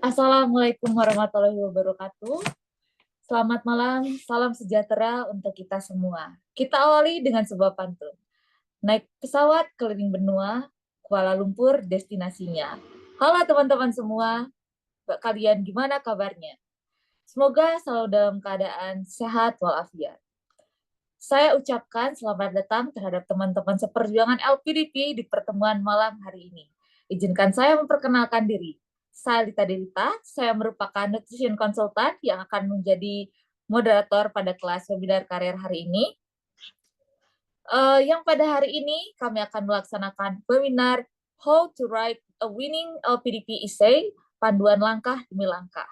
Assalamualaikum warahmatullahi wabarakatuh. Selamat malam, salam sejahtera untuk kita semua. Kita awali dengan sebuah pantun. Naik pesawat keliling benua, Kuala Lumpur destinasinya. Halo teman-teman semua, kalian gimana kabarnya? Semoga selalu dalam keadaan sehat walafiat. Saya ucapkan selamat datang terhadap teman-teman seperjuangan LPDP di pertemuan malam hari ini. Izinkan saya memperkenalkan diri. Saya Lita Delita, saya merupakan nutrition consultant yang akan menjadi moderator pada kelas webinar karir hari ini. Yang pada hari ini kami akan melaksanakan webinar How to Write a Winning LPDP Essay, panduan langkah demi langkah.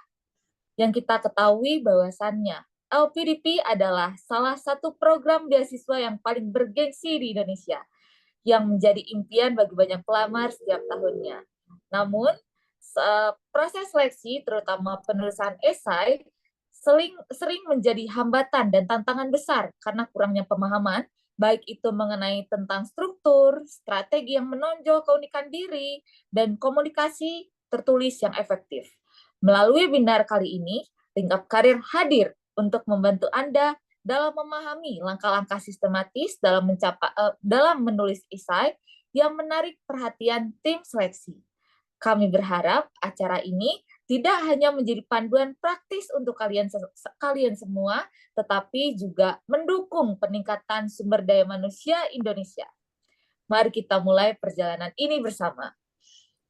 Yang kita ketahui bahwasannya LPDP adalah salah satu program beasiswa yang paling bergengsi di Indonesia, yang menjadi impian bagi banyak pelamar setiap tahunnya. Namun, proses seleksi, terutama penulisan esai, sering menjadi hambatan dan tantangan besar karena kurangnya pemahaman, baik itu mengenai tentang struktur, strategi yang menonjol keunikan diri, dan komunikasi tertulis yang efektif. Melalui webinar kali ini, Link Up Karir hadir untuk membantu Anda dalam memahami langkah-langkah sistematis dalam menulis esai yang menarik perhatian tim seleksi. Kami berharap acara ini tidak hanya menjadi panduan praktis untuk kalian semua, tetapi juga mendukung peningkatan sumber daya manusia Indonesia. Mari kita mulai perjalanan ini bersama.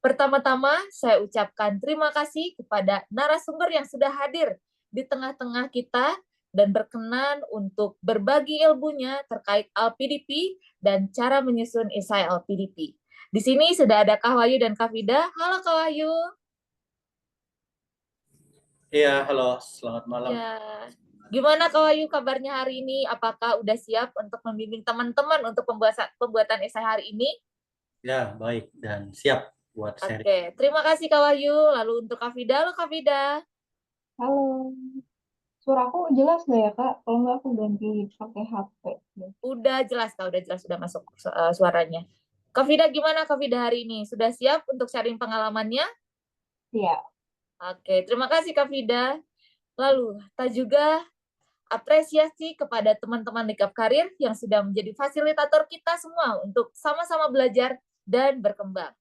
Pertama-tama, saya ucapkan terima kasih kepada narasumber yang sudah hadir di tengah-tengah kita dan berkenan untuk berbagi ilmunya terkait LPDP dan cara menyusun esai LPDP. Di sini sudah ada Kak Wahyu dan Kak Vida. Halo Kak Wahyu. Iya, halo, selamat malam. Ya. Gimana Kak Wahyu kabarnya hari ini? Apakah udah siap untuk membimbing teman-teman untuk pembuatan esai hari ini? Ya, baik dan siap buat sharing. Oke, terima kasih Kak Wahyu. Lalu untuk Kak Vida, halo Kak Vida. Halo, suara aku jelas nggak ya Kak? Kalau nggak aku ganti pakai HP. Udah jelas Kak, udah jelas, sudah masuk suaranya. Kak Vida gimana Kak Vida hari ini? Sudah siap untuk sharing pengalamannya? Iya. Oke, terima kasih Kak Vida. Lalu, tak juga apresiasi kepada teman-teman Link Up Karir yang sudah menjadi fasilitator kita semua untuk sama-sama belajar dan berkembang.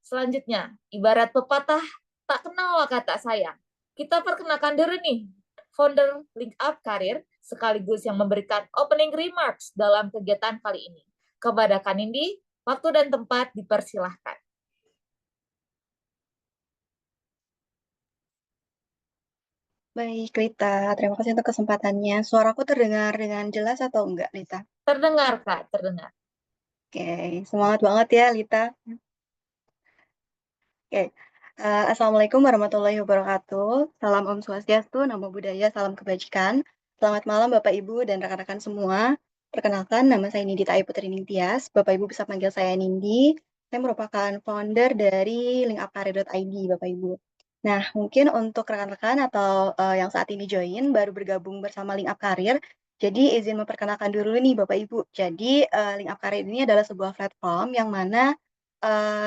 Selanjutnya, ibarat pepatah tak kenal maka tak sayang. Kita perkenalkan dulu nih, founder Link Up Karir sekaligus yang memberikan opening remarks dalam kegiatan kali ini. Kepada Kanindi, waktu dan tempat dipersilahkan. Baik, Lita. Terima kasih untuk kesempatannya. Suaraku terdengar dengan jelas atau enggak, Lita? Terdengar, Kak, terdengar. Oke, semangat banget ya, Lita. Oke, Assalamualaikum warahmatullahi wabarakatuh. Salam Om Swastiastu, Namo Buddhaya, salam kebajikan. Selamat malam Bapak Ibu dan rekan-rekan semua. Perkenalkan, nama saya Nindi Ayu Putri Ningtyas. Bapak Ibu bisa panggil saya Nindi. Saya merupakan founder dari linkupkarir.id, Bapak Ibu. Nah, mungkin untuk rekan-rekan atau yang saat ini join, baru bergabung bersama Link Up Karir, jadi izin memperkenalkan dulu nih Bapak Ibu. Jadi Link Up Karir ini adalah sebuah platform yang mana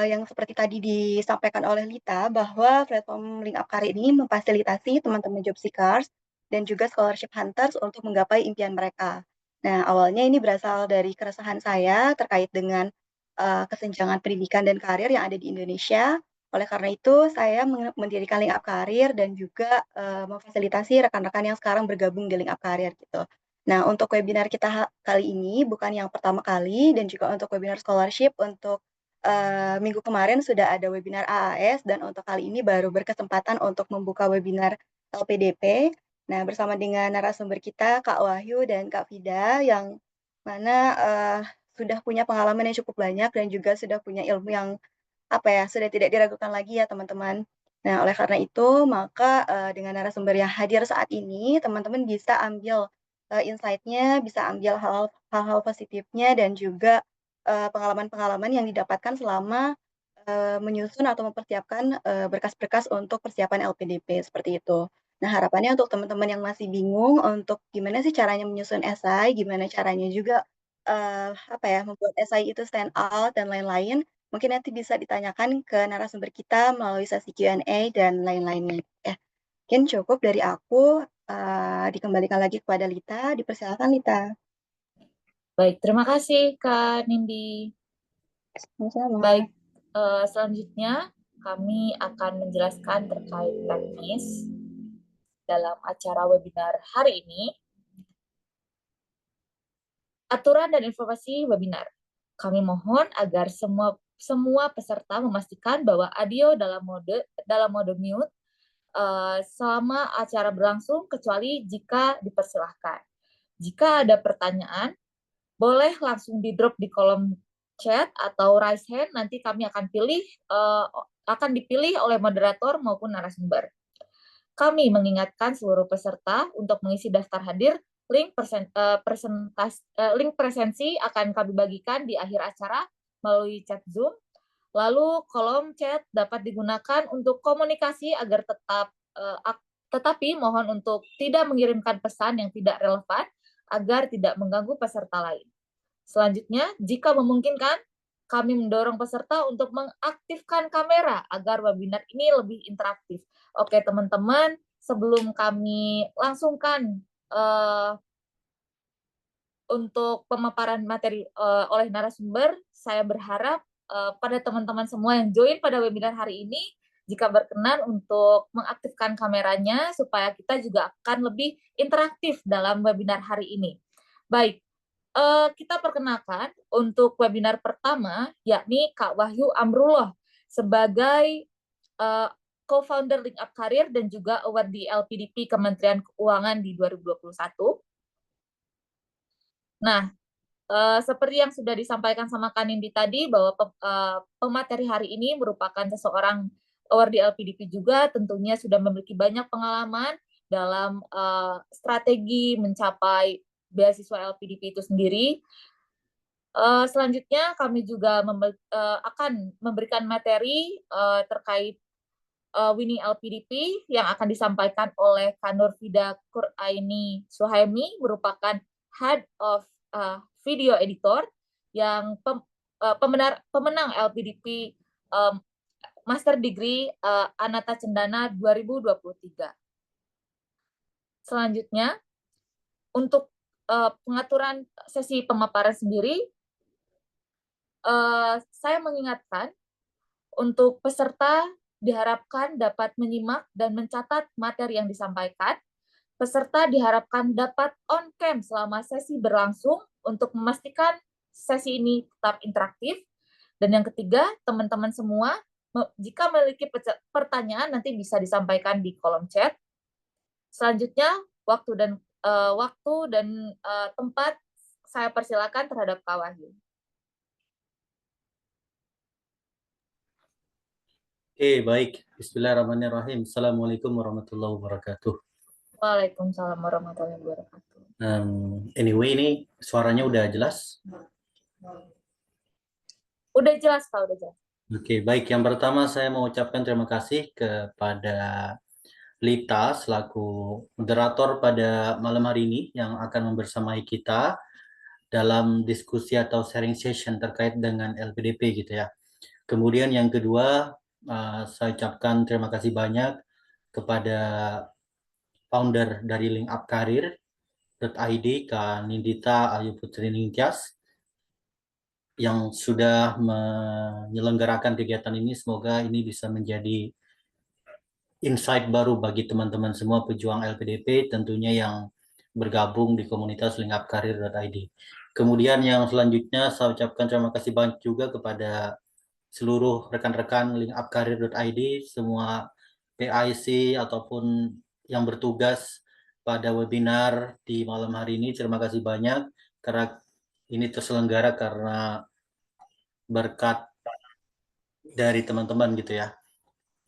yang seperti tadi disampaikan oleh Lita, bahwa platform Link Up Karir ini memfasilitasi teman-teman job seekers dan juga scholarship hunters untuk menggapai impian mereka. Nah, awalnya ini berasal dari keresahan saya terkait dengan kesenjangan pendidikan dan karir yang ada di Indonesia. Oleh karena itu, saya mendirikan Link Up Karir dan juga memfasilitasi rekan-rekan yang sekarang bergabung di Link Up Karir gitu. Nah, untuk webinar kita kali ini bukan yang pertama kali, dan juga untuk webinar scholarship untuk minggu kemarin sudah ada webinar AAS, dan untuk kali ini baru berkesempatan untuk membuka webinar LPDP. Nah, bersama dengan narasumber kita, Kak Wahyu dan Kak Vida, yang mana sudah punya pengalaman yang cukup banyak dan juga sudah punya ilmu yang sudah tidak diragukan lagi ya teman-teman. Nah, oleh karena itu, maka dengan narasumber yang hadir saat ini, teman-teman bisa ambil insight-nya, bisa ambil hal-hal positifnya, dan juga pengalaman-pengalaman yang didapatkan selama menyusun atau mempersiapkan berkas-berkas untuk persiapan LPDP, seperti itu. Nah, harapannya untuk teman-teman yang masih bingung untuk gimana sih caranya menyusun esai, gimana caranya juga membuat esai itu stand out, dan lain-lain, mungkin nanti bisa ditanyakan ke narasumber kita melalui sesi Q&A dan lain-lainnya. Ya, mungkin cukup dari aku. Dikembalikan lagi kepada Lita. Dipersilakan Lita. Baik, terima kasih Kak Nindi. Sama-sama. Baik, selanjutnya kami akan menjelaskan terkait teknis dalam acara webinar hari ini. Aturan dan informasi webinar. Kami mohon agar semua peserta memastikan bahwa audio dalam mode mute selama acara berlangsung, kecuali jika dipersilahkan. Jika ada pertanyaan, boleh langsung di-drop di kolom chat atau raise hand, nanti kami akan dipilih oleh moderator maupun narasumber. Kami mengingatkan seluruh peserta untuk mengisi daftar hadir. Link presensi akan kami bagikan di akhir acara melalui chat Zoom. Lalu kolom chat dapat digunakan untuk komunikasi agar tetapi mohon untuk tidak mengirimkan pesan yang tidak relevan agar tidak mengganggu peserta lain. Selanjutnya, jika memungkinkan, kami mendorong peserta untuk mengaktifkan kamera agar webinar ini lebih interaktif. Oke, teman-teman, sebelum kami langsungkan untuk pemaparan materi oleh narasumber, saya berharap pada teman-teman semua yang join pada webinar hari ini, jika berkenan untuk mengaktifkan kameranya supaya kita juga akan lebih interaktif dalam webinar hari ini. Baik, kita perkenalkan untuk webinar pertama, yakni Kak Wahyu Amrullah sebagai co-founder LinkUp Career dan juga award di LPDP Kementerian Keuangan di 2021. Nah, seperti yang sudah disampaikan sama Kanindi tadi, bahwa pemateri hari ini merupakan seseorang award di LPDP juga, tentunya sudah memiliki banyak pengalaman dalam strategi mencapai beasiswa LPDP itu sendiri. Selanjutnya kami juga akan memberikan materi terkait Winning LPDP yang akan disampaikan oleh Kanur Fida Quraini Suhaimi, merupakan Head of Video Editor yang pemenang LPDP Master Degree Anata Cendana 2023. Selanjutnya, untuk pengaturan sesi pemaparan sendiri, saya mengingatkan untuk peserta diharapkan dapat menyimak dan mencatat materi yang disampaikan. Peserta diharapkan dapat on-cam selama sesi berlangsung untuk memastikan sesi ini tetap interaktif. Dan yang ketiga, teman-teman semua, jika memiliki pertanyaan nanti bisa disampaikan di kolom chat. Selanjutnya, waktu dan tempat saya persilakan terhadap Kak Wahyu. Oke, baik. Bismillahirrahmanirrahim. Assalamualaikum warahmatullahi wabarakatuh. Waalaikumsalam warahmatullahi wabarakatuh. Anyway, ini suaranya udah jelas? Udah jelas, Kak, udah jelas. Oke, baik. Yang pertama saya mau ucapkan terima kasih kepada Lita selaku moderator pada malam hari ini yang akan membersamai kita dalam diskusi atau sharing session terkait dengan LPDP gitu ya. Kemudian yang kedua, saya ucapkan terima kasih banyak kepada founder dari LinkUp Career.id, Kak Nindita Ayu Putri Ningtyas, yang sudah menyelenggarakan kegiatan ini. Semoga ini bisa menjadi insight baru bagi teman-teman semua pejuang LPDP, tentunya yang bergabung di komunitas linkupcareer.id. Kemudian yang selanjutnya saya ucapkan terima kasih banyak juga kepada seluruh rekan-rekan linkupcareer.id, semua PIC ataupun yang bertugas pada webinar di malam hari ini. Terima kasih banyak karena ini terselenggara karena berkat dari teman-teman gitu ya,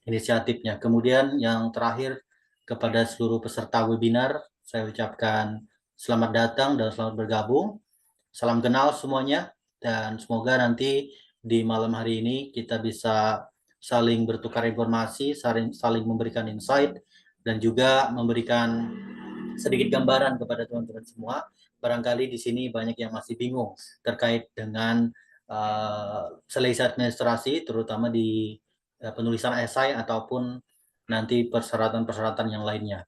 inisiatifnya. Kemudian yang terakhir, kepada seluruh peserta webinar, saya ucapkan selamat datang dan selamat bergabung. Salam kenal semuanya, dan semoga nanti di malam hari ini kita bisa saling bertukar informasi, saling memberikan insight, dan juga memberikan sedikit gambaran kepada teman-teman semua. Barangkali di sini banyak yang masih bingung terkait dengan seleksi administrasi, terutama di penulisan esai ataupun nanti persyaratan-persyaratan yang lainnya.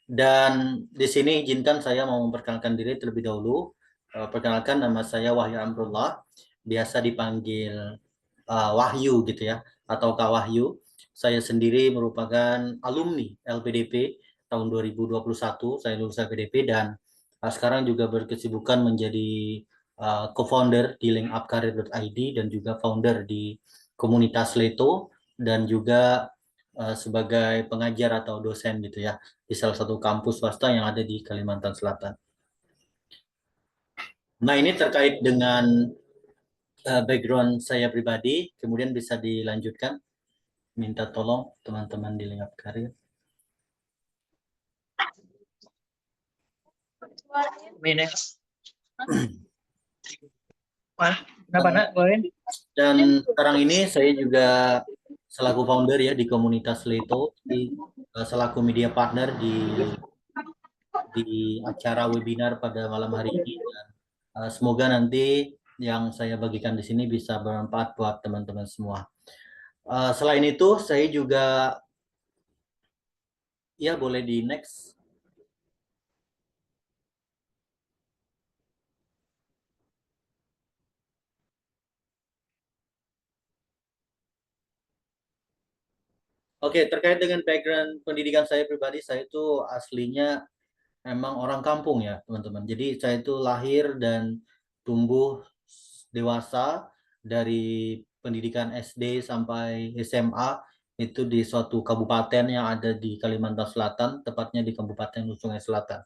Dan di sini izinkan saya mau memperkenalkan diri terlebih dahulu. Perkenalkan, nama saya Wahyu Amrullah, biasa dipanggil Wahyu gitu ya, atau Kak Wahyu. Saya sendiri merupakan alumni LPDP tahun 2021, saya lulus LPDP dan sekarang juga berkesibukan menjadi co-founder di linkupkarir.id dan juga founder di komunitas Leto dan juga sebagai pengajar atau dosen gitu ya di salah satu kampus swasta yang ada di Kalimantan Selatan. Nah, ini terkait dengan background saya pribadi, kemudian bisa dilanjutkan. Minta tolong teman-teman di Link Up Career. Dan sekarang ini saya juga selaku founder ya di komunitas Leto, selaku media partner di acara webinar pada malam hari ini. Dan, semoga nanti yang saya bagikan di sini bisa bermanfaat buat teman-teman semua. Selain itu, saya juga, ya boleh di next. Oke, terkait dengan background pendidikan saya pribadi, saya itu aslinya emang orang kampung ya, teman-teman. Jadi saya itu lahir dan tumbuh dewasa dari pendidikan SD sampai SMA itu di suatu kabupaten yang ada di Kalimantan Selatan, tepatnya di Kabupaten Sungai Selatan.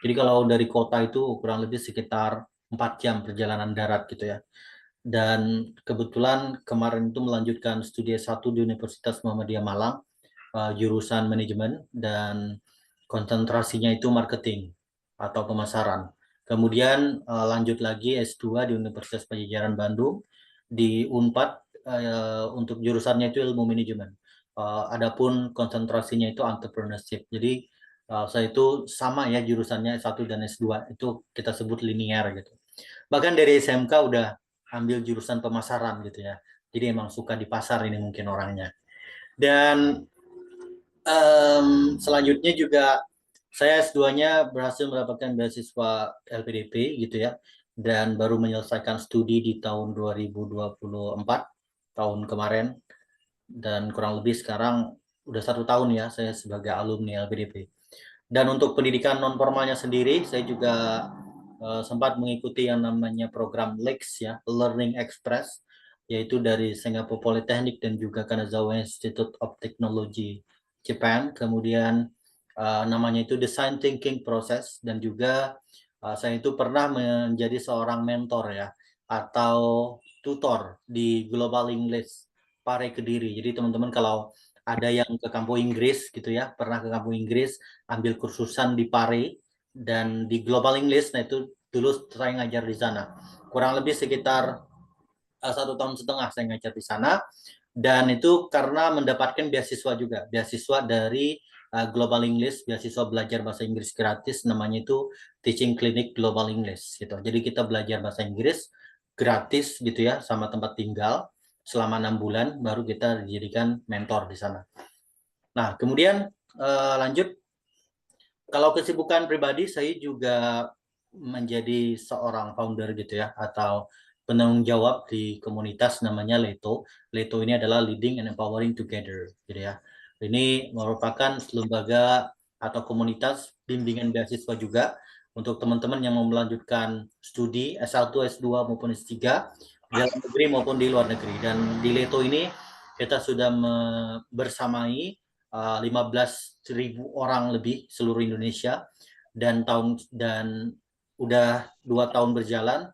Jadi kalau dari kota itu kurang lebih sekitar 4 jam perjalanan darat gitu ya. Dan kebetulan kemarin itu melanjutkan studi S1 di Universitas Muhammadiyah Malang, jurusan manajemen dan konsentrasinya itu marketing atau pemasaran. Kemudian lanjut lagi S2 di Universitas Padjadjaran Bandung, di Unpad untuk jurusannya itu ilmu manajemen. Adapun konsentrasinya itu entrepreneurship. Jadi saya itu sama ya jurusannya S1 dan S2 itu kita sebut linear gitu. Bahkan dari SMK udah ambil jurusan pemasaran gitu ya. Jadi emang suka di pasar ini mungkin orangnya. Dan selanjutnya juga saya S2-nya berhasil mendapatkan beasiswa LPDP gitu ya. Dan baru menyelesaikan studi di tahun 2024, tahun kemarin. Dan kurang lebih sekarang udah 1 tahun ya saya sebagai alumni LPDP. Dan untuk pendidikan non formalnya sendiri, saya juga sempat mengikuti yang namanya program LEX ya, Learning Express, yaitu dari Singapore Polytechnic dan juga Kanazawa Institute of Technology Japan. Kemudian namanya itu Design Thinking Process, dan juga saya itu pernah menjadi seorang mentor ya, atau tutor di Global English Pare Kediri. Jadi teman-teman kalau ada yang ke kampung Inggris gitu ya, pernah ke kampung Inggris, ambil kursusan di Pare dan di Global English, nah itu dulu saya ngajar di sana. Kurang lebih sekitar 1,5 tahun saya ngajar di sana, dan itu karena mendapatkan beasiswa juga, beasiswa dari Global English, beasiswa belajar bahasa Inggris gratis, namanya itu Teaching Clinic Global English gitu. Jadi kita belajar bahasa Inggris gratis gitu ya, sama tempat tinggal selama 6 bulan, baru kita dijadikan mentor di sana. Nah, kemudian lanjut, kalau kesibukan pribadi saya juga menjadi seorang founder gitu ya, atau penanggung jawab di komunitas namanya Leto. Leto ini adalah Leading and Empowering Together gitu ya. Ini merupakan lembaga atau komunitas bimbingan beasiswa juga untuk teman-teman yang mau melanjutkan studi S1, S2 maupun S3 di dalam negeri maupun di luar negeri. Dan di Leto ini kita sudah bersamai 15.000 orang lebih seluruh Indonesia, dan udah 2 tahun berjalan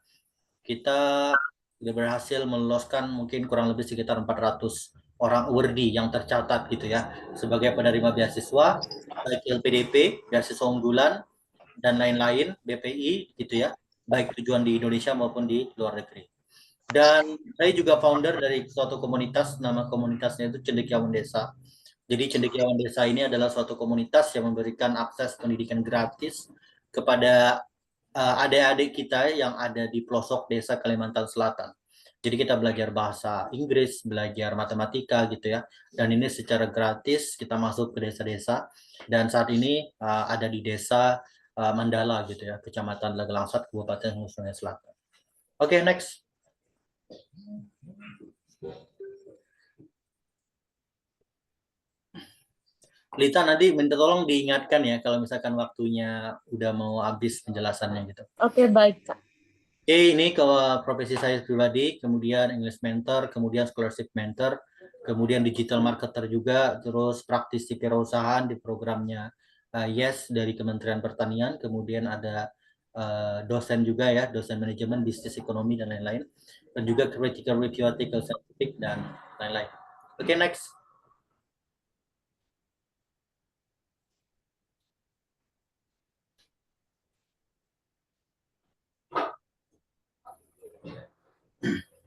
kita sudah berhasil meloloskan mungkin kurang lebih sekitar 400 orang awardee yang tercatat gitu ya sebagai penerima beasiswa, baik LPDP, beasiswa unggulan dan lain-lain, BPI gitu ya, baik tujuan di Indonesia maupun di luar negeri. Dan saya juga founder dari suatu komunitas, nama komunitasnya itu Cendekiawan Desa. Jadi Cendekiawan Desa ini adalah suatu komunitas yang memberikan akses pendidikan gratis kepada adik-adik kita yang ada di pelosok desa Kalimantan Selatan. Jadi kita belajar bahasa Inggris, belajar matematika gitu ya. Dan ini secara gratis kita masuk ke desa-desa. Dan saat ini ada di desa Mandala gitu ya, Kecamatan Lagelangsat, Kabupaten Hulu Sungai Selatan. Oke, next. Lita nanti minta tolong diingatkan ya kalau misalkan waktunya udah mau habis penjelasannya gitu. Oke, baik, Kak. Oke, ini ke profesi saya pribadi, kemudian English mentor, kemudian scholarship mentor, kemudian digital marketer juga, terus praktisi kewirausahaan di programnya YES dari Kementerian Pertanian, kemudian ada dosen juga ya, dosen manajemen, bisnis ekonomi dan lain-lain, dan juga critical review article scientific dan lain-lain. Oke, next.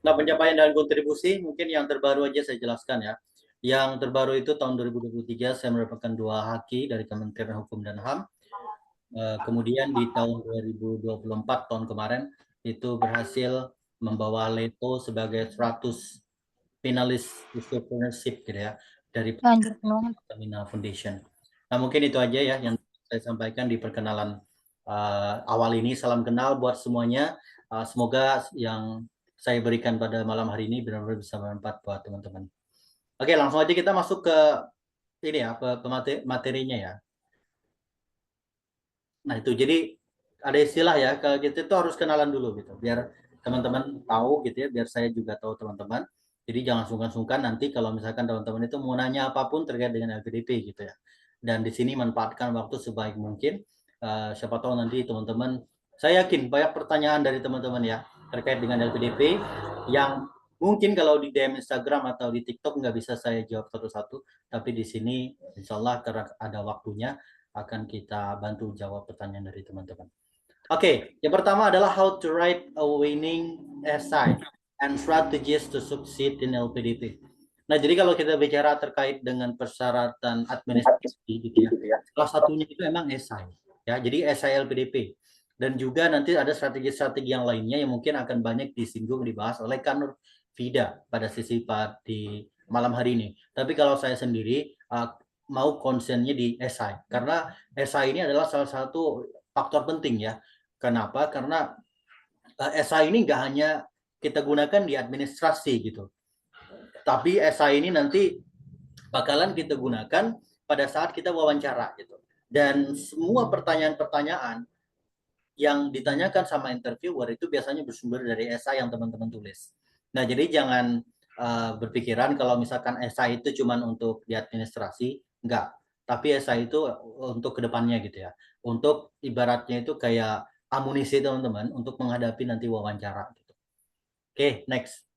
Nah, pencapaian dan kontribusi mungkin yang terbaru aja saya jelaskan ya. Yang terbaru itu tahun 2023 saya mendapatkan 2 haki dari Kementerian Hukum dan HAM. Kemudian di tahun 2024 tahun kemarin itu berhasil membawa Leto sebagai 100 finalis entrepreneurship gitu ya dari Pertamina Foundation. Nah, mungkin itu aja ya yang saya sampaikan di perkenalan awal ini. Salam kenal buat semuanya. Semoga yang saya berikan pada malam hari ini benar-benar bisa bermanfaat buat teman-teman. Oke, langsung aja kita masuk ke ini ya, ke materinya ya. Nah, itu jadi ada istilah ya, kalau kita itu harus kenalan dulu gitu, biar teman-teman tahu gitu ya, biar saya juga tahu teman-teman. Jadi jangan sungkan-sungkan nanti kalau misalkan teman-teman itu mau nanya apapun terkait dengan LPDP gitu ya. Dan di sini manfaatkan waktu sebaik mungkin. Siapa tahu nanti teman-teman, saya yakin banyak pertanyaan dari teman-teman ya terkait dengan LPDP yang mungkin kalau di DM Instagram atau di TikTok nggak bisa saya jawab satu-satu, tapi di sini insya Allah karena ada waktunya akan kita bantu jawab pertanyaan dari teman-teman. Oke, yang pertama adalah how to write a winning essay and strategies to succeed in LPDP. Nah, jadi kalau kita bicara terkait dengan persyaratan administrasi gitu ya, salah satunya itu emang esai. Ya, jadi esai LPDP. Dan juga nanti ada strategi-strategi yang lainnya yang mungkin akan banyak disinggung, dibahas oleh Kanur Vida pada sesi di malam hari ini. Tapi kalau saya sendiri mau konsennya di esai. Karena esai ini adalah salah satu faktor penting ya. Kenapa? Karena esai ini nggak hanya kita gunakan di administrasi gitu. Tapi esai ini nanti bakalan kita gunakan pada saat kita wawancara gitu. Dan semua pertanyaan-pertanyaan yang ditanyakan sama interviewer itu biasanya bersumber dari esai yang teman-teman tulis. Nah, jadi jangan berpikiran kalau misalkan esai itu cuma untuk di administrasi, enggak. Tapi esai itu untuk kedepannya gitu ya. Untuk ibaratnya itu kayak amunisi teman-teman untuk menghadapi nanti wawancara. Gitu. Oke, next.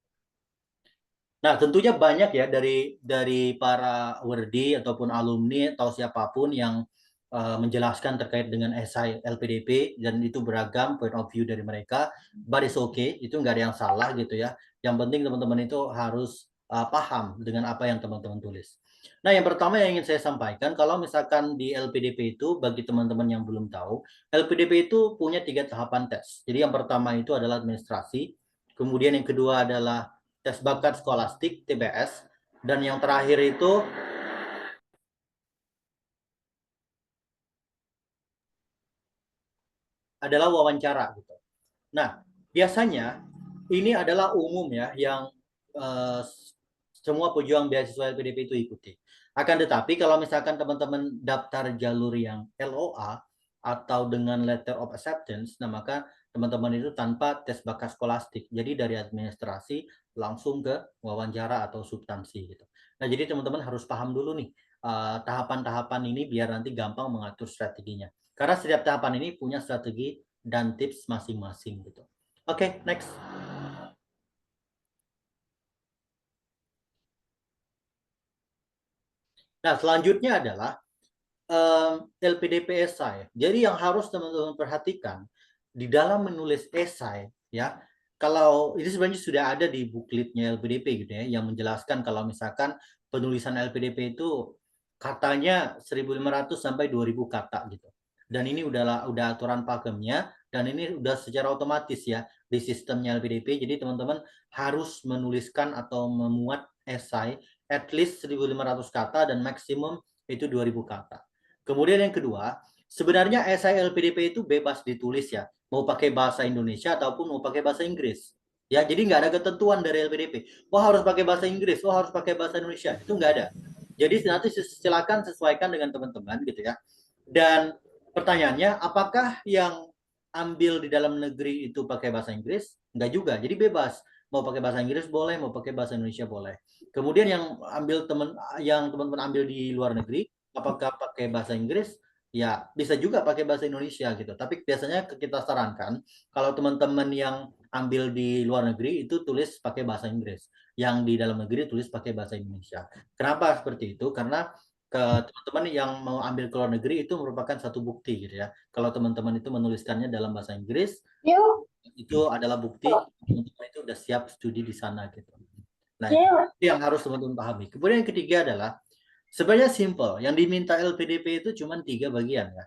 Nah, tentunya banyak ya dari para wordi ataupun alumni atau siapapun yang menjelaskan terkait dengan esai LPDP dan itu beragam point of view dari mereka. But it's okay, itu nggak ada yang salah gitu ya. Yang penting teman-teman itu harus paham dengan apa yang teman-teman tulis. Nah, yang pertama yang ingin saya sampaikan, kalau misalkan di LPDP itu, bagi teman-teman yang belum tahu, LPDP itu punya 3 tahapan tes. Jadi yang pertama itu adalah administrasi, kemudian yang kedua adalah tes bakat skolastik TBS, dan yang terakhir itu adalah wawancara gitu. Nah, biasanya ini adalah umum ya yang semua pejuang beasiswa LPDP itu ikuti. Akan tetapi kalau misalkan teman-teman daftar jalur yang LOA atau dengan letter of acceptance, nah maka teman-teman itu tanpa tes bakat skolastik. Jadi dari administrasi langsung ke wawancara atau substansi gitu. Nah, jadi teman-teman harus paham dulu nih tahapan-tahapan ini biar nanti gampang mengatur strateginya. Karena setiap tahapan ini punya strategi dan tips masing-masing gitu. Oke, next. Nah, selanjutnya adalah LPDP esai. Jadi yang harus teman-teman perhatikan di dalam menulis esai ya, kalau ini sebenarnya sudah ada di bookletnya LPDP gitu ya, yang menjelaskan kalau misalkan penulisan LPDP itu katanya 1.500 sampai 2.000 kata gitu. Dan ini udah aturan pakemnya dan ini udah secara otomatis ya di sistemnya LPDP. Jadi teman-teman harus menuliskan atau memuat esai at least 1.500 kata dan maksimum itu 2.000 kata. Kemudian yang kedua, sebenarnya esai LPDP itu bebas ditulis ya, mau pakai bahasa Indonesia ataupun mau pakai bahasa Inggris. Ya, jadi nggak ada ketentuan dari LPDP. Wah, harus pakai bahasa Inggris, wah harus pakai bahasa Indonesia. Itu nggak ada. Jadi nanti silakan sesuaikan dengan teman-teman gitu ya. Dan pertanyaannya, apakah yang ambil di dalam negeri itu pakai bahasa Inggris? Enggak juga. Jadi bebas. Mau pakai bahasa Inggris boleh, mau pakai bahasa Indonesia boleh. Kemudian yang teman-teman ambil di luar negeri, apakah pakai bahasa Inggris? Ya, bisa juga pakai bahasa Indonesia gitu. Tapi biasanya kita sarankan kalau teman-teman yang ambil di luar negeri itu tulis pakai bahasa Inggris. Yang di dalam negeri tulis pakai bahasa Indonesia. Kenapa seperti itu? Karena ke teman-teman yang mau ambil ke luar negeri itu merupakan satu bukti gitu ya. Kalau teman-teman itu menuliskannya dalam bahasa Inggris, itu adalah bukti teman-teman itu udah siap studi di sana gitu. Nah, itu yang harus teman-teman pahami. Kemudian yang ketiga adalah sebenarnya simple. Yang diminta LPDP itu cuma 3 bagian ya.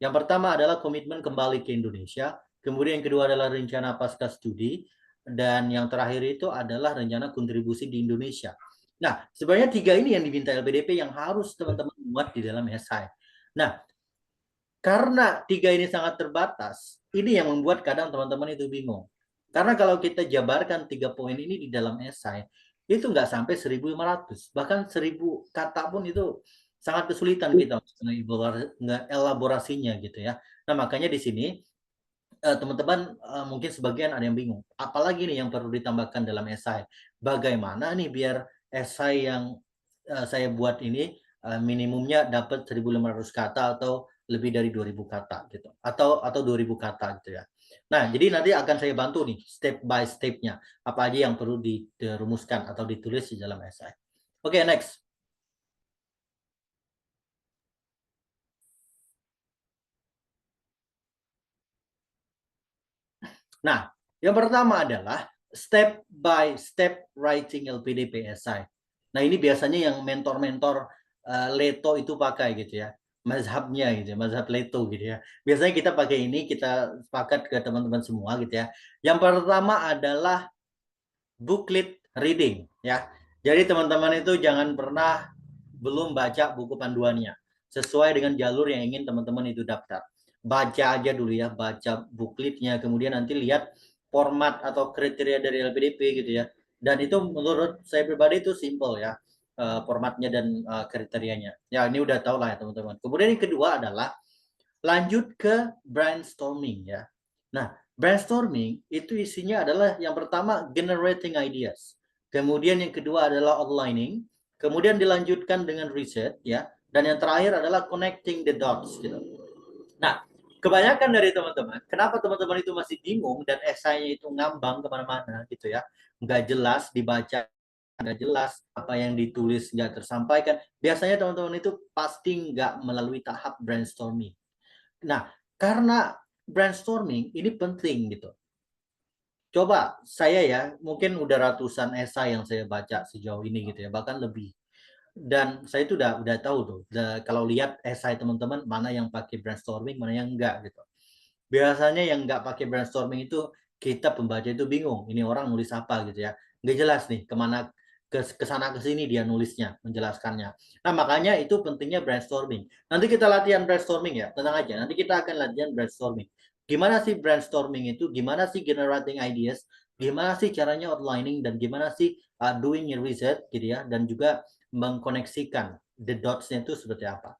Yang pertama adalah komitmen kembali ke Indonesia. Kemudian yang kedua adalah rencana pasca studi. Dan yang terakhir itu adalah rencana kontribusi di Indonesia. Nah, sebenarnya 3 ini yang diminta LPDP yang harus teman-teman buat di dalam esai. Nah, karena 3 ini sangat terbatas, ini yang membuat kadang teman-teman itu bingung. Karena kalau kita jabarkan 3 poin ini di dalam esai, itu nggak sampai 1.500. Bahkan 1.000 kata pun itu sangat kesulitan kita elaborasinya gitu ya. Nah, makanya di sini teman-teman mungkin sebagian ada yang bingung. Apalagi nih yang perlu ditambahkan dalam esai. Bagaimana nih biar esai yang saya buat ini minimumnya dapat 1.500 kata atau lebih dari 2.000 kata gitu. Atau 2.000 kata gitu ya. Nah, jadi nanti akan saya bantu nih step by step-nya. Apa aja yang perlu dirumuskan atau ditulis di dalam esai. Oke, next. Nah, yang pertama adalah step by step writing LPDP esai. Nah, ini biasanya yang mentor-mentor Leto itu pakai gitu ya. Mazhabnya gitu ya, mazhab Leto gitu ya. Biasanya kita pakai ini, kita sepakat ke teman-teman semua gitu ya. Yang pertama adalah booklet reading ya. Jadi teman-teman itu jangan pernah belum baca buku panduannya. Sesuai dengan jalur yang ingin teman-teman itu daftar. Baca aja dulu ya, baca bookletnya, kemudian nanti lihat format atau kriteria dari LPDP gitu ya. Dan itu menurut saya pribadi itu simple ya, formatnya dan kriterianya. Ya ini udah tahu lah ya teman-teman. Kemudian yang kedua adalah lanjut ke brainstorming ya. Nah, brainstorming itu isinya adalah yang pertama generating ideas. Kemudian yang kedua adalah outlining, kemudian dilanjutkan dengan riset ya, dan yang terakhir adalah connecting the dots gitu. Nah, kebanyakan dari teman-teman, kenapa teman-teman itu masih bingung dan esainya itu ngambang kemana-mana gitu ya, nggak jelas dibaca, nggak jelas apa yang ditulis nggak tersampaikan. Biasanya teman-teman itu pasti nggak melalui tahap brainstorming. Nah, karena brainstorming ini penting gitu. Coba saya ya, mungkin udah ratusan esai yang saya baca sejauh ini gitu ya, bahkan lebih. Dan saya itu udah tahu tuh, kalau lihat esai teman-teman mana yang pakai brainstorming, mana yang enggak gitu. Biasanya yang enggak pakai brainstorming itu kita pembaca itu bingung, ini orang nulis apa gitu ya. Nggak jelas nih kemana ke sana ke sini dia nulisnya, menjelaskannya. Nah, makanya itu pentingnya brainstorming. Nanti kita latihan brainstorming ya, tenang aja. Nanti kita akan latihan brainstorming. Gimana sih brainstorming itu? Gimana sih generating ideas? Gimana sih caranya outlining dan gimana sih doing your research gitu ya, dan juga mengkoneksikan the dots-nya itu seperti apa.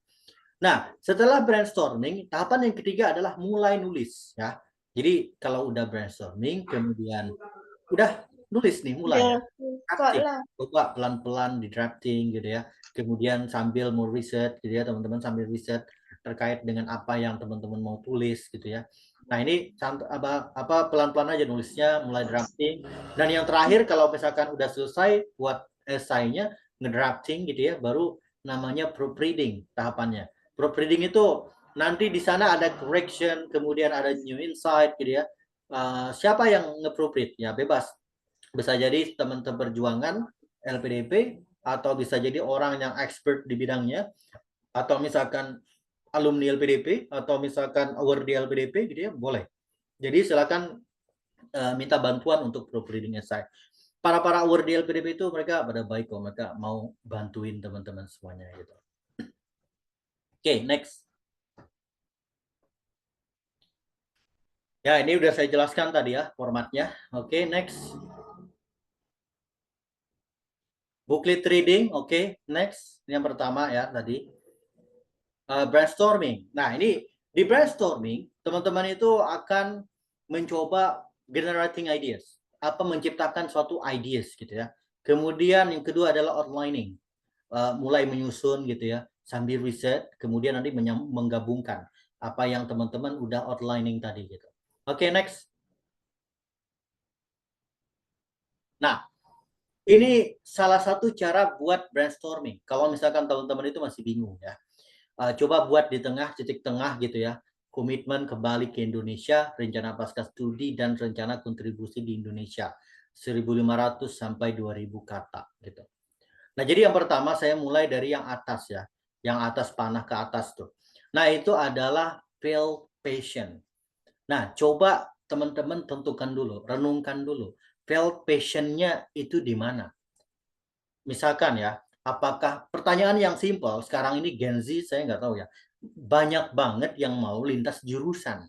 Nah, setelah brainstorming, tahapan yang ketiga adalah mulai nulis ya. Jadi kalau udah brainstorming, kemudian udah nulis nih mulai ya. Coba pelan-pelan di drafting gitu ya. Kemudian sambil mau riset gitu ya, teman-teman sambil riset terkait dengan apa yang teman-teman mau tulis gitu ya. Nah, ini apa pelan-pelan aja nulisnya, mulai drafting. Dan yang terakhir kalau misalkan udah selesai buat esainya, ngedrafting gitu ya, baru namanya proofreading tahapannya. Proofreading itu nanti di sana ada correction, kemudian ada new insight gitu ya. Siapa yang nge-proofread? Ya bebas. Bisa jadi teman-teman perjuangan LPDP atau bisa jadi orang yang expert di bidangnya atau misalkan alumni LPDP atau misalkan award di LPDP gitu ya, boleh. Jadi silakan minta bantuan untuk proofreading essay. Para award di LPDP itu mereka pada baik kok, mereka mau bantuin teman-teman semuanya gitu. Oke, next. Ya, ini udah saya jelaskan tadi ya formatnya. Oke, next. Booklet reading, oke, next. Ini yang pertama ya tadi. Brainstorming. Nah, ini di brainstorming, teman-teman itu akan mencoba generating ideas, apa menciptakan suatu ideas gitu ya. Kemudian yang kedua adalah outlining, mulai menyusun gitu ya, sambil riset, kemudian nanti menggabungkan apa yang teman-teman udah outlining tadi gitu. Oke, next. Nah, ini salah satu cara buat brainstorming. Kalau misalkan teman-teman itu masih bingung ya, coba buat di tengah, titik tengah gitu ya. Komitmen kembali ke Indonesia, rencana pasca studi dan rencana kontribusi di Indonesia. 1.500 sampai 2.000 kata gitu. Nah, jadi yang pertama saya mulai dari yang atas ya. Yang atas panah ke atas tuh. Nah, itu adalah feel patient. Nah, coba teman-teman tentukan dulu, renungkan dulu. Feel passion-nya itu di mana? Misalkan ya, apakah pertanyaan yang simpel sekarang ini Gen Z saya nggak tahu ya, banyak banget yang mau lintas jurusan.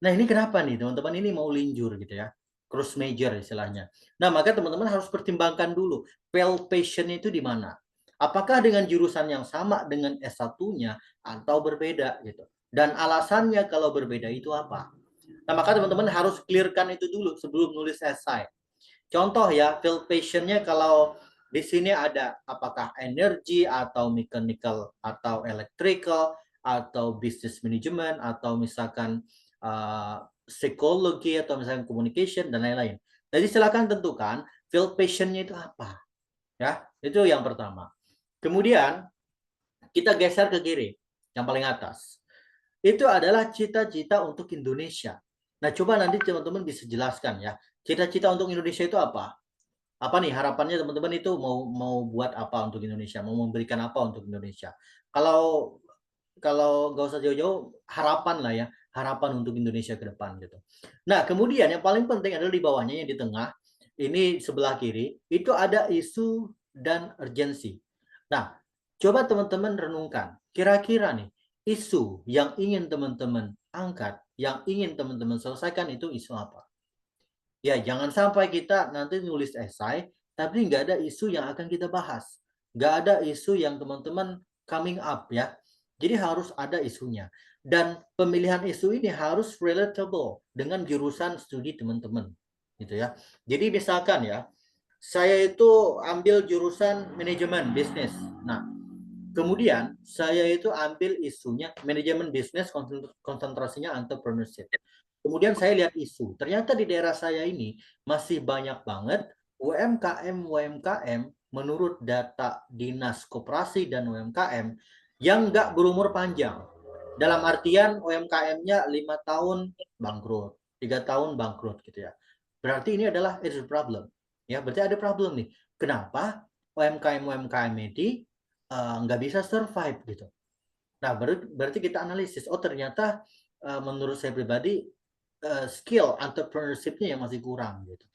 Nah, ini kenapa nih teman-teman ini mau linjur gitu ya, cross major istilahnya. Nah, maka teman-teman harus pertimbangkan dulu fail passion itu di mana. Apakah dengan jurusan yang sama dengan S1-nya atau berbeda gitu. Dan alasannya kalau berbeda itu apa. Nah, maka teman-teman harus clearkan itu dulu sebelum nulis esai. Contoh ya, field passion-nya kalau di sini ada apakah energi atau mechanical atau electrical atau business management atau misalkan psikologi atau misalkan communication dan lain-lain. Jadi silakan tentukan field passion-nya itu apa. Ya, itu yang pertama. Kemudian kita geser ke kiri, yang paling atas. Itu adalah cita-cita untuk Indonesia. Nah, coba nanti teman-teman bisa jelaskan ya. Cita-cita untuk Indonesia itu apa? Apa nih harapannya teman-teman itu mau buat apa untuk Indonesia? Mau memberikan apa untuk Indonesia? Kalau nggak usah jauh-jauh, harapan lah ya. Harapan untuk Indonesia ke depan gitu. Nah, kemudian yang paling penting adalah di bawahnya yang di tengah, ini sebelah kiri, itu ada isu dan urgensi. Nah, coba teman-teman renungkan. Kira-kira nih, isu yang ingin teman-teman angkat, yang ingin teman-teman selesaikan itu isu apa? Ya, jangan sampai kita nanti nulis esai, tapi nggak ada isu yang akan kita bahas. Nggak ada isu yang teman-teman coming up ya. Jadi harus ada isunya. Dan pemilihan isu ini harus relatable dengan jurusan studi teman-teman. Gitu ya. Jadi misalkan ya, saya itu ambil jurusan manajemen bisnis. Nah, kemudian saya itu ambil isunya manajemen bisnis, konsentrasinya entrepreneurship. Kemudian saya lihat isu, ternyata di daerah saya ini masih banyak banget UMKM menurut data Dinas Koperasi dan UMKM yang nggak berumur panjang. Dalam artian UMKM-nya 5 tahun bangkrut, 3 tahun bangkrut gitu ya. Berarti ini adalah it's a problem. Ya, berarti ada problem nih. Kenapa UMKM ini nggak bisa survive gitu. Nah, berarti kita analisis, oh ternyata menurut saya pribadi skill entrepreneurship-nya yang masih kurang gitu.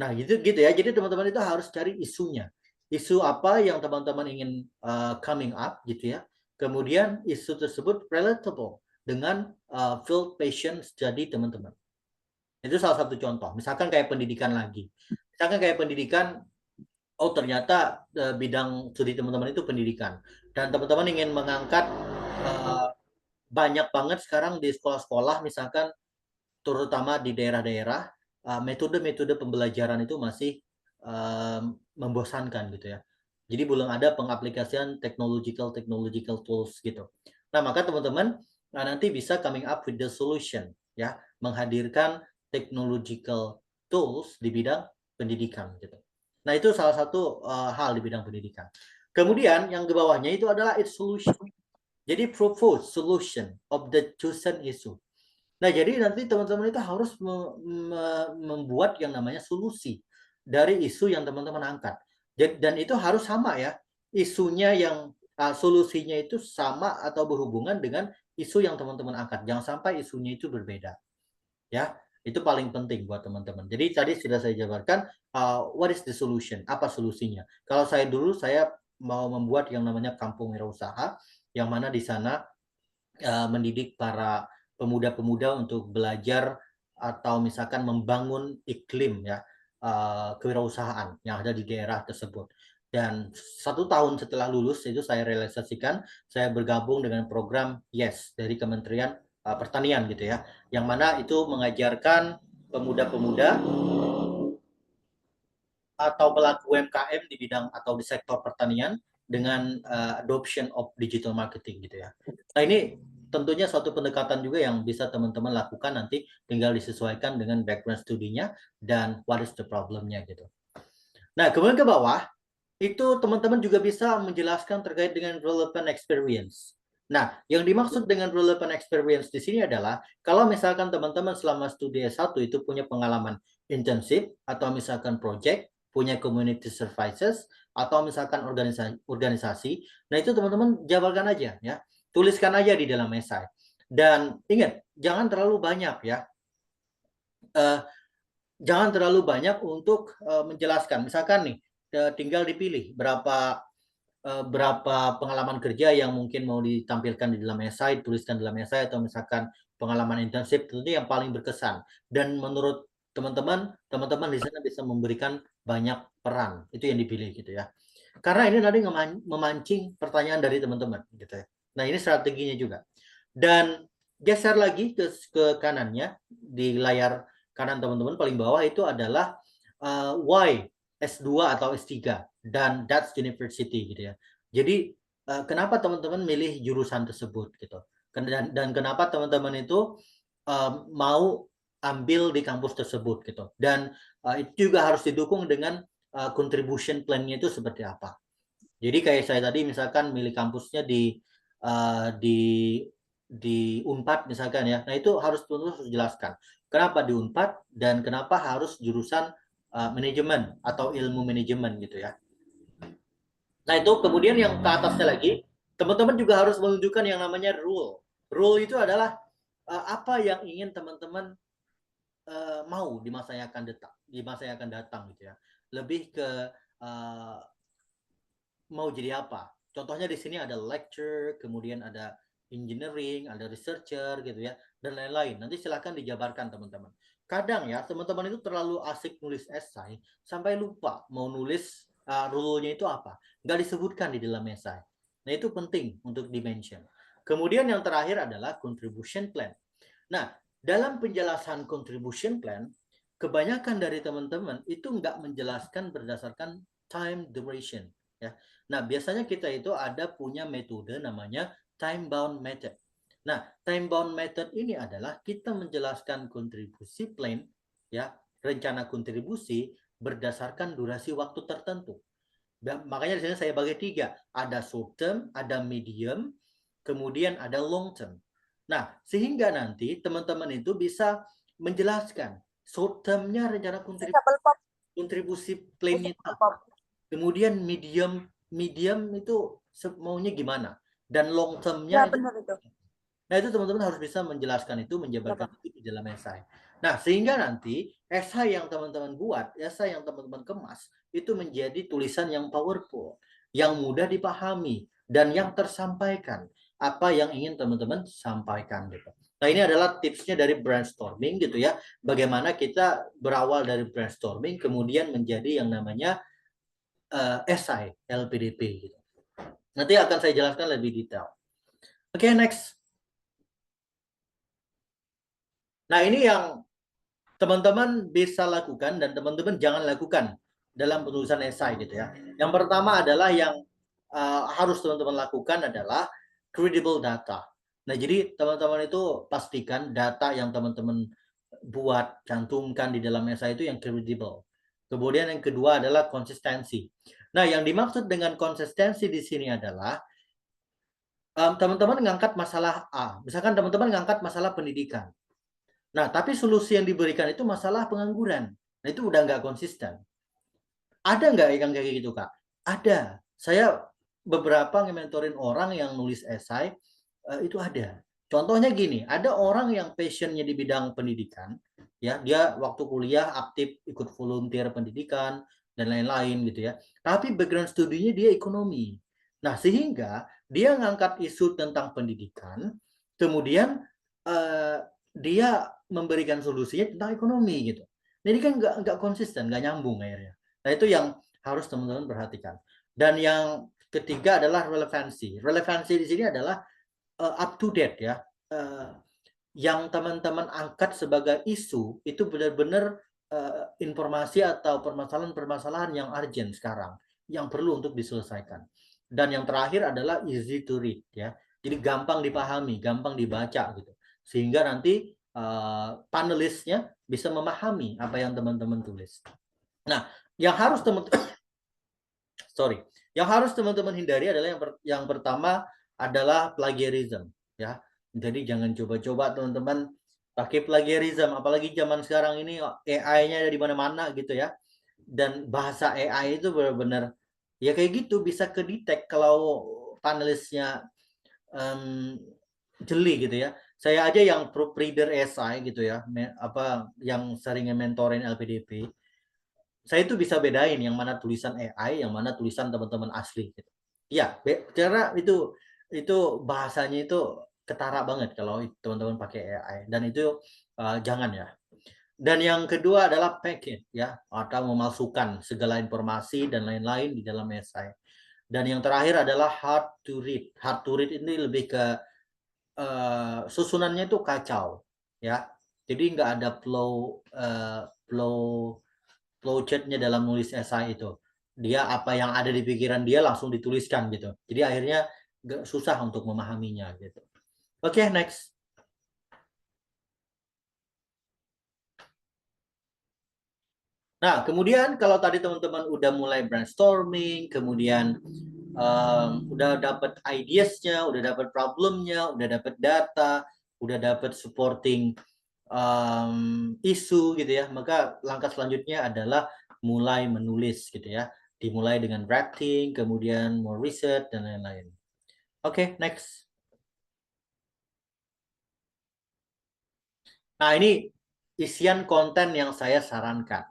Nah, gitu ya. Jadi teman-teman itu harus cari isunya. Isu apa yang teman-teman ingin coming up gitu ya. Kemudian isu tersebut relatable dengan field passion study teman-teman. Itu salah satu contoh. Misalkan kayak pendidikan lagi. Misalkan kayak pendidikan, oh ternyata bidang studi teman-teman itu pendidikan. Dan teman-teman ingin mengangkat banyak banget sekarang di sekolah-sekolah misalkan terutama di daerah-daerah metode-metode pembelajaran itu masih membosankan gitu ya. Jadi belum ada pengaplikasian technological tools gitu. Nah, maka teman-teman nanti bisa coming up with the solution ya, menghadirkan technological tools di bidang pendidikan gitu. Nah, itu salah satu hal di bidang pendidikan. Kemudian yang di bawahnya itu adalah its solution. Jadi propose solution of the chosen issue. Nah, jadi nanti teman-teman itu harus membuat yang namanya solusi dari isu yang teman-teman angkat. Dan itu harus sama ya. Isunya yang solusinya itu sama atau berhubungan dengan isu yang teman-teman angkat. Jangan sampai isunya itu berbeda. Ya. Itu paling penting buat teman-teman. Jadi tadi sudah saya jabarkan, what is the solution? Apa solusinya? Kalau saya dulu, saya mau membuat yang namanya kampung wirausaha, yang mana di sana mendidik para pemuda-pemuda untuk belajar atau misalkan membangun iklim ya kewirausahaan yang ada di daerah tersebut. Dan 1 tahun setelah lulus itu saya realisasikan, saya bergabung dengan program YES dari Kementerian Pertanian gitu ya, yang mana itu mengajarkan pemuda-pemuda atau pelaku UMKM di bidang atau di sektor pertanian dengan adoption of digital marketing gitu ya. Nah ini tentunya suatu pendekatan juga yang bisa teman-teman lakukan, nanti tinggal disesuaikan dengan background studinya dan what is the problemnya gitu. Nah kemudian ke bawah itu teman-teman juga bisa menjelaskan terkait dengan relevant experience. Nah, yang dimaksud dengan relevant experience di sini adalah kalau misalkan teman-teman selama studi S1 itu punya pengalaman internship atau misalkan project, punya community services atau misalkan organisasi, nah itu teman-teman jabarkan aja ya. Tuliskan aja di dalam esai. Dan ingat, jangan terlalu banyak ya. Jangan terlalu banyak untuk menjelaskan. Misalkan nih, tinggal dipilih berapa pengalaman kerja yang mungkin mau ditampilkan di dalam esai, tuliskan dalam esai, atau misalkan pengalaman internship, tentunya yang paling berkesan. Dan menurut teman-teman di sana bisa memberikan banyak peran, itu yang dipilih gitu ya. Karena ini nanti memancing pertanyaan dari teman-teman gitu ya. Nah ini strateginya juga. Dan geser lagi ke kanannya di layar kanan teman-teman paling bawah itu adalah why S2 atau S3 dan Dutch University gitu ya. Jadi kenapa teman-teman milih jurusan tersebut gitu. Dan kenapa teman-teman itu mau ambil di kampus tersebut gitu. Dan itu juga harus didukung dengan contribution plan-nya itu seperti apa. Jadi kayak saya tadi misalkan milih kampusnya di Unpad misalkan ya. Nah itu harus jelaskan kenapa di Unpad dan kenapa harus jurusan manajemen atau ilmu manajemen gitu ya. Nah itu kemudian yang ke atasnya lagi, teman-teman juga harus menunjukkan yang namanya rule. Rule itu adalah apa yang ingin teman-teman mau di masa yang akan datang gitu ya. Lebih ke mau jadi apa. Contohnya di sini ada lecture, kemudian ada engineering, ada researcher gitu ya, dan lain-lain. Nanti silahkan dijabarkan teman-teman. Kadang ya teman-teman itu terlalu asik nulis esai sampai lupa mau nulis rule-nya itu apa. Nggak disebutkan di dalam esai. Nah itu penting untuk di-mention. Kemudian yang terakhir adalah contribution plan. Nah dalam penjelasan contribution plan, kebanyakan dari teman-teman itu nggak menjelaskan berdasarkan time duration. Ya. Nah biasanya kita itu ada punya metode namanya time bound method. Nah, time bound method ini adalah kita menjelaskan kontribusi plan, ya, rencana kontribusi berdasarkan durasi waktu tertentu. Makanya di sini saya bagi 3, ada short term, ada medium, kemudian ada long term. Nah, sehingga nanti teman-teman itu bisa menjelaskan short term-nya rencana kontribusi plan-nya, kemudian medium itu maunya gimana, dan long term-nya itu. Nah itu teman-teman harus bisa menjelaskan itu, menjabarkan itu di dalam esai. Nah sehingga nanti esai yang teman-teman buat, esai yang teman-teman kemas, itu menjadi tulisan yang powerful, yang mudah dipahami, dan yang tersampaikan apa yang ingin teman-teman sampaikan gitu. Nah ini adalah tipsnya dari brainstorming gitu ya, bagaimana kita berawal dari brainstorming kemudian menjadi yang namanya esai LPDP gitu. Nanti akan saya jelaskan lebih detail. Oke, next. Nah, ini yang teman-teman bisa lakukan dan teman-teman jangan lakukan dalam penulisan esai gitu ya. Yang pertama adalah yang harus teman-teman lakukan adalah credible data. Nah, jadi teman-teman itu pastikan data yang teman-teman buat, cantumkan di dalam esai itu yang credible. Kemudian yang kedua adalah konsistensi. Nah, yang dimaksud dengan konsistensi di sini adalah teman-teman ngangkat masalah A. Misalkan teman-teman ngangkat masalah pendidikan. Nah, tapi solusi yang diberikan itu masalah pengangguran. Nah, itu udah nggak konsisten. Ada nggak yang kayak gitu, Kak? Ada. Saya beberapa nge-mentorin orang yang nulis esai, itu ada. Contohnya gini, ada orang yang passionnya di bidang pendidikan, ya, dia waktu kuliah aktif ikut volunteer pendidikan dan lain-lain gitu ya. Tapi background studinya dia ekonomi. Nah, sehingga dia ngangkat isu tentang pendidikan, kemudian dia memberikan solusinya tentang ekonomi gitu. Jadi kan nggak konsisten, nggak nyambung akhirnya. Nah, itu yang harus teman-teman perhatikan. Dan yang ketiga adalah relevansi. Relevansi di sini adalah up to date ya. Yang teman-teman angkat sebagai isu itu benar-benar informasi atau permasalahan-permasalahan yang urgent sekarang, yang perlu untuk diselesaikan. Dan yang terakhir adalah easy to read ya. Jadi gampang dipahami, gampang dibaca gitu. Sehingga nanti panelisnya bisa memahami apa yang teman-teman tulis. Nah, yang harus teman-teman yang harus teman-teman hindari adalah yang pertama adalah plagiarism ya. Jadi jangan coba-coba teman-teman pakai plagiarism, apalagi zaman sekarang ini AI-nya ada di mana-mana gitu ya. Dan bahasa AI itu benar-benar ya kayak gitu, bisa kedetek kalau panelisnya jeli gitu ya. Saya aja yang proofreader esai gitu ya, yang sering mentorin LPDP, saya itu bisa bedain yang mana tulisan AI, yang mana tulisan teman-teman asli gitu. Ya, karena itu bahasanya itu ketara banget kalau teman-teman pakai AI, dan itu jangan ya. Dan yang kedua adalah package ya, atau memalsukan segala informasi dan lain-lain di dalam esai. Dan yang terakhir adalah hard to read. Hard to read ini lebih ke susunannya itu kacau ya. Jadi nggak ada flowchartnya dalam nulis esai itu. Dia apa yang ada di pikiran dia langsung dituliskan gitu. Jadi akhirnya susah untuk memahaminya gitu. Oke, next. Nah, kemudian kalau tadi teman-teman udah mulai brainstorming, kemudian udah dapat ideas-nya, udah dapat problemnya, udah dapat data, udah dapat supporting isu gitu ya, maka langkah selanjutnya adalah mulai menulis gitu ya. Dimulai dengan writing, kemudian more research dan lain-lain. Oke, next. Nah, ini isian konten yang saya sarankan.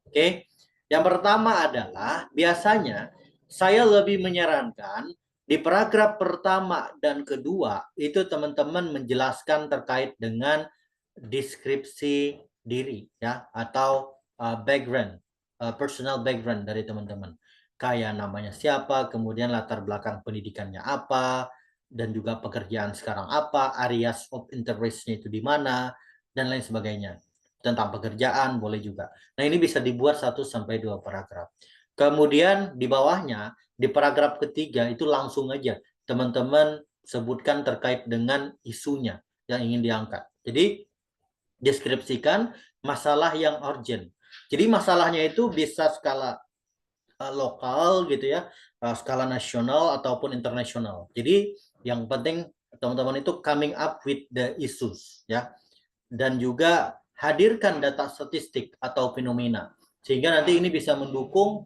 Oke. Yang pertama adalah biasanya saya lebih menyarankan di paragraf pertama dan kedua itu teman-teman menjelaskan terkait dengan deskripsi diri ya, atau background, personal background dari teman-teman. Kayak namanya siapa, kemudian latar belakang pendidikannya apa, dan juga pekerjaan sekarang apa, areas of interest-nya itu di mana, dan lain sebagainya. Tentang pekerjaan boleh juga. Nah, ini bisa dibuat 1-2 paragraf. Kemudian di bawahnya, di paragraf ketiga itu langsung aja teman-teman sebutkan terkait dengan isunya yang ingin diangkat. Jadi deskripsikan masalah yang urgent. Jadi masalahnya itu bisa skala lokal gitu ya, skala nasional ataupun internasional. Jadi yang penting teman-teman itu coming up with the issues ya. Dan juga hadirkan data statistik atau fenomena sehingga nanti ini bisa mendukung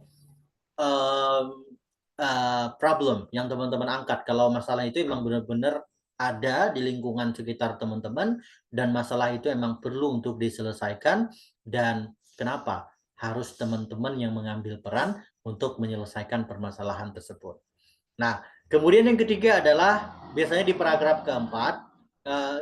problem yang teman-teman angkat. Kalau masalah itu memang benar-benar ada di lingkungan sekitar teman-teman dan masalah itu emang perlu untuk diselesaikan, dan kenapa harus teman-teman yang mengambil peran untuk menyelesaikan permasalahan tersebut. Nah, kemudian yang ketiga adalah biasanya di paragraf keempat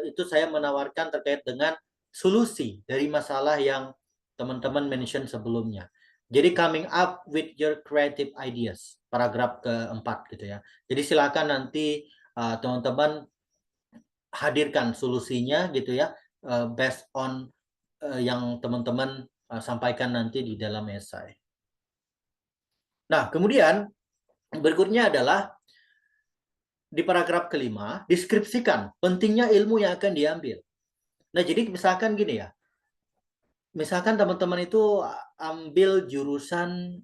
itu saya menawarkan terkait dengan solusi dari masalah yang teman-teman mention sebelumnya. Jadi coming up with your creative ideas, paragraf keempat gitu ya. Jadi silakan nanti teman-teman hadirkan solusinya gitu ya, based on yang teman-teman sampaikan nanti di dalam esai. Nah, kemudian berikutnya adalah di paragraf kelima, deskripsikan pentingnya ilmu yang akan diambil. Nah, jadi misalkan gini ya, misalkan teman-teman itu ambil jurusan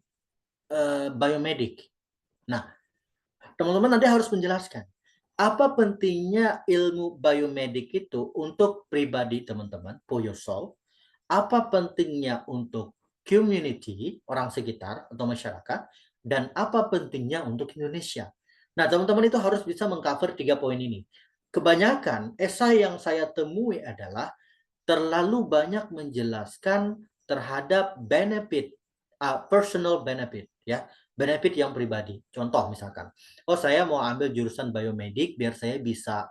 biomedik. Nah, teman-teman nanti harus menjelaskan apa pentingnya ilmu biomedik itu untuk pribadi teman-teman, for yourself, apa pentingnya untuk community, orang sekitar atau masyarakat, dan apa pentingnya untuk Indonesia. Nah, teman-teman itu harus bisa mengcover 3 poin ini. kebanyakan esai yang saya temui adalah terlalu banyak menjelaskan terhadap benefit, personal benefit, ya, benefit yang pribadi. Contoh misalkan, oh saya mau ambil jurusan biomedik biar saya bisa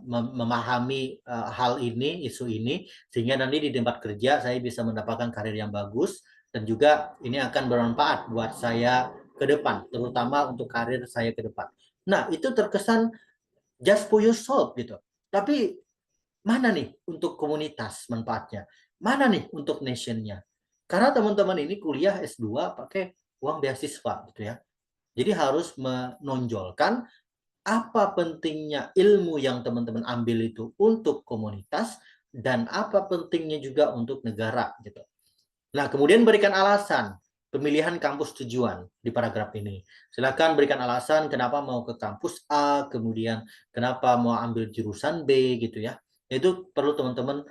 memahami hal ini, isu ini, sehingga nanti di tempat kerja saya bisa mendapatkan karir yang bagus, dan juga ini akan bermanfaat buat saya ke depan, terutama untuk karir saya ke depan. Nah, itu terkesan just for yourself gitu. Tapi mana nih untuk komunitas manfaatnya? Mana nih untuk nationnya? Karena teman-teman ini kuliah S2 pakai uang beasiswa gitu ya. Jadi harus menonjolkan apa pentingnya ilmu yang teman-teman ambil itu untuk komunitas dan apa pentingnya juga untuk negara gitu. Nah, kemudian berikan alasan pemilihan kampus tujuan di paragraf ini. Silakan berikan alasan kenapa mau ke kampus A, kemudian kenapa mau ambil jurusan B gitu ya. Itu perlu teman-teman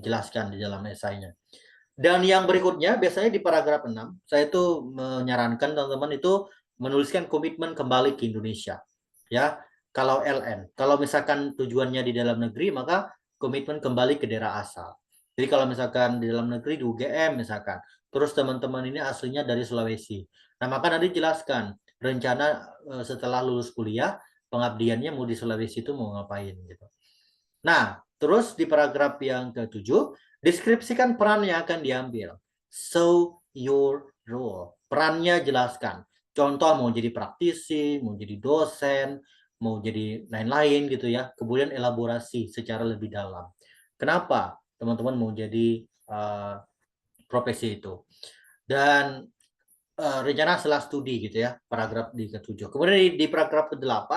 jelaskan di dalam esainya. Dan yang berikutnya biasanya di paragraf 6, saya itu menyarankan teman-teman itu menuliskan komitmen kembali ke Indonesia. Ya, kalau LN, kalau misalkan tujuannya di dalam negeri, maka komitmen kembali ke daerah asal. Jadi kalau misalkan di dalam negeri di UGM misalkan, terus teman-teman ini aslinya dari Sulawesi. Nah, maka nanti jelaskan rencana setelah lulus kuliah, pengabdiannya mau di Sulawesi itu mau ngapain gitu. Nah, terus di paragraf yang ke-7, deskripsikan peran yang akan diambil. So your role. Perannya jelaskan. Contoh mau jadi praktisi, mau jadi dosen, mau jadi lain-lain gitu ya. Kemudian elaborasi secara lebih dalam. Kenapa teman-teman mau jadi profesi itu? Dan rencana setelah studi gitu ya, paragraf di ke-7. Kemudian di paragraf ke-8,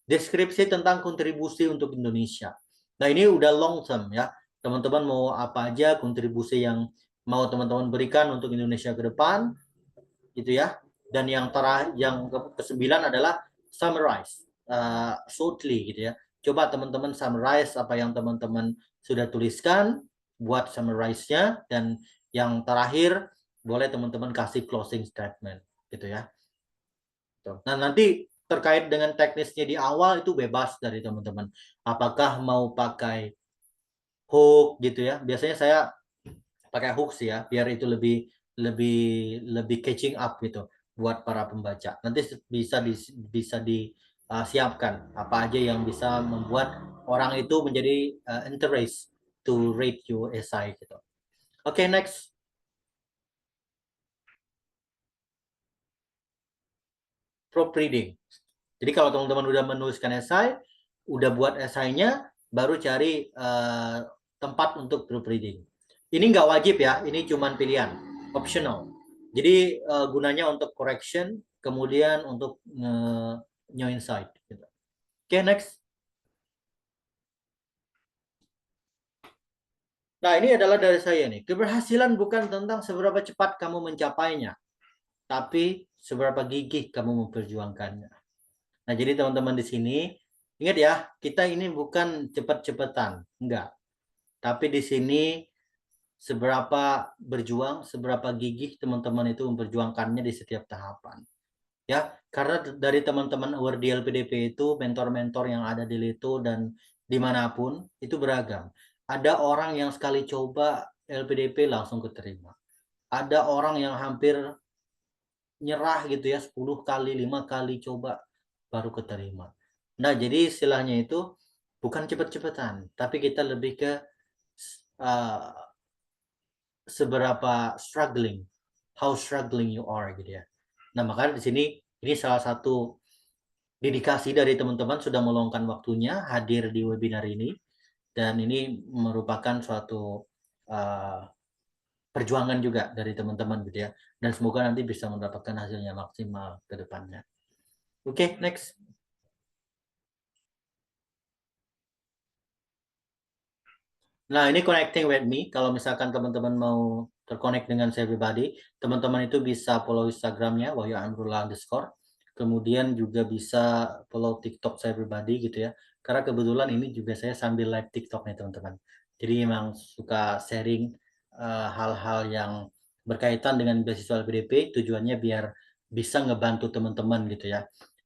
deskripsi tentang kontribusi untuk Indonesia. Nah, ini udah long term ya. Teman-teman mau apa aja kontribusi yang mau teman-teman berikan untuk Indonesia ke depan gitu ya. Dan yang ke-9 adalah summarize shortly gitu ya. Coba teman-teman summarize apa yang teman-teman sudah tuliskan, buat summarize-nya, dan yang terakhir boleh teman-teman kasih closing statement gitu ya. Nah, nanti terkait dengan teknisnya di awal itu bebas dari teman-teman. Apakah mau pakai hook gitu ya? Biasanya saya pakai hook sih ya, biar itu lebih catching up gitu buat para pembaca. Nanti bisa disiapkan apa aja yang bisa membuat orang itu menjadi interest to read your essay gitu. Oke, next. Proofreading. Jadi kalau teman-teman udah menuliskan esai, udah buat esainya, baru cari tempat untuk proofreading. Ini nggak wajib ya, ini cuma pilihan, optional. Jadi gunanya untuk correction, kemudian untuk new insight. Gitu. Oke, next. Nah, ini adalah dari saya nih. Keberhasilan bukan tentang seberapa cepat kamu mencapainya, tapi seberapa gigih kamu memperjuangkannya. Nah, jadi teman-teman di sini, ingat ya, kita ini bukan cepat-cepatan, enggak. Tapi di sini seberapa berjuang, seberapa gigih teman-teman itu memperjuangkannya di setiap tahapan. Ya, karena dari teman-teman award di LPDP itu, mentor-mentor yang ada di Leto dan dimanapun, itu beragam. Ada orang yang sekali coba LPDP langsung keterima. Ada orang yang hampir nyerah gitu ya, 10 kali, 5 kali coba baru keterima. Nah, jadi istilahnya itu bukan cepet-cepetan, tapi kita lebih ke seberapa struggling, how struggling you are gitu ya. Nah, makanya di sini ini salah satu dedikasi dari teman-teman sudah meluangkan waktunya hadir di webinar ini, dan ini merupakan suatu perjuangan juga dari teman-teman gitu ya, dan semoga nanti bisa mendapatkan hasilnya maksimal ke depannya. Oke, next. Nah, ini connecting with me. Kalau misalkan teman-teman mau terkonek dengan saya pribadi, teman-teman itu bisa follow Instagramnya @wahyu_. Kemudian juga bisa follow TikTok saya pribadi gitu ya. Karena kebetulan ini juga saya sambil live TikTok nih teman-teman. Jadi memang suka sharing hal-hal yang berkaitan dengan beasiswa LPDP, tujuannya biar bisa ngebantu teman-teman gitu ya.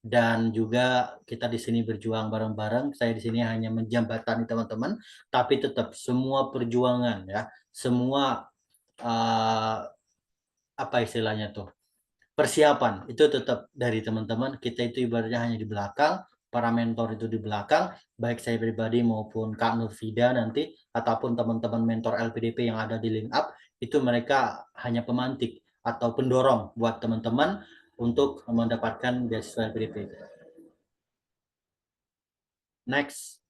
dan juga kita di sini berjuang bareng-bareng. Saya di sini hanya menjembatani teman-teman, tapi tetap semua perjuangan ya, semua apa istilahnya tuh, persiapan itu tetap dari teman-teman. Kita itu ibaratnya hanya di belakang, para mentor itu di belakang, baik saya pribadi maupun Kak Nurfida nanti, ataupun teman-teman mentor LPDP yang ada di link up, itu mereka hanya pemantik atau pendorong buat teman-teman untuk mendapatkan beasiswa LPDP. Next.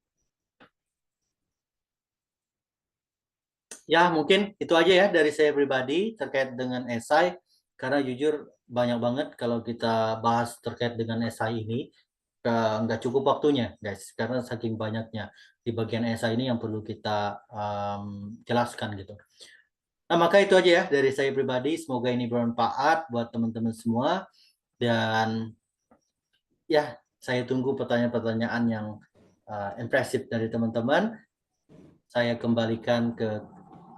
Ya, mungkin itu aja ya dari saya pribadi terkait dengan esai, karena jujur banyak banget kalau kita bahas terkait dengan esai ini, nggak cukup waktunya, guys, karena saking banyaknya di bagian esai ini yang perlu kita jelaskan gitu. Nah, maka itu aja ya dari saya pribadi. Semoga ini bermanfaat buat teman-teman semua. Dan ya, saya tunggu pertanyaan-pertanyaan yang impresif dari teman-teman. Saya kembalikan ke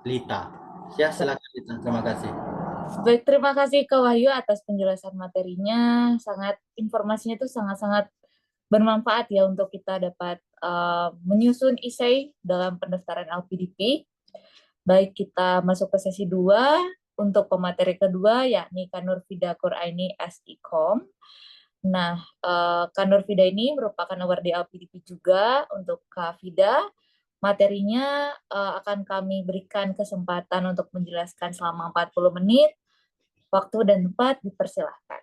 Lita. Ya, silakan Lita. Terima kasih. Baik, terima kasih Kak Wahyu atas penjelasan materinya. Informasinya itu sangat-sangat bermanfaat ya untuk kita dapat menyusun esai dalam pendaftaran LPDP. Baik, kita masuk ke sesi 2 untuk pemateri kedua, yakni Kak Nurfida Quraini SIKOM. Nah, Kak Nurfida ini merupakan award di LPDP juga. Untuk Kak Fida, materinya akan kami berikan kesempatan untuk menjelaskan selama 40 menit. Waktu dan tempat dipersilahkan.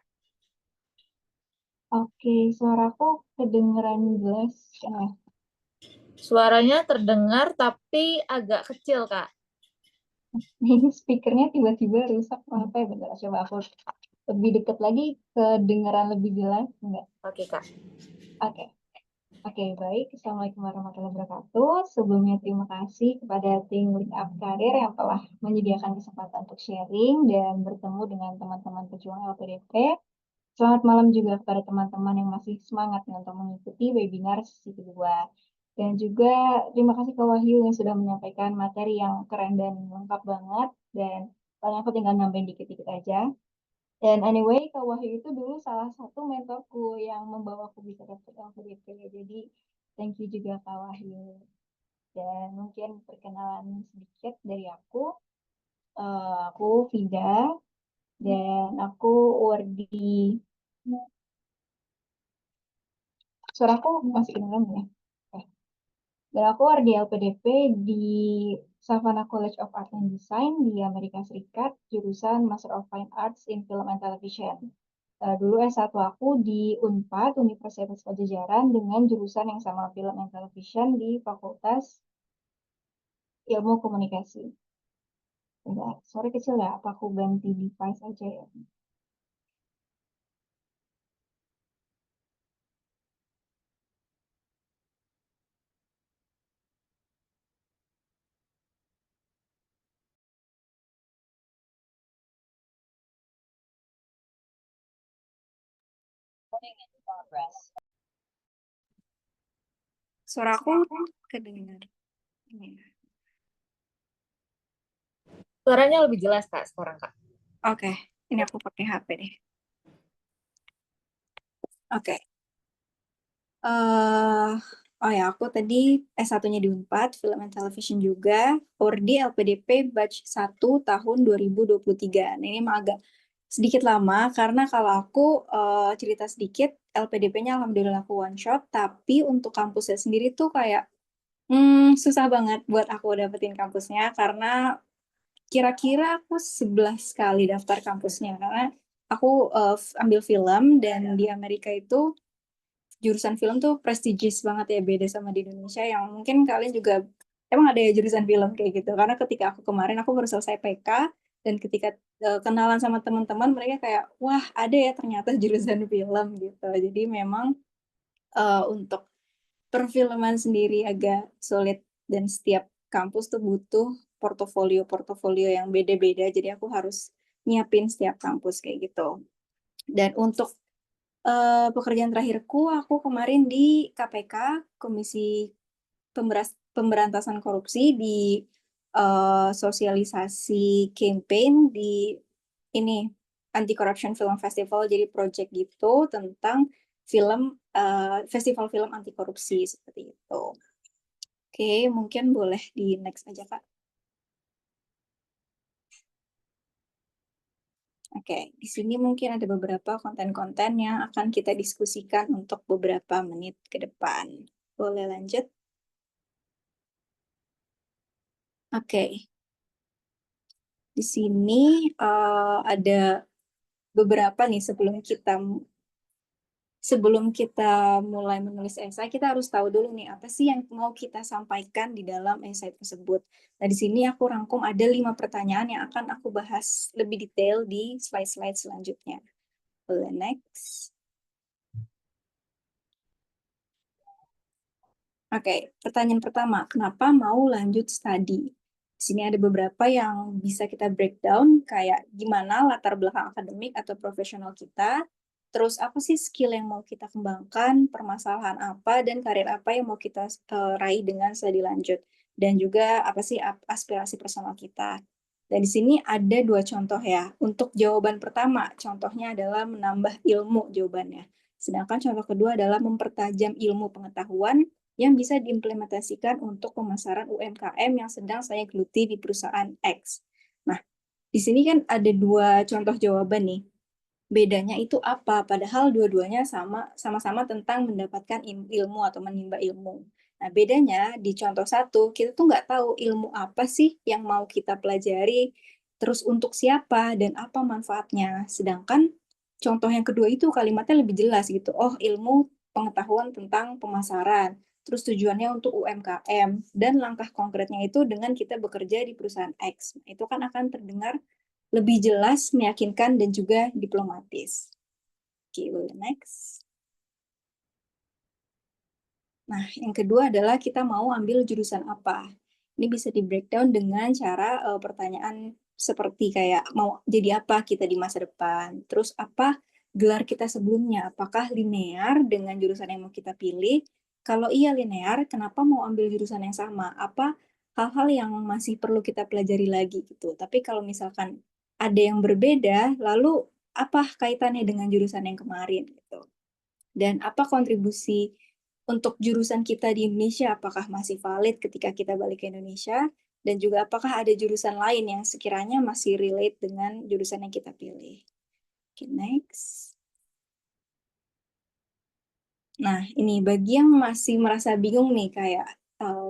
Oke, suaraku kedengeran jelas ya. Suaranya terdengar tapi agak kecil, Kak. Ini speakernya tiba-tiba rusak. Apa ya? Bentar, coba aku lebih dekat lagi, kedengeran lebih jelas enggak? Oke, Kak. Oke, baik. Assalamualaikum warahmatullahi wabarakatuh. Sebelumnya terima kasih kepada tim Link Up Karir yang telah menyediakan kesempatan untuk sharing dan bertemu dengan teman-teman pejuang LPDP. Selamat malam juga kepada teman-teman yang masih semangat untuk mengikuti webinar sesi kedua. Dan juga terima kasih ke Wahyu yang sudah menyampaikan materi yang keren dan lengkap banget. Dan paling aku tinggal nambahin dikit-dikit aja. Dan anyway, Kak Wahyu itu dulu salah satu mentorku yang membawa aku bisa dapet LPDP. Jadi thank you juga Kak Wahyu. Dan mungkin perkenalan sedikit dari aku. Aku Vida dan aku awardee. Suaraku masih kedengeran ya? Oke. Dan aku awardee LPDP di Savannah College of Art and Design di Amerika Serikat, jurusan Master of Fine Arts in Film and Television. Dulu S1 aku di Unpad, Universitas Pajajaran, dengan jurusan yang sama Film and Television di Fakultas Ilmu Komunikasi. Bentar, sorry kecil ya, apa aku ganti device aja ya? Suaraku kedengar. Suaranya lebih jelas, Kak, sekarang, Kak. Oke, ini aku pakai HP deh. Oke. Oh ya, aku tadi S1-nya di Unpad, Film and Television juga, awardee LPDP batch 1 tahun 2023. Nah, ini emang agak sedikit lama, karena kalau aku cerita sedikit, LPDP-nya alhamdulillah aku one shot, tapi untuk kampusnya sendiri tuh kayak susah banget buat aku dapetin kampusnya, karena kira-kira aku 11 kali daftar kampusnya, karena aku ambil film, dan di Amerika itu jurusan film tuh prestigious banget ya, beda sama di Indonesia yang mungkin kalian juga emang ada ya jurusan film kayak gitu. Karena ketika aku kemarin aku baru selesai PK, dan ketika kenalan sama teman-teman, mereka kayak wah ada ya ternyata jurusan film gitu. Jadi memang untuk perfilman sendiri agak sulit, dan setiap kampus tuh butuh portofolio yang beda-beda. Jadi aku harus nyiapin setiap kampus kayak gitu. Dan untuk pekerjaan terakhirku, aku kemarin di KPK, Komisi Pemberantasan Korupsi, di sosialisasi campaign di ini Anti Corruption Film Festival. Jadi project gitu tentang festival film anti korupsi seperti itu. Oke, mungkin boleh di next aja, Kak. Oke, di sini mungkin ada beberapa konten-konten yang akan kita diskusikan untuk beberapa menit ke depan. Boleh lanjut? Oke. Di sini ada beberapa nih sebelum kita mulai menulis esai, kita harus tahu dulu nih apa sih yang mau kita sampaikan di dalam esai tersebut. Nah, di sini aku rangkum ada 5 pertanyaan yang akan aku bahas lebih detail di slide-slide selanjutnya. Boleh next. Oke, pertanyaan pertama, kenapa mau lanjut studi? Di sini ada beberapa yang bisa kita breakdown, kayak gimana latar belakang akademik atau profesional kita, terus apa sih skill yang mau kita kembangkan, permasalahan apa, dan karir apa yang mau kita raih dengan studi lanjut, dan juga apa sih aspirasi personal kita. Dan di sini ada 2 contoh ya. Untuk jawaban pertama, contohnya adalah menambah ilmu jawabannya. Sedangkan contoh kedua adalah mempertajam ilmu pengetahuan yang bisa diimplementasikan untuk pemasaran UMKM yang sedang saya geluti di perusahaan X. Nah, di sini kan ada 2 contoh jawaban nih. Bedanya itu apa? Padahal dua-duanya sama-sama tentang mendapatkan ilmu atau menimba ilmu. Nah, bedanya di contoh 1, kita tuh nggak tahu ilmu apa sih yang mau kita pelajari, terus untuk siapa, dan apa manfaatnya. Sedangkan contoh yang kedua itu kalimatnya lebih jelas gitu. Oh, ilmu pengetahuan tentang pemasaran. Terus tujuannya untuk UMKM, dan langkah konkretnya itu dengan kita bekerja di perusahaan X. Itu kan akan terdengar lebih jelas, meyakinkan, dan juga diplomatis. Oke, next. Nah, yang kedua adalah kita mau ambil jurusan apa. Ini bisa di breakdown dengan cara pertanyaan seperti kayak mau jadi apa kita di masa depan. Terus apa gelar kita sebelumnya? Apakah linear dengan jurusan yang mau kita pilih? Kalau iya linear, kenapa mau ambil jurusan yang sama? Apa hal-hal yang masih perlu kita pelajari lagi gitu. Tapi kalau misalkan ada yang berbeda, lalu apa kaitannya dengan jurusan yang kemarin gitu. Dan apa kontribusi untuk jurusan kita di Indonesia, apakah masih valid ketika kita balik ke Indonesia, dan juga apakah ada jurusan lain yang sekiranya masih relate dengan jurusan yang kita pilih. Oke, next. Nah, ini bagi yang masih merasa bingung nih, kayak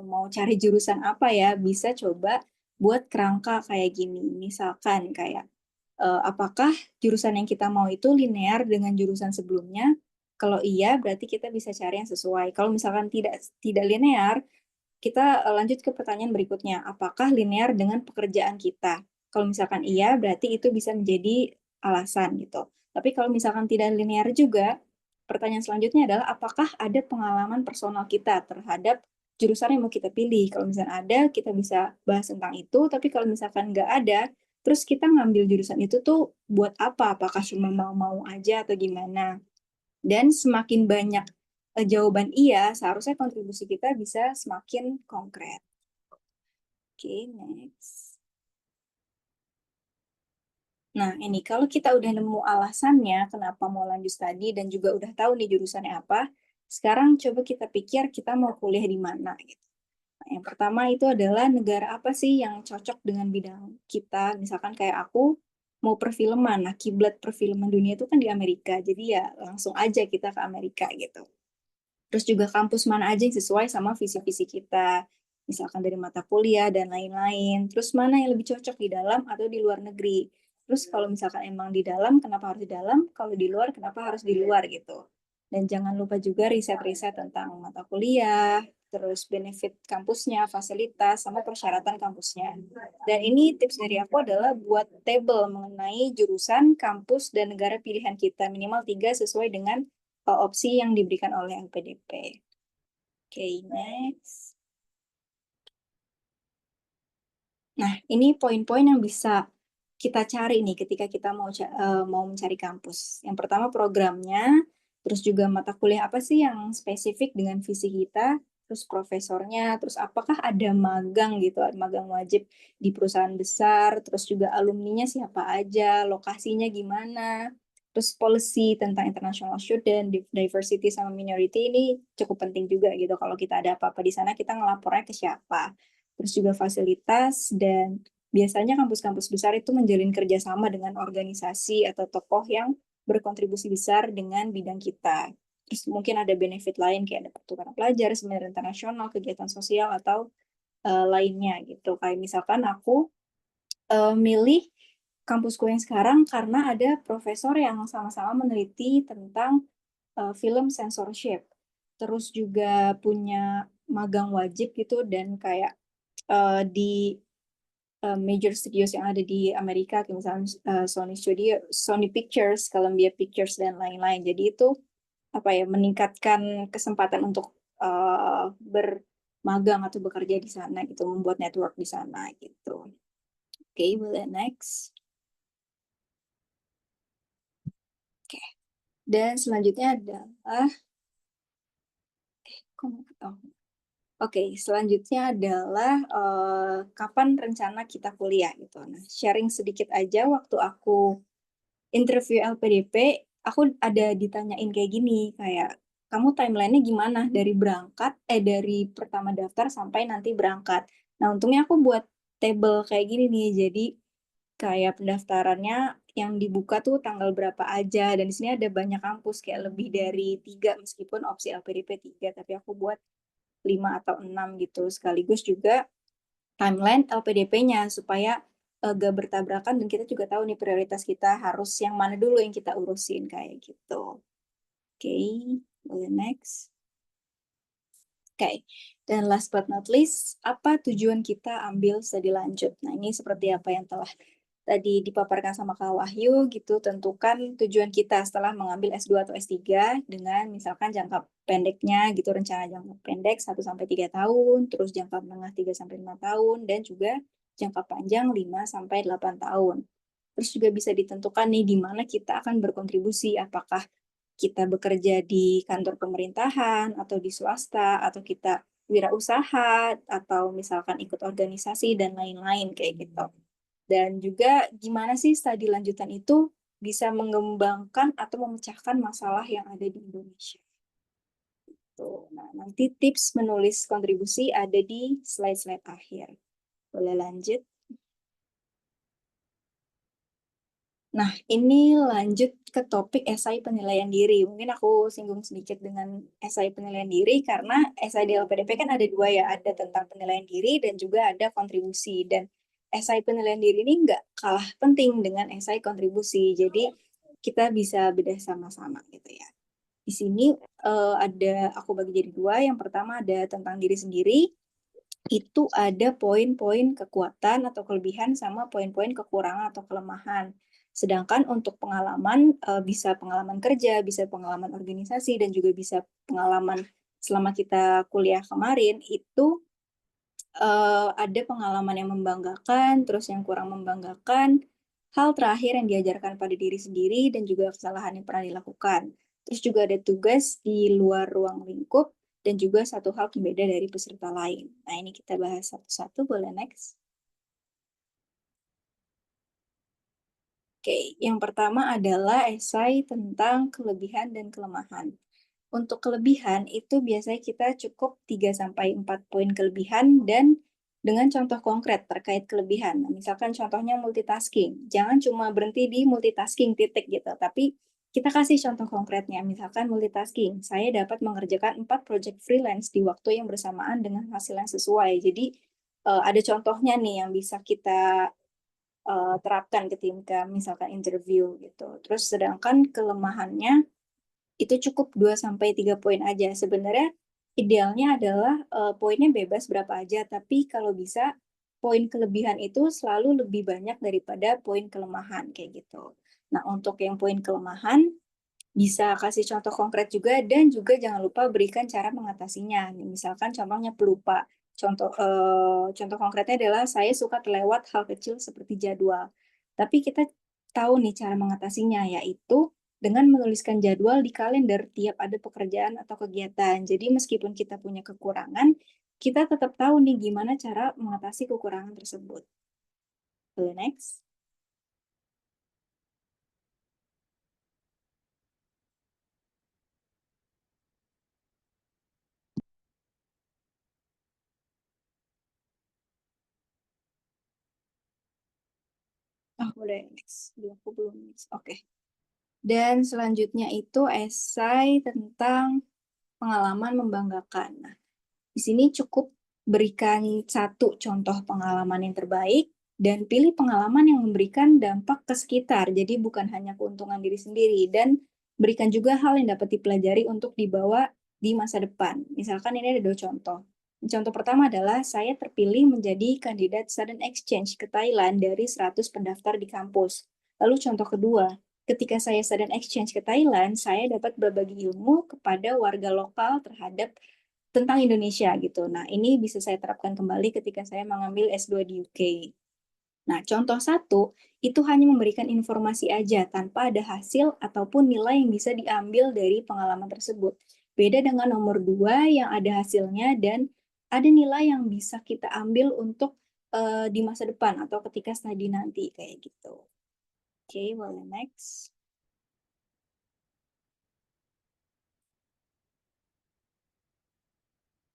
mau cari jurusan apa ya, bisa coba buat kerangka kayak gini. Misalkan kayak, apakah jurusan yang kita mau itu linear dengan jurusan sebelumnya? Kalau iya, berarti kita bisa cari yang sesuai. Kalau misalkan tidak linear, kita lanjut ke pertanyaan berikutnya. Apakah linear dengan pekerjaan kita? Kalau misalkan iya, berarti itu bisa menjadi alasan gitu. Tapi kalau misalkan tidak linear juga, pertanyaan selanjutnya adalah apakah ada pengalaman personal kita terhadap jurusan yang mau kita pilih. Kalau misalkan ada, kita bisa bahas tentang itu. Tapi kalau misalkan nggak ada, terus kita ngambil jurusan itu tuh buat apa? Apakah cuma mau-mau aja atau gimana? Dan semakin banyak jawaban iya, seharusnya kontribusi kita bisa semakin konkret. Oke, next. Nah, ini kalau kita udah nemu alasannya kenapa mau lanjut studi dan juga udah tahu nih jurusannya apa, sekarang coba kita pikir kita mau kuliah di mana gitu. Nah, yang pertama itu adalah negara apa sih yang cocok dengan bidang kita. Misalkan kayak aku mau perfilman, nah kiblat perfilman dunia itu kan di Amerika, jadi ya langsung aja kita ke Amerika gitu. Terus juga kampus mana aja yang sesuai sama visi-visi kita, misalkan dari mata kuliah dan lain-lain. Terus mana yang lebih cocok di dalam atau di luar negeri. Terus kalau misalkan emang di dalam, kenapa harus di dalam? Kalau di luar, kenapa harus di luar gitu. Dan jangan lupa juga riset-riset tentang mata kuliah, terus benefit kampusnya, fasilitas, sama persyaratan kampusnya. Dan ini tips dari aku adalah buat table mengenai jurusan, kampus, dan negara pilihan kita. Minimal 3 sesuai dengan opsi yang diberikan oleh LPDP. Oke, next. Nah, ini poin-poin yang bisa kita cari nih ketika kita mau mencari kampus. Yang pertama programnya, terus juga mata kuliah apa sih yang spesifik dengan visi kita, terus profesornya, terus apakah ada magang gitu, ada magang wajib di perusahaan besar, terus juga alumninya siapa aja, lokasinya gimana, Terus policy tentang international student, diversity sama minority ini cukup penting juga gitu. Kalau kita ada apa-apa di sana, kita ngelapornya ke siapa. Terus juga fasilitas, dan biasanya kampus-kampus besar itu menjalin kerjasama dengan organisasi atau tokoh yang berkontribusi besar dengan bidang kita. Terus mungkin ada benefit lain kayak ada pertukaran pelajar, seminar internasional, kegiatan sosial, atau lainnya gitu. Kayak misalkan aku milih kampusku yang sekarang karena ada profesor yang sama-sama meneliti tentang film censorship. Terus juga punya magang wajib gitu, dan kayak di major studios yang ada di Amerika, kayak misalnya Sony Pictures, Columbia Pictures, dan lain-lain. Jadi itu apa ya, meningkatkan kesempatan untuk bermagang atau bekerja di sana gitu, membuat network di sana gitu. Oke, boleh next. Oke. Dan selanjutnya adalah selanjutnya adalah kapan rencana kita kuliah gitu. Nah, sharing sedikit aja, waktu aku interview LPDP, aku ada ditanyain kayak gini, kayak kamu timeline-nya gimana dari dari pertama daftar sampai nanti berangkat. Nah, untungnya aku buat table kayak gini nih, jadi kayak pendaftarannya yang dibuka tuh tanggal berapa aja, dan di sini ada banyak kampus, kayak lebih dari 3, meskipun opsi LPDP 3, tapi aku buat 5 atau 6 gitu, sekaligus juga timeline LPDP-nya supaya gak bertabrakan, dan kita juga tahu nih prioritas kita harus yang mana dulu yang kita urusin kayak gitu. Oke, boleh next. Oke, dan last but not least, apa tujuan kita ambil studi lanjut? Nah, ini seperti apa yang telah tadi dipaparkan sama Kak Wahyu gitu, tentukan tujuan kita setelah mengambil S2 atau S3 dengan misalkan jangka pendeknya gitu, rencana jangka pendek 1-3 tahun, terus jangka menengah 3-5 tahun, dan juga jangka panjang 5-8 tahun. Terus juga bisa ditentukan nih di mana kita akan berkontribusi, apakah kita bekerja di kantor pemerintahan atau di swasta, atau kita wirausaha, atau misalkan ikut organisasi dan lain-lain kayak gitu. Dan juga gimana sih studi lanjutan itu bisa mengembangkan atau memecahkan masalah yang ada di Indonesia. Tuh. Nah, nanti tips menulis kontribusi ada di slide-slide akhir. Boleh lanjut. Nah, ini lanjut ke topik esai penilaian diri. Mungkin aku singgung sedikit dengan esai penilaian diri, karena esai di LPDP kan ada 2 ya, ada tentang penilaian diri dan juga ada kontribusi. Dan esai penilaian diri ini nggak kalah penting dengan esai kontribusi, jadi kita bisa bedah sama-sama gitu ya. Di sini aku bagi jadi 2. Yang pertama ada tentang diri sendiri, itu ada poin-poin kekuatan atau kelebihan sama poin-poin kekurangan atau kelemahan. Sedangkan untuk pengalaman, bisa pengalaman kerja, bisa pengalaman organisasi, dan juga bisa pengalaman selama kita kuliah kemarin, itu ada pengalaman yang membanggakan, terus yang kurang membanggakan, hal terakhir yang diajarkan pada diri sendiri, dan juga kesalahan yang pernah dilakukan. Terus juga ada tugas di luar ruang lingkup, dan juga satu hal berbeda dari peserta lain. Nah, ini kita bahas satu-satu, boleh next. Oke, yang pertama adalah esai tentang kelebihan dan kelemahan. Untuk kelebihan itu biasanya kita cukup 3-4 poin kelebihan dan dengan contoh konkret terkait kelebihan. Nah, misalkan contohnya multitasking. Jangan cuma berhenti di multitasking titik gitu, tapi kita kasih contoh konkretnya. Misalkan multitasking, saya dapat mengerjakan 4 project freelance di waktu yang bersamaan dengan hasil yang sesuai. Jadi ada contohnya nih yang bisa kita terapkan ketika misalkan interview gitu. Terus sedangkan kelemahannya itu cukup 2-3 poin aja. Sebenarnya idealnya adalah poinnya bebas berapa aja, tapi kalau bisa poin kelebihan itu selalu lebih banyak daripada poin kelemahan kayak gitu. Nah, untuk yang poin kelemahan bisa kasih contoh konkret juga, dan juga jangan lupa berikan cara mengatasinya. Misalkan contohnya pelupa. Contoh konkretnya adalah saya suka terlewat hal kecil seperti jadwal. Tapi kita tahu nih cara mengatasinya, yaitu dengan menuliskan jadwal di kalender tiap ada pekerjaan atau kegiatan. Jadi meskipun kita punya kekurangan, kita tetap tahu nih gimana cara mengatasi kekurangan tersebut. Boleh next. Boleh next. Aku belum next. Oke. Dan selanjutnya itu esai tentang pengalaman membanggakan. Nah, di sini cukup berikan satu contoh pengalaman yang terbaik dan pilih pengalaman yang memberikan dampak ke sekitar. Jadi bukan hanya keuntungan diri sendiri, dan berikan juga hal yang dapat dipelajari untuk dibawa di masa depan. Misalkan ini ada 2 contoh. Contoh pertama adalah saya terpilih menjadi kandidat student exchange ke Thailand dari 100 pendaftar di kampus. Lalu contoh kedua, ketika saya student exchange ke Thailand, saya dapat berbagi ilmu kepada warga lokal terhadap tentang Indonesia gitu. Nah, ini bisa saya terapkan kembali ketika saya mengambil S2 di UK. Nah, contoh satu, itu hanya memberikan informasi aja tanpa ada hasil ataupun nilai yang bisa diambil dari pengalaman tersebut. Beda dengan nomor 2 yang ada hasilnya dan ada nilai yang bisa kita ambil untuk di masa depan atau ketika studi nanti, kayak gitu. Oke, boleh next.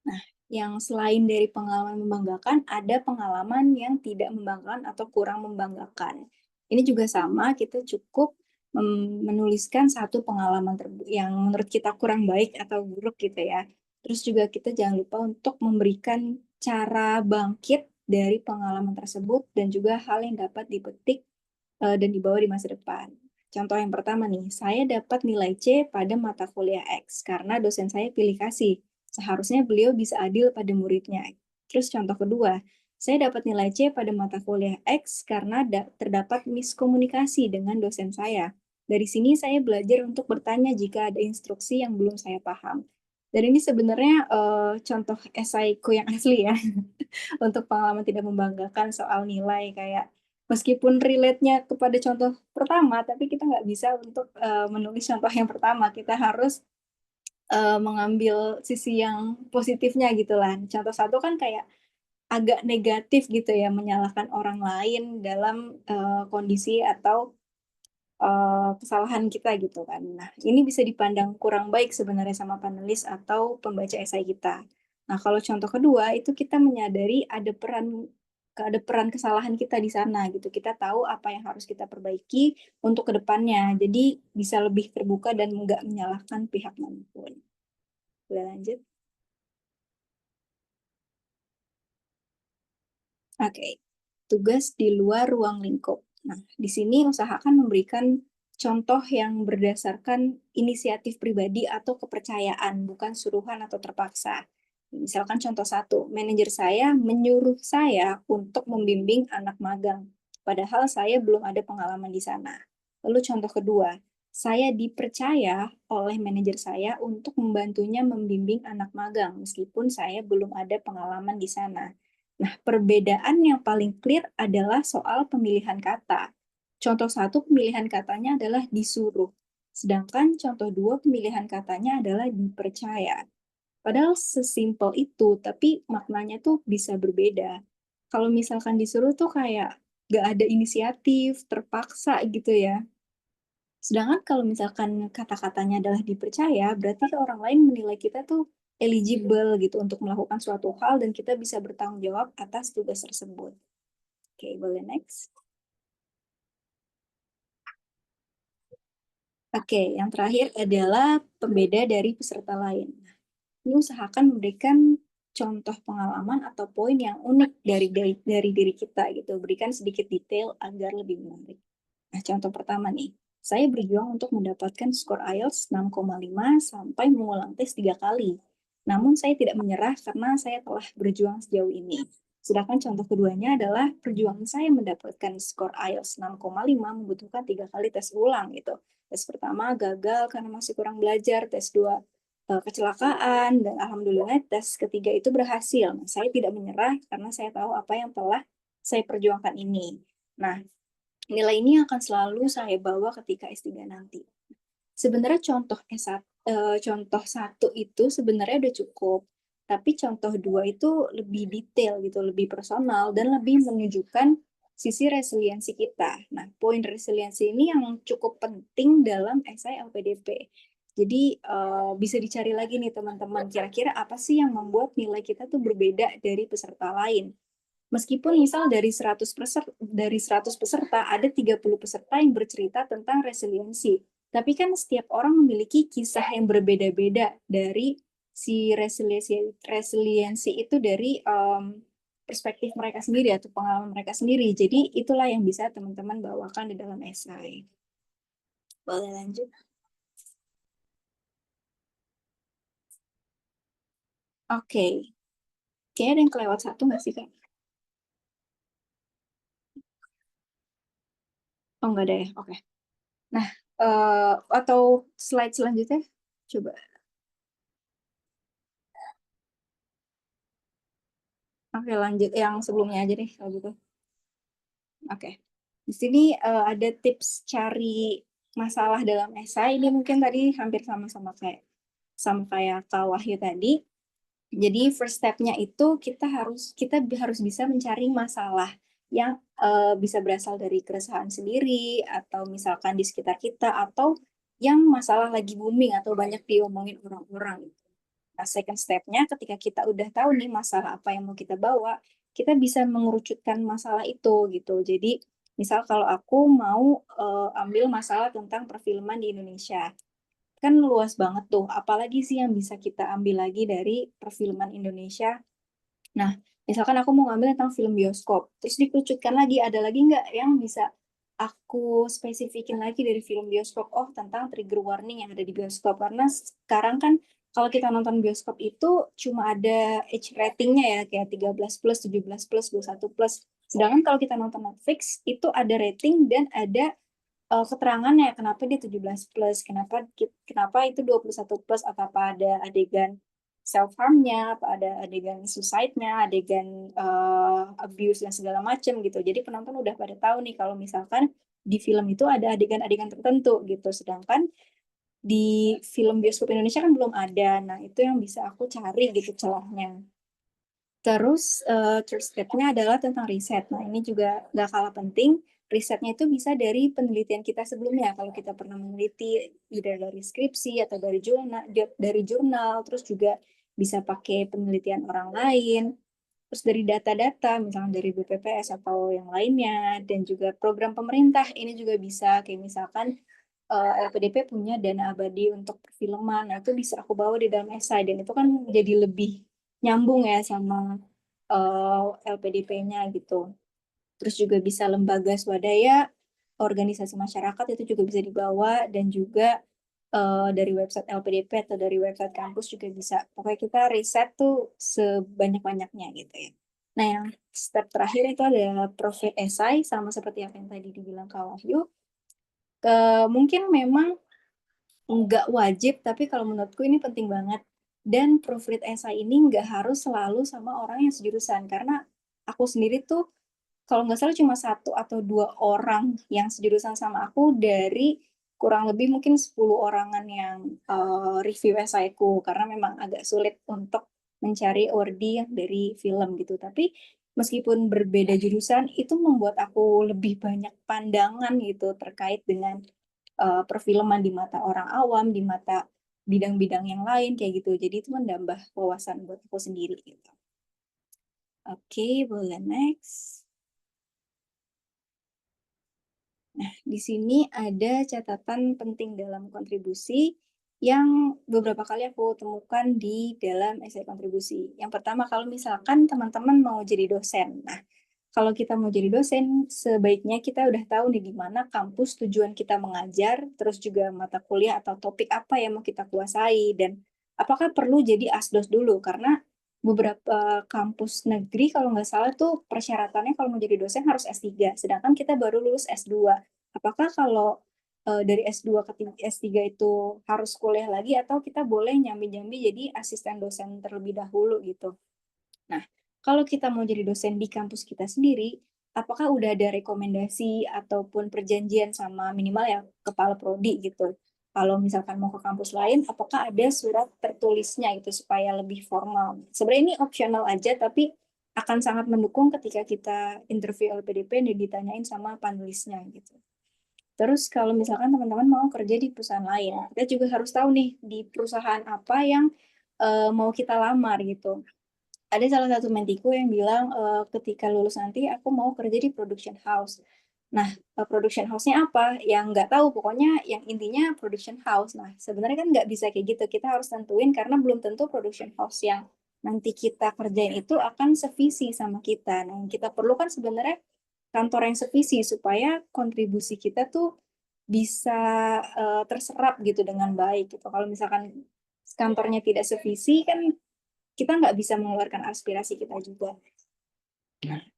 Nah, yang selain dari pengalaman membanggakan, ada pengalaman yang tidak membanggakan atau kurang membanggakan. Ini juga sama, kita cukup menuliskan satu pengalaman yang menurut kita kurang baik atau buruk gitu ya. Terus juga kita jangan lupa untuk memberikan cara bangkit dari pengalaman tersebut dan juga hal yang dapat dipetik dan dibawa di masa depan. Contoh yang pertama nih, saya dapat nilai C pada mata kuliah X karena dosen saya pilih kasih. Seharusnya beliau bisa adil pada muridnya. Terus contoh kedua, saya dapat nilai C pada mata kuliah X karena terdapat miskomunikasi dengan dosen saya. Dari sini saya belajar untuk bertanya jika ada instruksi yang belum saya paham. Dan ini sebenarnya contoh esaiku yang asli ya, untuk pengalaman tidak membanggakan soal nilai, kayak meskipun relate-nya kepada contoh pertama, tapi kita nggak bisa untuk menulis contoh yang pertama. Kita harus mengambil sisi yang positifnya gitu lah. Contoh satu kan kayak agak negatif gitu ya, menyalahkan orang lain dalam kondisi atau kesalahan kita gitu kan. Nah, ini bisa dipandang kurang baik sebenarnya sama penulis atau pembaca esai kita. Nah, kalau contoh kedua itu kita menyadari ada peran kesalahan kita di sana gitu. Kita tahu apa yang harus kita perbaiki untuk kedepannya. Jadi bisa lebih terbuka dan nggak menyalahkan pihak manapun. Boleh lanjut? Oke, tugas di luar ruang lingkup. Nah, di sini usahakan memberikan contoh yang berdasarkan inisiatif pribadi atau kepercayaan, bukan suruhan atau terpaksa. Misalkan contoh satu, manajer saya menyuruh saya untuk membimbing anak magang, padahal saya belum ada pengalaman di sana. Lalu contoh kedua, saya dipercaya oleh manajer saya untuk membantunya membimbing anak magang, meskipun saya belum ada pengalaman di sana. Nah, perbedaan yang paling clear adalah soal pemilihan kata. Contoh satu, pemilihan katanya adalah disuruh. Sedangkan contoh dua, pemilihan katanya adalah dipercaya. Padahal sesimpel itu, tapi maknanya tuh bisa berbeda. Kalau misalkan disuruh tuh kayak gak ada inisiatif, terpaksa gitu ya. Sedangkan kalau misalkan kata-katanya adalah dipercaya, berarti orang lain menilai kita tuh eligible gitu untuk melakukan suatu hal dan kita bisa bertanggung jawab atas tugas tersebut. Oke, boleh next. Oke, yang terakhir adalah pembeda dari peserta lain. Ini usahakan memberikan contoh pengalaman atau poin yang unik dari diri kita gitu. Berikan sedikit detail agar lebih menarik. Nah, contoh pertama nih. Saya berjuang untuk mendapatkan skor IELTS 6,5 sampai mengulang tes 3 kali. Namun saya tidak menyerah karena saya telah berjuang sejauh ini. Sedangkan contoh keduanya adalah perjuangan saya mendapatkan skor IELTS 6,5 membutuhkan 3 kali tes ulang gitu. Tes pertama gagal karena masih kurang belajar, tes 2 kecelakaan, dan alhamdulillah tes ketiga itu berhasil. Nah, saya tidak menyerah karena saya tahu apa yang telah saya perjuangkan ini. Nah, nilai ini akan selalu saya bawa ketika S3 nanti. Sebenarnya contoh satu itu sebenarnya udah cukup, tapi contoh dua itu lebih detail gitu, lebih personal dan lebih menunjukkan sisi resiliensi kita. Nah, poin resiliensi ini yang cukup penting dalam esai LPDP. Jadi bisa dicari lagi nih teman-teman, kira-kira apa sih yang membuat nilai kita tuh berbeda dari peserta lain. Meskipun misal dari 100 peserta ada 30 peserta yang bercerita tentang resiliensi. Tapi kan setiap orang memiliki kisah yang berbeda-beda dari si resiliensi itu dari perspektif mereka sendiri atau pengalaman mereka sendiri. Jadi itulah yang bisa teman-teman bawakan di dalam esai. Boleh lanjut? Oke. Kayaknya ada yang kelewat satu nggak sih, Kak? Oh, nggak ada ya? Oke. Nah, atau slide selanjutnya? Coba. Oke, lanjut yang sebelumnya aja deh kalau gitu. Oke. Di sini ada tips cari masalah dalam esai. Ini mungkin tadi hampir sama kayak Kak Wahyu tadi. Jadi first step-nya itu kita harus bisa mencari masalah yang bisa berasal dari keresahan sendiri atau misalkan di sekitar kita atau yang masalah lagi booming atau banyak diomongin orang-orang. Nah, second step-nya ketika kita udah tahu nih masalah apa yang mau kita bawa, kita bisa mengerucutkan masalah itu gitu. Jadi, misal kalau aku mau ambil masalah tentang perfilman di Indonesia, kan luas banget tuh. Apalagi sih yang bisa kita ambil lagi dari perfilman Indonesia? Nah, misalkan aku mau ngambil tentang film bioskop, terus dikerucutkan lagi, ada lagi nggak yang bisa aku spesifikin lagi dari film bioskop? Oh, tentang trigger warning yang ada di bioskop. Karena sekarang kan kalau kita nonton bioskop itu cuma ada age ratingnya ya, kayak 13 plus, 17 plus, 21 plus. Sedangkan kalau kita nonton Netflix, itu ada rating dan ada keterangannya kenapa dia 17 plus, kenapa itu 21 plus, atau apa ada adegan self harmnya, apa ada adegan suicide-nya, adegan abuse dan segala macam gitu. Jadi penonton udah pada tahu nih kalau misalkan di film itu ada adegan-adegan tertentu gitu. Sedangkan di film bioskop Indonesia kan belum ada. Nah, itu yang bisa aku cari gitu celahnya. Terus third step-nya adalah tentang riset. Nah, ini juga nggak kalah penting. Risetnya itu bisa dari penelitian kita sebelumnya. Kalau kita pernah meneliti either dari skripsi atau dari jurnal, terus juga bisa pakai penelitian orang lain, terus dari data-data, misalnya dari BPPS atau yang lainnya, dan juga program pemerintah. Ini juga bisa, kayak misalkan LPDP punya dana abadi untuk perfilman. Nah, itu bisa aku bawa di dalam esai, dan itu kan jadi lebih nyambung ya sama LPDP-nya gitu. Terus juga bisa lembaga swadaya, organisasi masyarakat itu juga bisa dibawa, dan juga dari website LPDP atau dari website kampus juga bisa. Pokoknya kita riset tuh sebanyak-banyaknya gitu ya. Nah, yang step terakhir itu adalah profit esai, sama seperti apa yang tadi dibilang Kak Wahyu. Mungkin memang nggak wajib, tapi kalau menurutku ini penting banget. Dan proofread esai ini nggak harus selalu sama orang yang sejurusan, karena aku sendiri tuh kalau nggak salah cuma 1 atau 2 orang yang sejurusan sama aku dari kurang lebih mungkin 10 orangan yang review esaiku, karena memang agak sulit untuk mencari ordi yang dari film gitu. Tapi meskipun berbeda jurusan, itu membuat aku lebih banyak pandangan gitu terkait dengan perfilman di mata orang awam, di mata bidang-bidang yang lain kayak gitu. Jadi itu menambah wawasan buat aku sendiri gitu. Oke, boleh next. Nah, di sini ada catatan penting dalam kontribusi yang beberapa kali aku temukan di dalam esai kontribusi. Yang pertama, kalau misalkan teman-teman mau jadi dosen. Nah, kalau kita mau jadi dosen, sebaiknya kita udah tahu nih di mana kampus tujuan kita mengajar, terus juga mata kuliah atau topik apa yang mau kita kuasai, dan apakah perlu jadi asdos dulu, karena beberapa kampus negeri kalau nggak salah tuh persyaratannya kalau mau jadi dosen harus S3, sedangkan kita baru lulus S2. Apakah kalau dari S2 ke S3 itu harus kuliah lagi, atau kita boleh nyambi-nyambi jadi asisten dosen terlebih dahulu gitu. Nah, kalau kita mau jadi dosen di kampus kita sendiri, apakah udah ada rekomendasi ataupun perjanjian sama minimal ya kepala prodi gitu? Kalau misalkan mau ke kampus lain, apakah ada surat tertulisnya itu supaya lebih formal? Sebenarnya ini optional aja, tapi akan sangat mendukung ketika kita interview LPDP dan ditanyain sama panelisnya gitu. Terus kalau misalkan teman-teman mau kerja di perusahaan lain, kita juga harus tahu nih di perusahaan apa yang mau kita lamar gitu. ada salah satu mentiku yang bilang ketika lulus nanti aku mau kerja di production house. Nah, production house-nya apa? Yang nggak tahu, pokoknya yang intinya production house. Nah, sebenarnya kan nggak bisa kayak gitu. Kita harus tentuin karena belum tentu production house yang nanti kita kerjain itu akan sevisi sama kita. Nah, yang kita perlu kan sebenarnya kantor yang sevisi supaya kontribusi kita tuh bisa terserap gitu dengan baik gitu. Kalau misalkan kantornya tidak sevisi kan kita nggak bisa mengeluarkan aspirasi kita juga.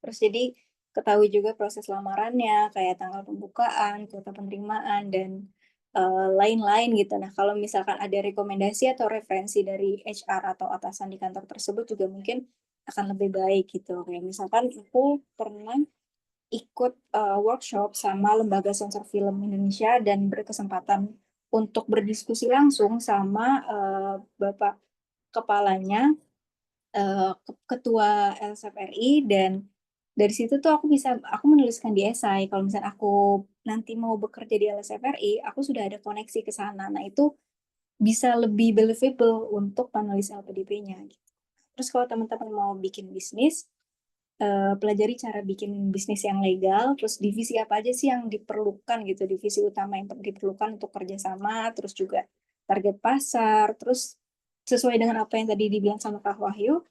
Terus jadi ketahui juga proses lamarannya, kayak tanggal pembukaan, kuota penerimaan, dan lain-lain gitu. Nah, kalau misalkan ada rekomendasi atau referensi dari HR atau atasan di kantor tersebut juga mungkin akan lebih baik gitu. Kayak misalkan aku pernah ikut workshop sama Lembaga Sensor Film Indonesia dan berkesempatan untuk berdiskusi langsung sama Bapak kepalanya, ketua LSFRI, dan dari situ tuh aku menuliskan di esai kalau misalnya aku nanti mau bekerja di LSFRI, aku sudah ada koneksi ke sana. Nah, itu bisa lebih believable untuk penulis LPDP-nya gitu. Terus kalau teman-teman mau bikin bisnis, pelajari cara bikin bisnis yang legal, terus divisi apa aja sih yang diperlukan gitu, divisi utama yang diperlukan untuk kerjasama, terus juga target pasar, terus sesuai dengan apa yang tadi dibilang sama Kak Wahyu,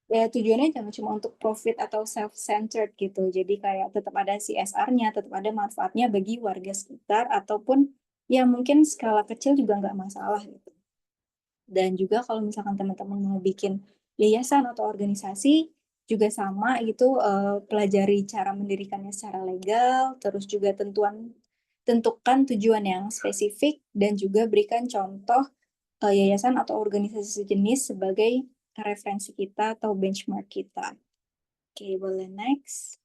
ya tujuannya jangan cuma untuk profit atau self-centered gitu. Jadi kayak tetap ada CSR-nya, tetap ada manfaatnya bagi warga sekitar, ataupun ya mungkin skala kecil juga nggak masalah gitu. Dan juga kalau misalkan teman-teman mau bikin yayasan atau organisasi, juga sama gitu, pelajari cara mendirikannya secara legal, terus juga tentukan tujuan yang spesifik, dan juga berikan contoh yayasan atau organisasi sejenis sebagai referensi kita atau benchmark kita. Oke, boleh next.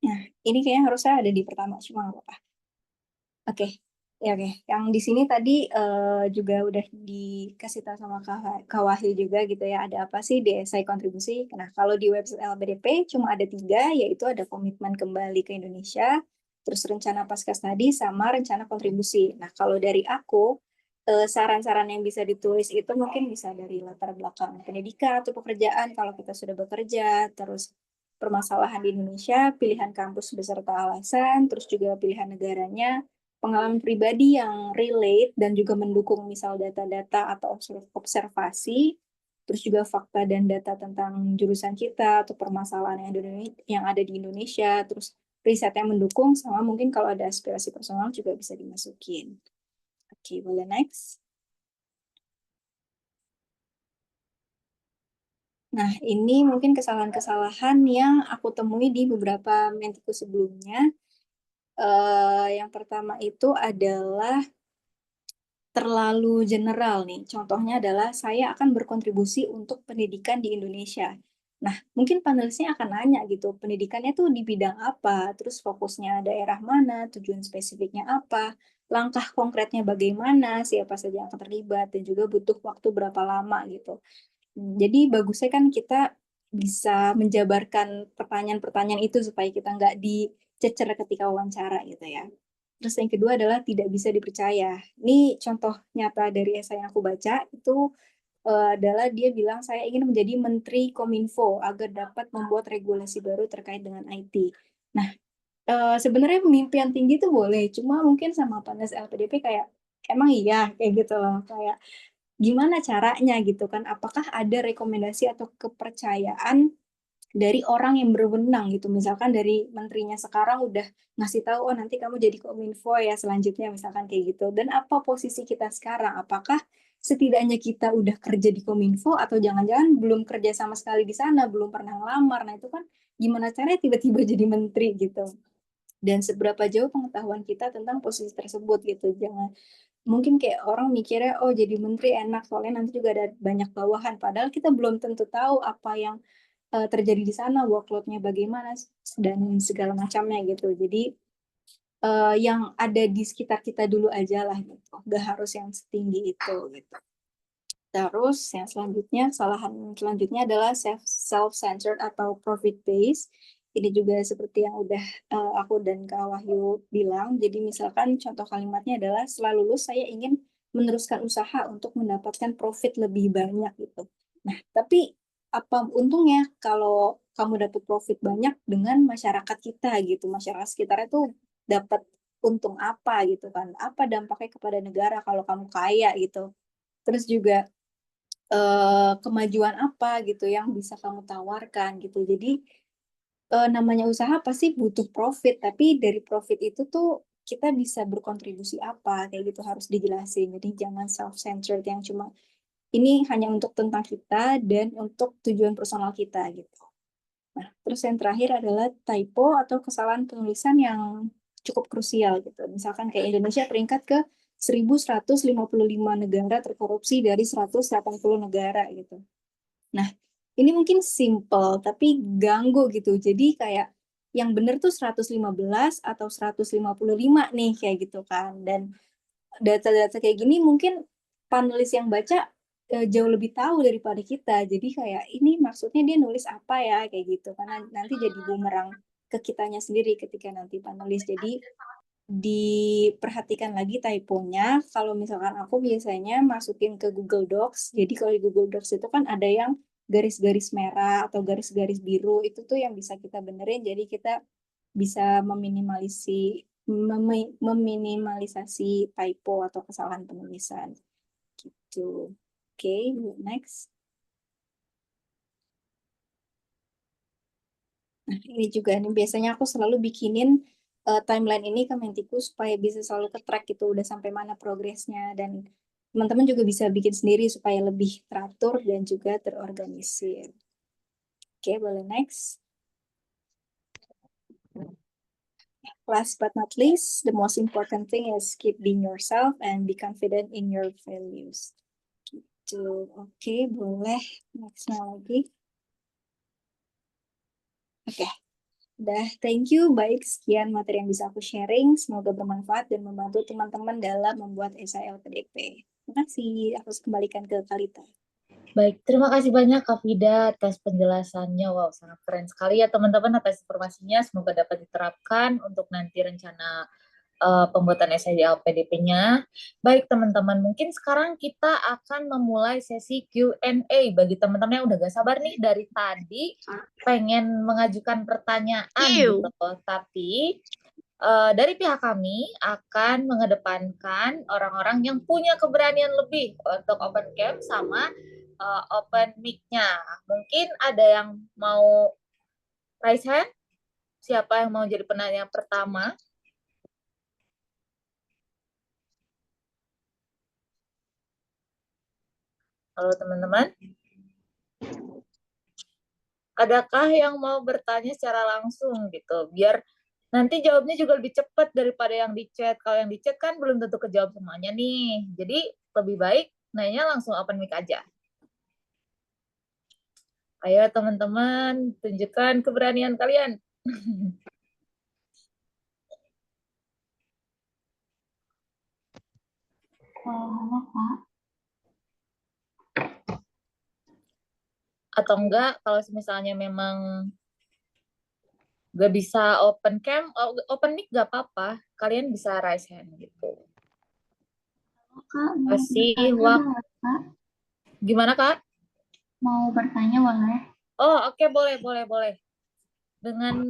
Nah, ini kayaknya harusnya ada di pertama, cuma nggak apa-apa. Oke, ya oke. Yang di sini tadi juga udah dikasih tahu sama Kak Wahyu juga gitu ya, ada apa sih di esai kontribusi. Nah, kalau di website LPDP cuma ada 3, yaitu ada komitmen kembali ke Indonesia, terus rencana pasca studi, sama rencana kontribusi. Nah, kalau dari aku, saran-saran yang bisa ditulis itu mungkin bisa dari latar belakang pendidikan atau pekerjaan kalau kita sudah bekerja, terus permasalahan di Indonesia, pilihan kampus beserta alasan, terus juga pilihan negaranya, pengalaman pribadi yang relate dan juga mendukung misal data-data atau observasi, terus juga fakta dan data tentang jurusan kita atau permasalahan yang ada di Indonesia, terus riset yang mendukung, sama mungkin kalau ada aspirasi personal juga bisa dimasukin. Oke, boleh next. Nah, ini mungkin kesalahan-kesalahan yang aku temui di beberapa mentiku sebelumnya. Yang pertama itu adalah terlalu general nih. Contohnya adalah saya akan berkontribusi untuk pendidikan di Indonesia. Nah, mungkin panelisnya akan nanya gitu, pendidikannya tuh di bidang apa, terus fokusnya daerah mana, tujuan spesifiknya apa, langkah konkretnya bagaimana, siapa saja yang akan terlibat, dan juga butuh waktu berapa lama gitu. Jadi bagusnya kan kita bisa menjabarkan pertanyaan-pertanyaan itu supaya kita nggak dicecer ketika wawancara gitu ya. Terus yang kedua adalah tidak bisa dipercaya. Ini contoh nyata dari esai yang aku baca, itu adalah dia bilang saya ingin menjadi Menteri Kominfo agar dapat membuat regulasi baru terkait dengan IT. Nah, sebenarnya mimpi yang tinggi itu boleh, cuma mungkin sama panas LPDP kayak, emang iya kayak gitu loh, kayak gimana caranya gitu kan, apakah ada rekomendasi atau kepercayaan dari orang yang berwenang gitu, misalkan dari menterinya sekarang udah ngasih tahu, oh nanti kamu jadi Kominfo ya selanjutnya, misalkan kayak gitu. Dan apa posisi kita sekarang, apakah setidaknya kita udah kerja di Kominfo atau jangan-jangan belum kerja sama sekali di sana, belum pernah ngelamar. Nah itu kan gimana caranya tiba-tiba jadi menteri gitu, dan seberapa jauh pengetahuan kita tentang posisi tersebut gitu. Jangan, mungkin kayak orang mikirnya oh jadi menteri enak soalnya nanti juga ada banyak bawahan, padahal kita belum tentu tahu apa yang terjadi di sana, workload-nya bagaimana dan segala macamnya gitu. Jadi yang ada di sekitar kita dulu aja lah gitu, gak harus yang setinggi itu gitu. Terus yang selanjutnya, kesalahan selanjutnya adalah self-centered atau profit based. ini juga seperti yang udah aku dan Kak Wahyu bilang. Jadi misalkan contoh kalimatnya adalah setelah lulus saya ingin meneruskan usaha untuk mendapatkan profit lebih banyak gitu. Nah, tapi apa untungnya kalau kamu dapat profit banyak dengan masyarakat kita gitu. Masyarakat sekitarnya tuh dapat untung apa gitu kan. Apa dampaknya kepada negara kalau kamu kaya gitu. Terus juga kemajuan apa gitu yang bisa kamu tawarkan gitu. Jadi namanya usaha pasti butuh profit, tapi dari profit itu tuh kita bisa berkontribusi apa kayak gitu harus dijelasin. Jadi jangan self-centered yang cuma ini hanya untuk tentang kita dan untuk tujuan personal kita gitu. Nah, terus yang terakhir adalah typo atau kesalahan penulisan yang cukup krusial gitu. Misalkan kayak Indonesia peringkat ke 1155 negara terkorupsi dari 180 negara gitu. Nah, ini mungkin simple tapi ganggu gitu. Jadi kayak yang benar tuh 115 atau 155 nih kayak gitu kan. Dan data-data kayak gini mungkin panelis yang baca jauh lebih tahu daripada kita. Jadi kayak ini maksudnya dia nulis apa ya kayak gitu. Karena nanti jadi bumerang ke kitanya sendiri ketika nanti panelis. Jadi diperhatikan lagi typonya. Kalau misalkan aku biasanya masukin ke Google Docs. Jadi kalau di Google Docs itu kan ada yang garis-garis merah atau garis-garis biru. Itu tuh yang bisa kita benerin. Jadi kita bisa meminimalisasi typo atau kesalahan penulisan gitu. Oke, next. Nah, ini juga nih biasanya aku selalu bikinin timeline ini ke Mentiku supaya bisa selalu ke-track gitu udah sampai mana progresnya dan teman-teman juga bisa bikin sendiri supaya lebih teratur dan juga terorganisir. Oke, boleh next. Last but not least, the most important thing is keep being yourself and be confident in your values. Gitu. Oke, boleh next lagi. Oke. Udah, thank you. Baik, sekian materi yang bisa aku sharing. Semoga bermanfaat dan membantu teman-teman dalam membuat esai LPDP. Terima kasih. Aku kembalikan ke Kalita. Baik, terima kasih banyak Kak Vida atas penjelasannya. Wow, sangat keren sekali ya teman-teman atas informasinya. Semoga dapat diterapkan untuk nanti rencana pembuatan esai di LPDP-nya. Baik teman-teman, mungkin sekarang kita akan memulai sesi Q&A. Bagi teman-teman yang udah gak sabar nih dari tadi pengen mengajukan pertanyaan gitu. Tapi dari pihak kami akan mengedepankan orang-orang yang punya keberanian lebih untuk open cam sama open mic-nya. Mungkin ada yang mau raise hand? Siapa yang mau jadi penanya pertama? Halo teman-teman. Adakah yang mau bertanya secara langsung gitu? Biar nanti jawabnya juga lebih cepat daripada yang di chat. Kalau yang di chat kan belum tentu kejawab semuanya nih. Jadi lebih baik nanya langsung open mic aja. Ayo teman-teman, tunjukkan keberanian kalian. Halo Kak. Atau enggak, kalau misalnya memang nggak bisa open cam, open mic nggak apa-apa. Kalian bisa raise hand gitu. Halo Kak, mau Kasih bertanya waktu. boleh Kak? Gimana Kak? Mau bertanya boleh? Oh oke, boleh. Dengan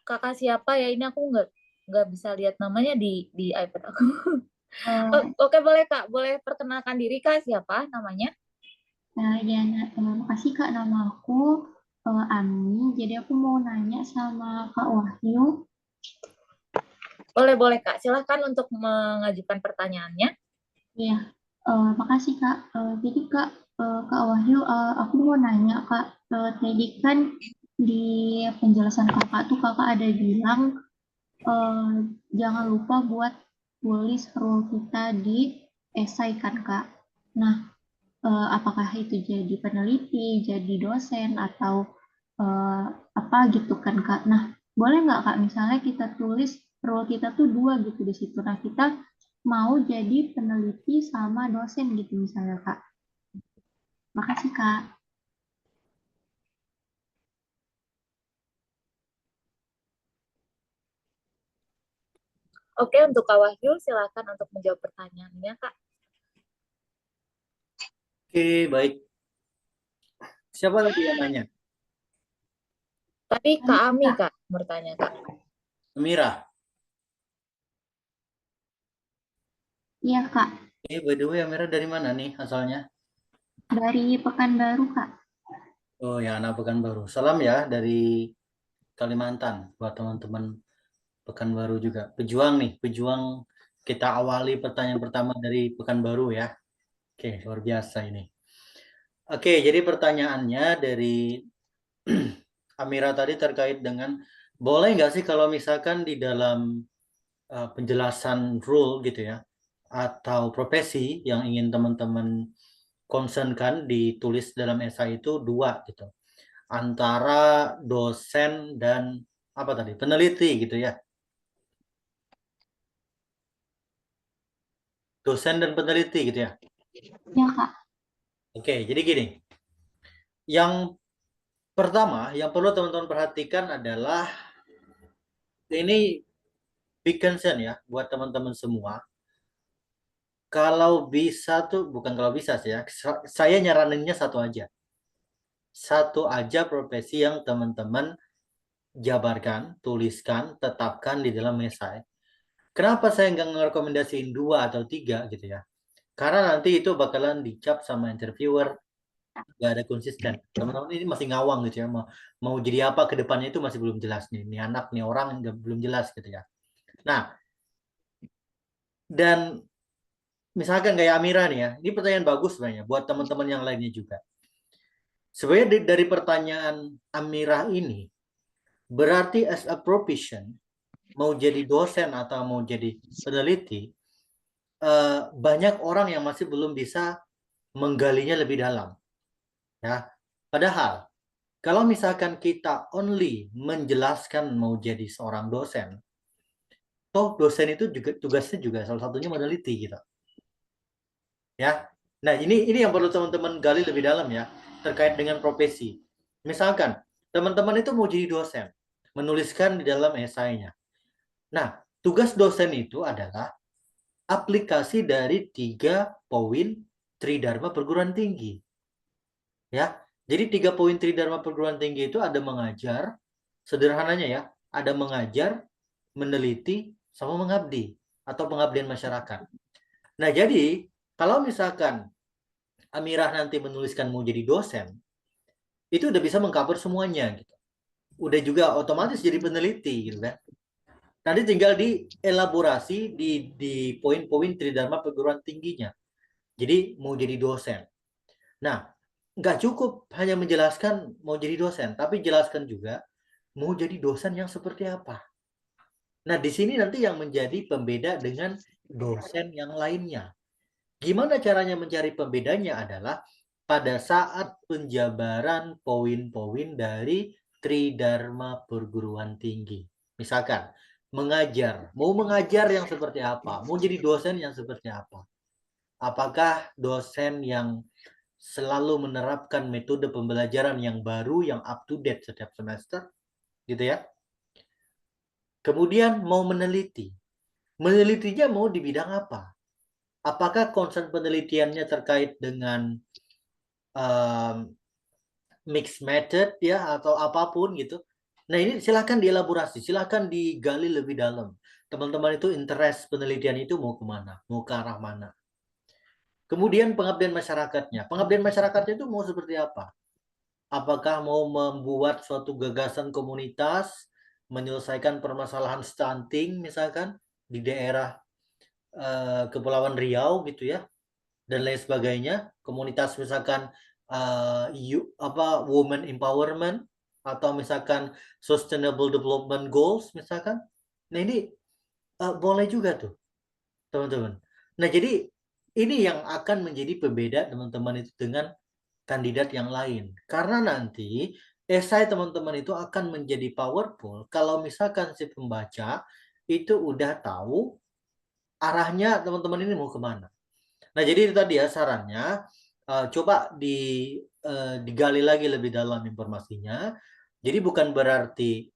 kakak siapa ya? Ini aku nggak bisa lihat namanya di iPad aku. Oke boleh Kak, boleh perkenalkan diri Kak, siapa namanya? Ya, makasih Kak, nama aku Ami. Jadi aku mau nanya sama Kak Wahyu. Boleh Kak, silahkan untuk mengajukan pertanyaannya. Ya, makasih Kak. Jadi Kak Wahyu, aku mau nanya Kak. Tadi kan di penjelasan Kakak tuh Kakak ada bilang jangan lupa buat tulis role kita di esai kan Kak. Nah, apakah itu jadi peneliti, jadi dosen, atau apa gitu kan Kak. Nah, boleh nggak Kak misalnya kita tulis role kita tuh dua gitu di situ. Nah, kita mau jadi peneliti sama dosen gitu misalnya Kak. Makasih Kak. Oke, untuk Kak Wahyu, silakan untuk menjawab pertanyaannya, Kak. Oke, baik. Siapa lagi yang nanya? Tadi Kak Ami, Kak, bertanya, Kak. Amira. Iya, Kak. By the way, Amira dari mana nih asalnya? Dari Pekanbaru, Kak. Oh ya, anak Pekanbaru. Salam ya dari Kalimantan buat teman-teman Pekanbaru juga. Pejuang nih, pejuang. Kita awali pertanyaan pertama dari Pekanbaru ya. Oke, luar biasa ini. Oke, jadi pertanyaannya dari Amira tadi terkait dengan boleh nggak sih kalau misalkan di dalam penjelasan rule gitu ya, atau profesi yang ingin teman-teman concernkan ditulis dalam esai itu dua gitu, antara dosen dan apa tadi, peneliti gitu ya. Dosen dan peneliti gitu ya. Iya, Kak. Oke, jadi gini. Yang pertama, yang perlu teman-teman perhatikan adalah ini big concern ya buat teman-teman semua. Kalau bisa tuh, bukan kalau bisa sih ya, saya nyaraninnya satu aja. Satu aja profesi yang teman-teman jabarkan, tuliskan, tetapkan di dalam esai. Kenapa saya nggak ngerekomendasiin 2 atau 3 gitu ya? Karena nanti itu bakalan dicap sama interviewer, nggak ada konsisten. Teman-teman ini masih ngawang gitu ya, mau jadi apa ke depannya itu masih belum jelas nih. Ini anak, nih orang belum jelas gitu ya. Nah, dan misalkan kayak Amira nih ya, ini pertanyaan bagus sebenarnya buat teman-teman yang lainnya juga. Sebenarnya dari pertanyaan Amira ini, berarti as a profession, mau jadi dosen atau mau jadi peneliti, banyak orang yang masih belum bisa menggalinya lebih dalam. Ya, padahal kalau misalkan kita only menjelaskan mau jadi seorang dosen, toh dosen itu juga tugasnya juga salah satunya meneliti gitu. Ya, nah ini yang perlu teman-teman gali lebih dalam ya terkait dengan profesi. Misalkan teman-teman itu mau jadi dosen, menuliskan di dalam esainya. Nah, tugas dosen itu adalah aplikasi dari 3 poin Tridharma perguruan tinggi. Ya, jadi 3 poin Tridharma perguruan tinggi itu ada mengajar, sederhananya ya, ada mengajar, meneliti, sama mengabdi atau pengabdian masyarakat. Nah, jadi kalau misalkan Amirah nanti menuliskan mau jadi dosen, itu udah bisa mengcover semuanya gitu. Udah juga otomatis jadi peneliti gitu kan. Nanti tinggal dielaborasi di poin-poin Tridharma perguruan tingginya. Jadi mau jadi dosen. Nah, nggak cukup hanya menjelaskan mau jadi dosen, tapi jelaskan juga mau jadi dosen yang seperti apa. Nah, di sini nanti yang menjadi pembeda dengan dosen yang lainnya. Gimana caranya mencari pembedanya adalah pada saat penjabaran poin-poin dari Tridharma perguruan tinggi. Misalkan, mau mengajar yang seperti apa, mau jadi dosen yang seperti apa. Apakah dosen yang selalu menerapkan metode pembelajaran yang baru, yang up to date setiap semester, gitu ya. Kemudian mau meneliti. Menelitinya mau di bidang apa? Apakah concern penelitiannya terkait dengan mixed method ya atau apapun gitu. Nah, ini silakan dielaborasi, silakan digali lebih dalam. Teman-teman itu interest penelitian itu mau kemana, mau ke arah mana. Kemudian pengabdian masyarakatnya. Pengabdian masyarakatnya itu mau seperti apa? Apakah mau membuat suatu gagasan komunitas, menyelesaikan permasalahan stunting misalkan di daerah Kepulauan Riau gitu ya, dan lain sebagainya. Komunitas misalkan women empowerment atau misalkan sustainable development goals misalkan. Nah ini boleh juga tuh teman-teman. Nah jadi ini yang akan menjadi pembeda teman-teman itu dengan kandidat yang lain. Karena nanti esai teman-teman itu akan menjadi powerful kalau misalkan si pembaca itu udah tahu arahnya teman-teman ini mau kemana. Nah, jadi itu tadi ya sarannya, coba digali lagi lebih dalam informasinya. Jadi bukan berarti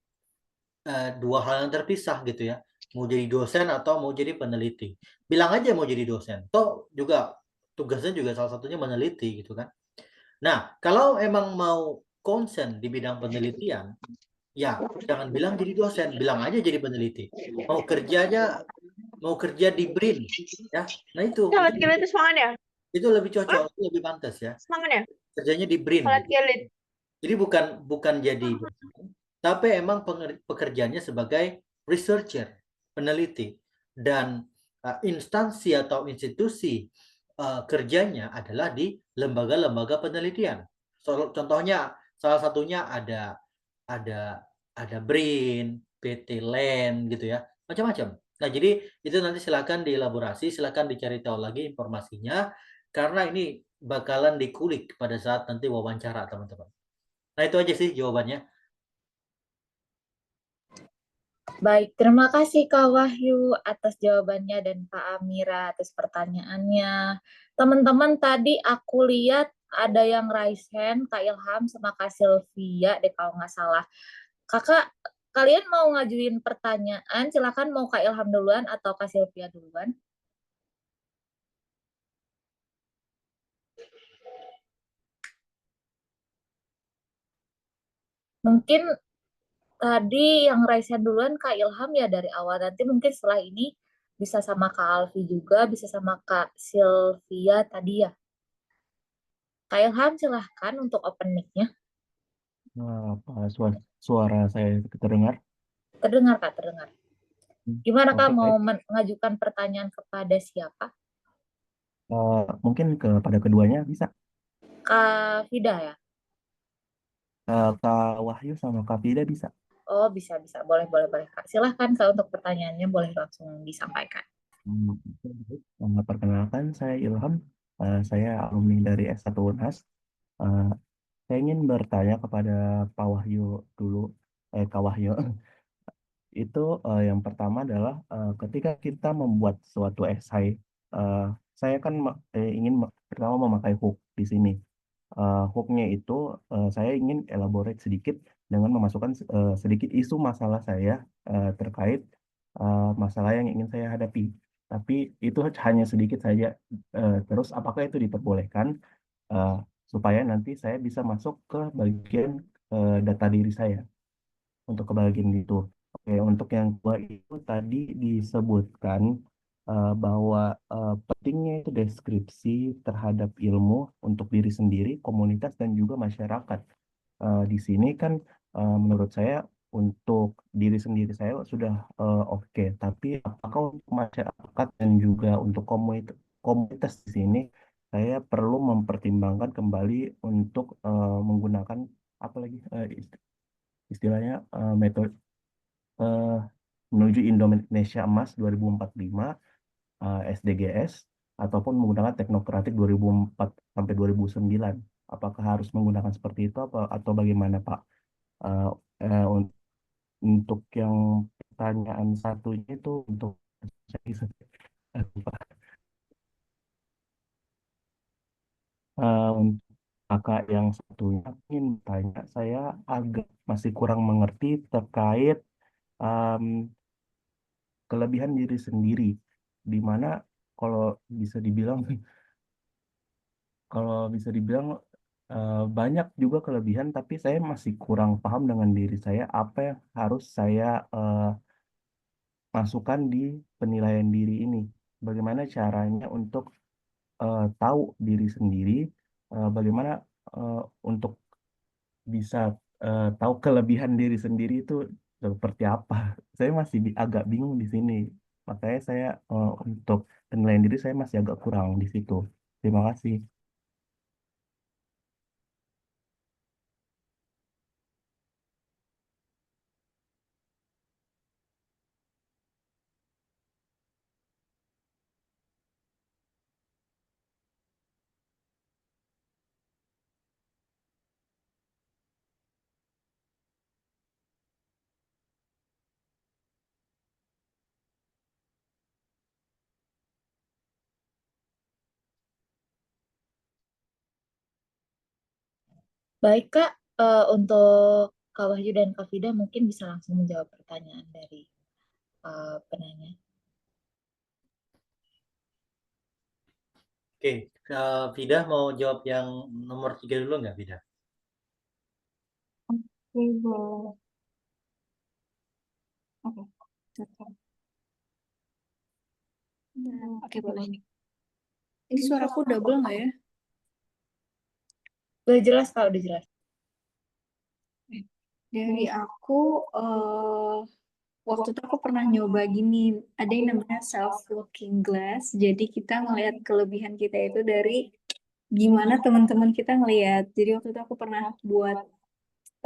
2 hal yang terpisah gitu ya. mau jadi dosen atau mau jadi peneliti. Bilang aja mau jadi dosen. Toh juga tugasnya juga salah satunya meneliti gitu kan. Nah, kalau emang mau konsen di bidang penelitian, ya jangan bilang jadi dosen, bilang aja jadi peneliti. Mau kerja di BRIN, ya. Nah Salat kilit itu semangat ya? itu lebih cocok, itu lebih pantas ya. Semangat ya? Kerjanya di BRIN. Salat Gitu. kilit. Jadi bukan jadi dosen, tapi emang pekerjaannya sebagai researcher, peneliti, dan instansi atau institusi kerjanya adalah di lembaga-lembaga penelitian. Contohnya salah satunya ada ada BRIN, PT LAN gitu ya, macam-macam. Nah, jadi itu nanti silakan dielaborasi, silakan dicari tahu lagi informasinya, karena ini bakalan dikulik pada saat nanti wawancara teman-teman. Nah, itu aja sih jawabannya. Baik, terima kasih Kak Wahyu atas jawabannya dan Kak Amira atas pertanyaannya. Teman-teman, tadi aku lihat ada yang raise hand, Kak Ilham sama Kak Sylvia deh kalau nggak salah. Kakak, kalian mau ngajuin pertanyaan, silakan mau Kak Ilham duluan atau Kak Sylvia duluan. Mungkin tadi yang raise hand duluan Kak Ilham ya dari awal. Nanti mungkin setelah ini bisa sama Kak Alfi juga, bisa sama Kak Sylvia tadi ya. Kak Ilham silahkan untuk open mic-nya. Apa suara saya terdengar? Terdengar Kak, terdengar. Gimana Kak, Oke, mau baik. mengajukan pertanyaan kepada siapa? Mungkin kepada keduanya bisa. Kak Fida ya? Kak Wahyu sama Kak Fida bisa. Oh, bisa, bisa. Boleh, boleh, boleh Kak. Silahkan Kak untuk pertanyaannya, boleh langsung disampaikan. Oke, baik. Perkenalkan, saya Ilham. Saya alumni dari S1 UNHAS. Eh, saya ingin bertanya kepada Pak Wahyu dulu. Kak Wahyu. Itu yang pertama adalah ketika kita membuat suatu esai, eh, saya kan ingin pertama memakai hook di sini. Hooknya itu saya ingin elaborate sedikit dengan memasukkan sedikit isu masalah saya terkait masalah yang ingin saya hadapi. Tapi itu hanya sedikit saja. Terus apakah itu diperbolehkan eh, supaya nanti saya bisa masuk ke bagian data diri saya untuk ke bagian itu. Oke, untuk yang kedua itu tadi disebutkan bahwa pentingnya itu deskripsi terhadap ilmu untuk diri sendiri, komunitas, dan juga masyarakat. Di sini kan menurut saya untuk diri sendiri saya sudah oke, tapi apakah untuk masyarakat dan juga untuk komunitas di sini saya perlu mempertimbangkan kembali untuk menggunakan apa lagi istilahnya metode eh, menuju Indonesia Emas 2045 SDGs ataupun menggunakan teknokratik 2004 sampai 2009. Apakah harus menggunakan seperti itu atau bagaimana Pak? Eh, untuk yang pertanyaan satunya itu untuk saya lupa. Untuk kakak yang satunya ingin tanya, saya agak masih kurang mengerti terkait em, kelebihan diri sendiri, di mana kalau bisa dibilang kalau bisa dibilang banyak juga kelebihan, tapi saya masih kurang paham dengan diri saya apa yang harus saya eh, masukkan di penilaian diri ini. Bagaimana caranya untuk tahu diri sendiri, bagaimana eh, untuk bisa tahu kelebihan diri sendiri itu seperti apa. Saya masih agak bingung di sini. Makanya saya untuk penilaian diri saya masih agak kurang di situ. Terima kasih. Baik Kak, untuk Kak Wahyu dan Kak Fida mungkin bisa langsung menjawab pertanyaan dari penanya. Oke, Vida mau jawab yang nomor 3 dulu nggak, Vida? Oke, boleh. Oke, cocok. Oke, boleh. Ini suaraku double nggak ya? Udah jelas Kak, udah jelas. Dari aku, waktu itu aku pernah nyoba gini, ada yang namanya self-looking glass. Jadi kita ngelihat kelebihan kita itu dari gimana teman-teman kita ngelihat. Jadi waktu itu aku pernah buat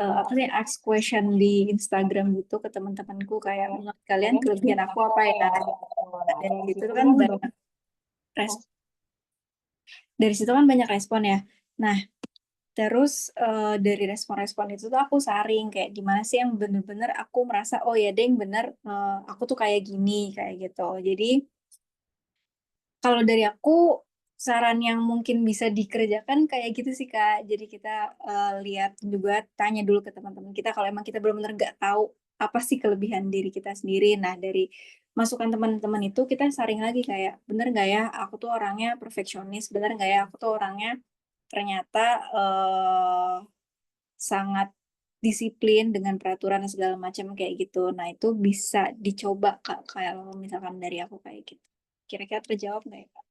apa sih ask question di Instagram gitu ke teman-temanku kayak menurut kalian kelebihan aku apa ya? Dan gitu kan banyak dari situ kan banyak respon ya. Nah, terus dari respon-respon itu tuh aku saring kayak gimana sih yang bener-bener aku merasa oh ya deng bener aku tuh kayak gini kayak gitu. Jadi kalau dari aku saran yang mungkin bisa dikerjakan kayak gitu sih Kak. Jadi kita lihat juga tanya dulu ke teman-teman kita kalau emang kita benar-benar nggak tahu apa sih kelebihan diri kita sendiri. Nah dari masukan teman-teman itu kita saring lagi kayak bener nggak ya aku tuh orangnya perfeksionis, bener nggak ya aku tuh orangnya ternyata sangat disiplin dengan peraturan dan segala macam kayak gitu. Nah itu bisa dicoba Kak kalau misalkan dari aku kayak gitu. Kira-kira terjawab nggak ya Kak?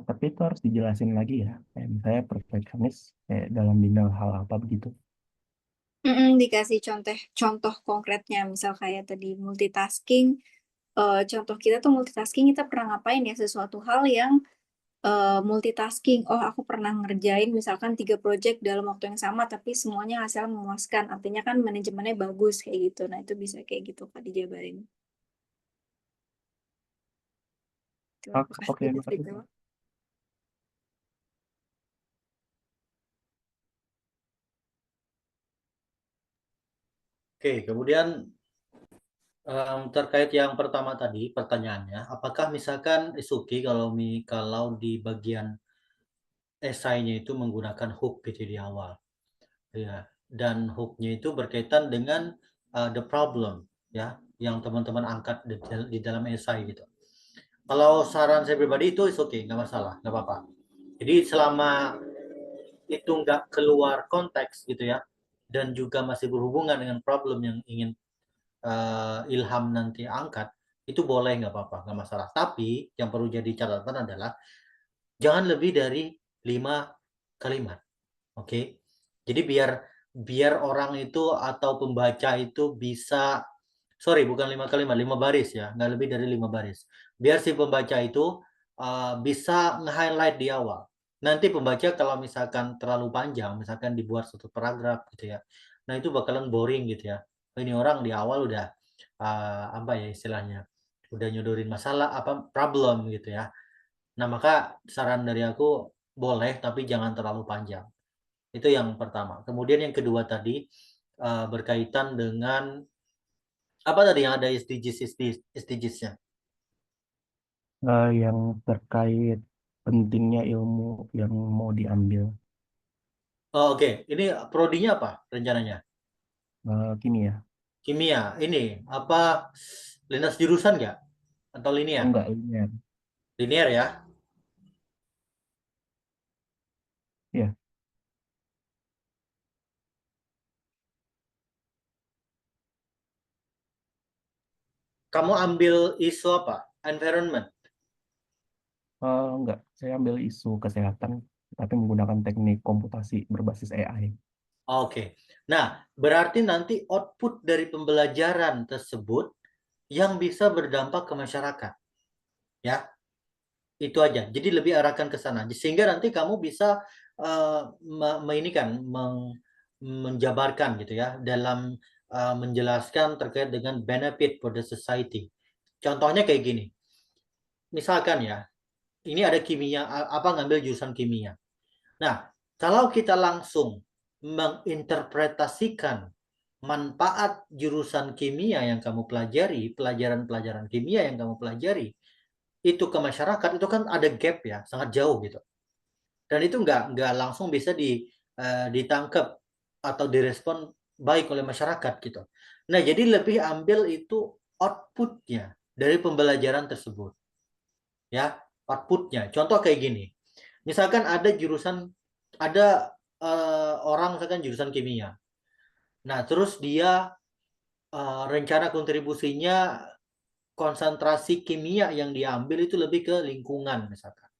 Tapi itu harus dijelasin lagi ya, kayak misalnya perfeksionis kayak dalam bidang hal apa begitu. Dikasih contoh konkretnya, misal kayak tadi multitasking. Contoh kita tuh multitasking, kita pernah ngapain ya sesuatu hal yang multitasking. Oh, aku pernah ngerjain misalkan 3 project dalam waktu yang sama, tapi semuanya hasilnya memuaskan. Artinya kan manajemennya bagus kayak gitu. Nah, itu bisa kayak gitu Kak dijabarin. Oke, makasih. Oke, kemudian terkait yang pertama tadi pertanyaannya, apakah misalkan Isuki kalau di bagian esainya itu menggunakan hook gitu di awal, ya, dan hooknya itu berkaitan dengan the problem, ya, yang teman-teman angkat di dalam esai gitu. Kalau saran saya pribadi itu Isuki, nggak masalah, nggak apa-apa. Jadi selama itu nggak keluar konteks gitu ya, dan juga masih berhubungan dengan problem yang ingin Ilham nanti angkat, itu boleh nggak apa-apa, nggak masalah. Tapi yang perlu jadi catatan adalah jangan lebih dari 5 kalimat, oke? Jadi biar orang itu atau pembaca itu bisa, sorry bukan 5 kalimat, 5 baris ya, nggak lebih dari 5 baris. Biar si pembaca itu bisa nge-highlight di awal. Nanti pembaca kalau misalkan terlalu panjang, misalkan dibuat satu paragraf gitu ya, nah itu bakalan boring gitu ya. Ini orang di awal udah apa ya istilahnya, udah nyodorin masalah apa problem gitu ya. Nah maka saran dari aku boleh tapi jangan terlalu panjang. Itu yang pertama. Kemudian yang kedua tadi berkaitan dengan apa tadi yang ada SDGs-nya? Yang terkait pentingnya ilmu yang mau diambil. Oh, oke. Ini prodinya apa rencananya? Kimia. Kimia. Ini apa lintas jurusan nggak? Atau linear? Enggak, linear. Linear ya? Ya. Kamu ambil isu apa? Environment. Enggak, saya ambil isu kesehatan, tapi menggunakan teknik komputasi berbasis AI. Oke. Nah, berarti nanti output dari pembelajaran tersebut yang bisa berdampak ke masyarakat. Ya, itu aja. Jadi lebih arahkan ke sana. Sehingga nanti kamu bisa menjabarkan gitu ya dalam menjelaskan terkait dengan benefit for the society. Contohnya kayak gini. Misalkan ya, ini ada kimia, apa ngambil jurusan kimia. Nah, kalau kita langsung menginterpretasikan manfaat jurusan kimia yang kamu pelajari, pelajaran-pelajaran kimia yang kamu pelajari, itu ke masyarakat, itu kan ada gap ya, sangat jauh gitu. Dan itu nggak langsung bisa ditangkap atau direspon baik oleh masyarakat gitu. Nah, jadi lebih ambil itu outputnya dari pembelajaran tersebut. Ya, outputnya. Contoh kayak gini. Misalkan ada jurusan, ada orang misalkan jurusan kimia. Nah, terus dia rencana kontribusinya konsentrasi kimia yang diambil itu lebih ke lingkungan misalkan.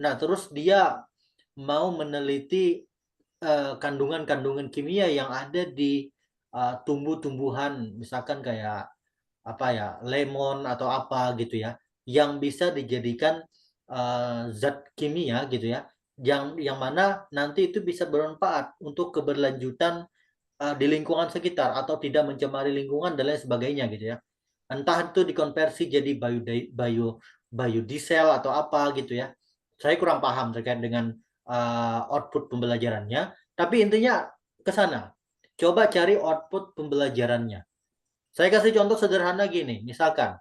Nah, terus dia mau meneliti kandungan-kandungan kimia yang ada di tumbuh-tumbuhan, misalkan kayak apa ya, lemon atau apa gitu ya, yang bisa dijadikan zat kimia gitu ya, yang mana nanti itu bisa bermanfaat untuk keberlanjutan di lingkungan sekitar atau tidak mencemari lingkungan dan lain sebagainya gitu ya. Entah itu dikonversi jadi biodiesel atau apa gitu ya. Saya kurang paham terkait dengan output pembelajarannya, tapi intinya ke sana. Coba cari output pembelajarannya. Saya kasih contoh sederhana gini, misalkan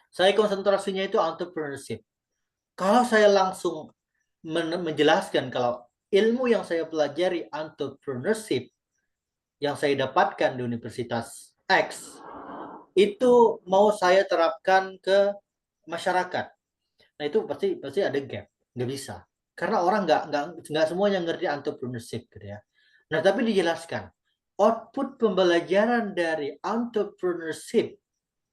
saya konsentrasinya itu entrepreneurship. Kalau saya langsung menjelaskan kalau ilmu yang saya pelajari entrepreneurship yang saya dapatkan di Universitas X itu mau saya terapkan ke masyarakat. Nah itu pasti ada gap, nggak bisa. Karena orang nggak semuanya ngerti entrepreneurship gitu ya. Nah tapi dijelaskan output pembelajaran dari entrepreneurship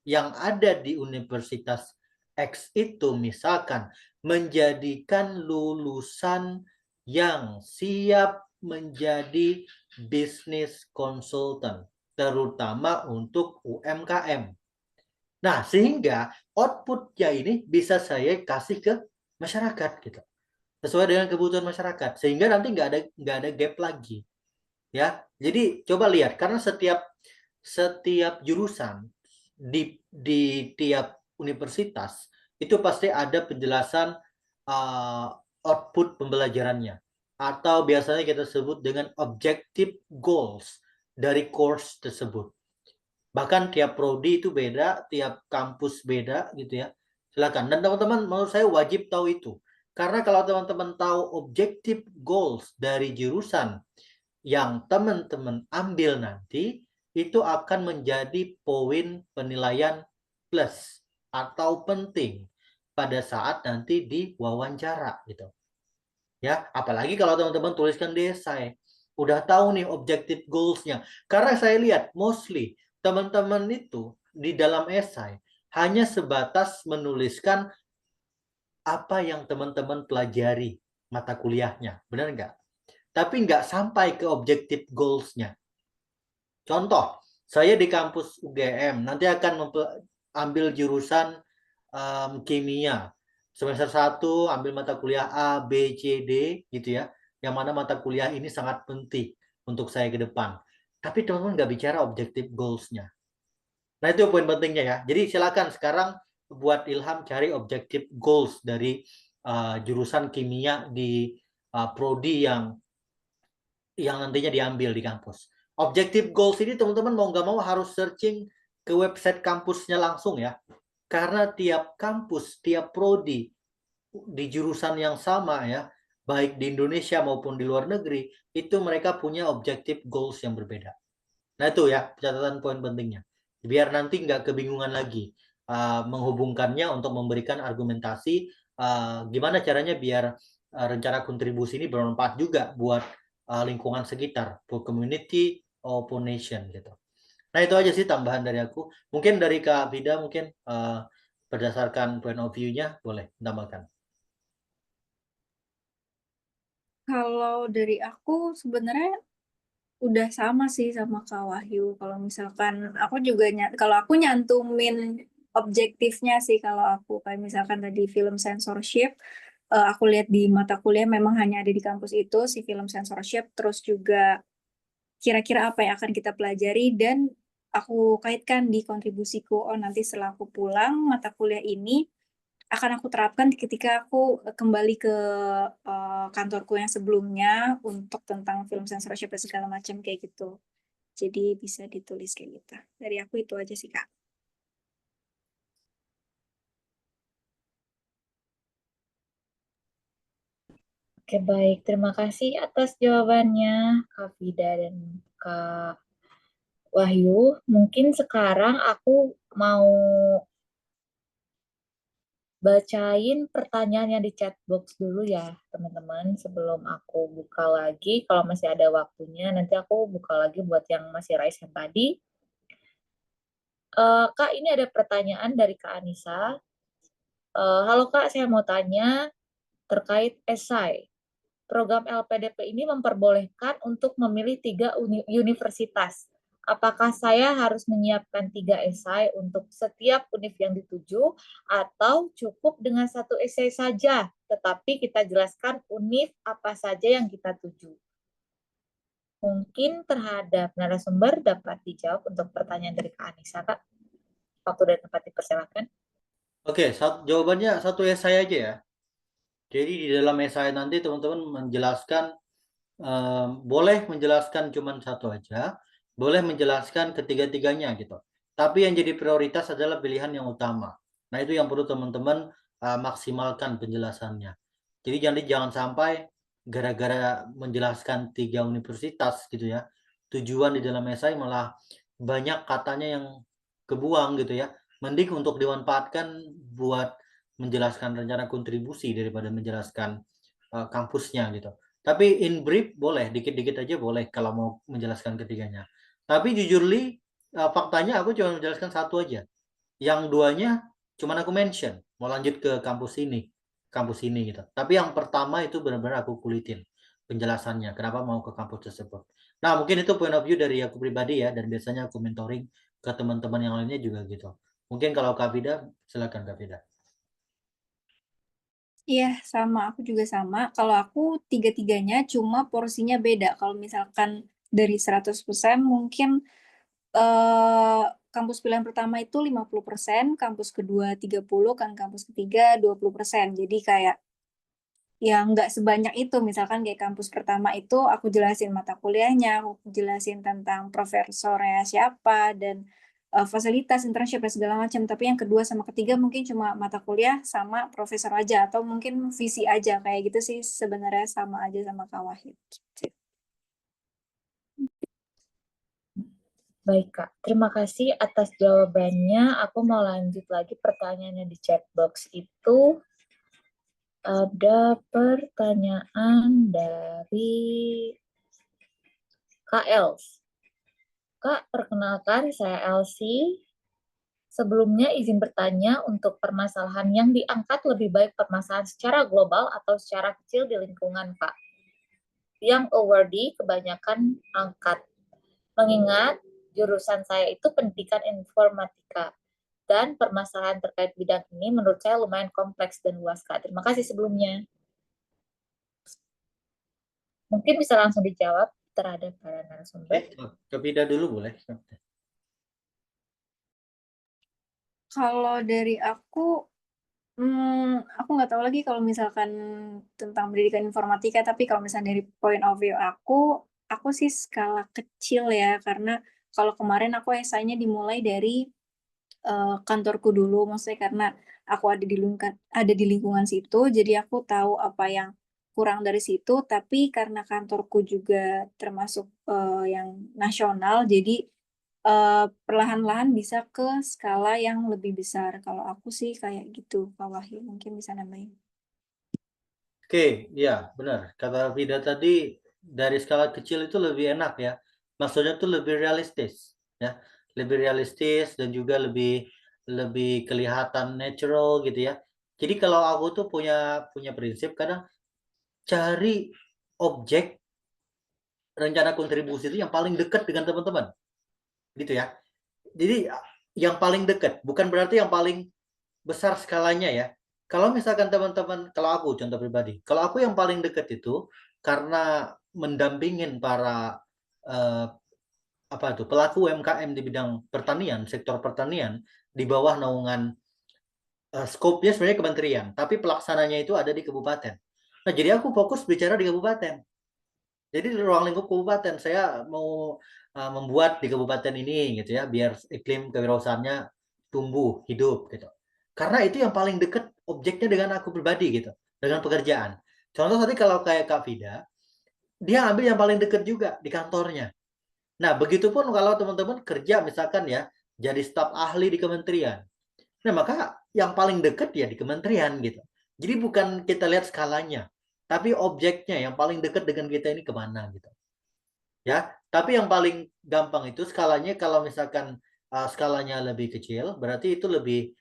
yang ada di Universitas X itu misalkan menjadikan lulusan yang siap menjadi business consultant, terutama untuk UMKM. Nah, sehingga outputnya ini bisa saya kasih ke masyarakat gitu, sesuai dengan kebutuhan masyarakat, sehingga nanti nggak ada gap lagi, ya. Jadi coba lihat, karena setiap jurusan di tiap universitas itu pasti ada penjelasan output pembelajarannya, atau biasanya kita sebut dengan objective goals dari course tersebut. Bahkan tiap prodi itu beda, tiap kampus beda gitu ya. Silakan. Dan teman-teman menurut saya wajib tahu itu. Karena kalau teman-teman tahu objective goals dari jurusan yang teman-teman ambil nanti, itu akan menjadi poin penilaian plus atau penting pada saat nanti di wawancara gitu. Ya, apalagi kalau teman-teman tuliskan di esai. Udah tahu nih objective goals-nya. Karena saya lihat mostly teman-teman itu di dalam esai hanya sebatas menuliskan apa yang teman-teman pelajari mata kuliahnya. Benar nggak? Tapi nggak sampai ke objective goals-nya. Contoh, saya di kampus UGM nanti akan ambil jurusan kimia. Semester 1 ambil mata kuliah A, B, C, D gitu ya. Yang mana mata kuliah ini sangat penting untuk saya ke depan. Tapi teman-teman nggak bicara objective goals-nya. Nah itu poin pentingnya ya. Jadi silakan sekarang buat Ilham cari objective goals dari jurusan kimia di prodi yang nantinya diambil di kampus. Objective goals ini teman-teman mau nggak mau harus searching ke website kampusnya langsung ya. Karena tiap kampus, tiap prodi di jurusan yang sama ya, baik di Indonesia maupun di luar negeri, itu mereka punya objective goals yang berbeda. Nah itu ya catatan poin pentingnya. Biar nanti nggak kebingungan lagi menghubungkannya untuk memberikan argumentasi gimana caranya biar rencana kontribusi ini bermanfaat juga buat lingkungan sekitar, for community maupun nation gitu. Nah itu aja sih tambahan dari aku. Mungkin dari Kak Vida mungkin berdasarkan point of view-nya boleh tambahkan. Kalau dari aku sebenarnya udah sama sih sama Kak Wahyu. Kalau misalkan aku juga kalau aku nyantumin objektifnya sih, kalau aku kayak misalkan tadi film censorship, aku lihat di mata kuliah memang hanya ada di kampus itu si film censorship, terus juga kira-kira apa yang akan kita pelajari, dan aku kaitkan di kontribusiku. Oh, nanti setelah aku pulang mata kuliah ini akan aku terapkan ketika aku kembali ke kantorku yang sebelumnya untuk tentang film censorship dan segala macam kayak gitu. Jadi bisa ditulis kayak gitu. Dari aku itu aja sih, Kak. Oke, baik. Terima kasih atas jawabannya, Kak Vida dan Kak Wahyu, mungkin sekarang aku mau bacain pertanyaan yang di chat box dulu ya, teman-teman, sebelum aku buka lagi. Kalau masih ada waktunya, nanti aku buka lagi buat yang masih raise hand tadi. Kak, ini ada pertanyaan dari Kak Anissa. Halo Kak, saya mau tanya terkait esai. Program LPDP ini memperbolehkan untuk memilih 3 universitas. Apakah saya harus menyiapkan 3 esai untuk setiap univ yang dituju atau cukup dengan 1 esai saja, tetapi kita jelaskan univ apa saja yang kita tuju? Mungkin terhadap narasumber dapat dijawab untuk pertanyaan dari Kak Anissa, Kak. Waktu dan tempat dipersilakan. Oke, jawabannya 1 esai aja ya. Jadi di dalam esai nanti teman-teman menjelaskan, boleh menjelaskan cuma 1 aja, boleh menjelaskan ketiga-tiganya gitu. Tapi yang jadi prioritas adalah pilihan yang utama. Nah, itu yang perlu teman-teman maksimalkan penjelasannya. Jadi jangan sampai gara-gara menjelaskan 3 universitas gitu ya, tujuan di dalam esai malah banyak katanya yang kebuang gitu ya. Mending untuk dimanfaatkan buat menjelaskan rencana kontribusi daripada menjelaskan kampusnya gitu. Tapi in brief boleh, dikit-dikit aja boleh kalau mau menjelaskan ketiganya. Tapi jujur Li, faktanya aku cuma menjelaskan 1 aja. Yang 2-nya cuma aku mention, mau lanjut ke kampus ini gitu. Tapi yang pertama itu benar-benar aku kulitin penjelasannya, kenapa mau ke kampus tersebut. Nah, mungkin itu point of view dari aku pribadi ya, dan biasanya aku mentoring ke teman-teman yang lainnya juga gitu. Mungkin kalau Kak Vida, silakan Kak Vida. Iya, sama. Aku juga sama. Kalau aku tiga-tiganya cuma porsinya beda. Kalau misalkan dari 100% mungkin kampus pilihan pertama itu 50%, kampus kedua 30%, kan kampus ketiga 20%. Jadi kayak yang nggak sebanyak itu. Misalkan kayak kampus pertama itu aku jelasin mata kuliahnya, aku jelasin tentang profesornya siapa, dan fasilitas internship dan segala macam. Tapi yang kedua sama ketiga mungkin cuma mata kuliah sama profesor aja, atau mungkin visi aja, kayak gitu sih sebenarnya, sama aja sama Kak Wahid. Baik, Kak. Terima kasih atas jawabannya. Aku mau lanjut lagi pertanyaannya di chat box itu. Ada pertanyaan dari Kak Els. Kak, perkenalkan saya Elsie. Sebelumnya izin bertanya untuk permasalahan yang diangkat lebih baik permasalahan secara global atau secara kecil di lingkungan, Kak. Yang awardee kebanyakan angkat. Mengingat jurusan saya itu pendidikan informatika. Dan permasalahan terkait bidang ini menurut saya lumayan kompleks dan luas, Kak. Terima kasih sebelumnya. Mungkin bisa langsung dijawab terhadap para narasumber. Kak Vida dulu boleh. Kalau dari aku nggak tahu lagi kalau misalkan tentang pendidikan informatika, tapi kalau misalnya dari point of view aku sih skala kecil ya, karena kalau kemarin aku esainya dimulai dari kantorku dulu, maksudnya karena aku ada di lingkungan situ, jadi aku tahu apa yang kurang dari situ, tapi karena kantorku juga termasuk yang nasional, jadi perlahan-lahan bisa ke skala yang lebih besar. Kalau aku sih kayak gitu, Pak Wahyu mungkin bisa nambahin. Oke, ya benar. Kata Vida tadi dari skala kecil itu lebih enak ya. Maksudnya tuh lebih realistis ya. Lebih realistis dan juga lebih kelihatan natural gitu ya. Jadi kalau aku tuh punya prinsip kadang cari objek rencana kontribusi itu yang paling dekat dengan teman-teman. Gitu ya. Jadi yang paling dekat, bukan berarti yang paling besar skalanya ya. Kalau misalkan teman-teman, kalau aku contoh pribadi, kalau aku yang paling dekat itu karena mendampingin para pelaku UMKM di bidang pertanian, sektor pertanian di bawah naungan skopnya sebenarnya kementerian, tapi pelaksananya itu ada di kabupaten. Nah, jadi aku fokus bicara di kabupaten. Jadi di ruang lingkup kabupaten saya mau membuat di kabupaten ini gitu ya, biar iklim kewirausahaannya tumbuh, hidup gitu. Karena itu yang paling dekat objeknya dengan aku pribadi gitu, dengan pekerjaan. Contoh tadi kalau kayak Kak Vida, dia ambil yang paling dekat juga di kantornya. Nah, begitupun kalau teman-teman kerja misalkan ya, jadi staf ahli di kementerian. Nah, maka yang paling dekat ya di kementerian gitu. Jadi bukan kita lihat skalanya, tapi objeknya yang paling dekat dengan kita ini kemana gitu. Ya, tapi yang paling gampang itu skalanya kalau misalkan skalanya lebih kecil, berarti itu lebih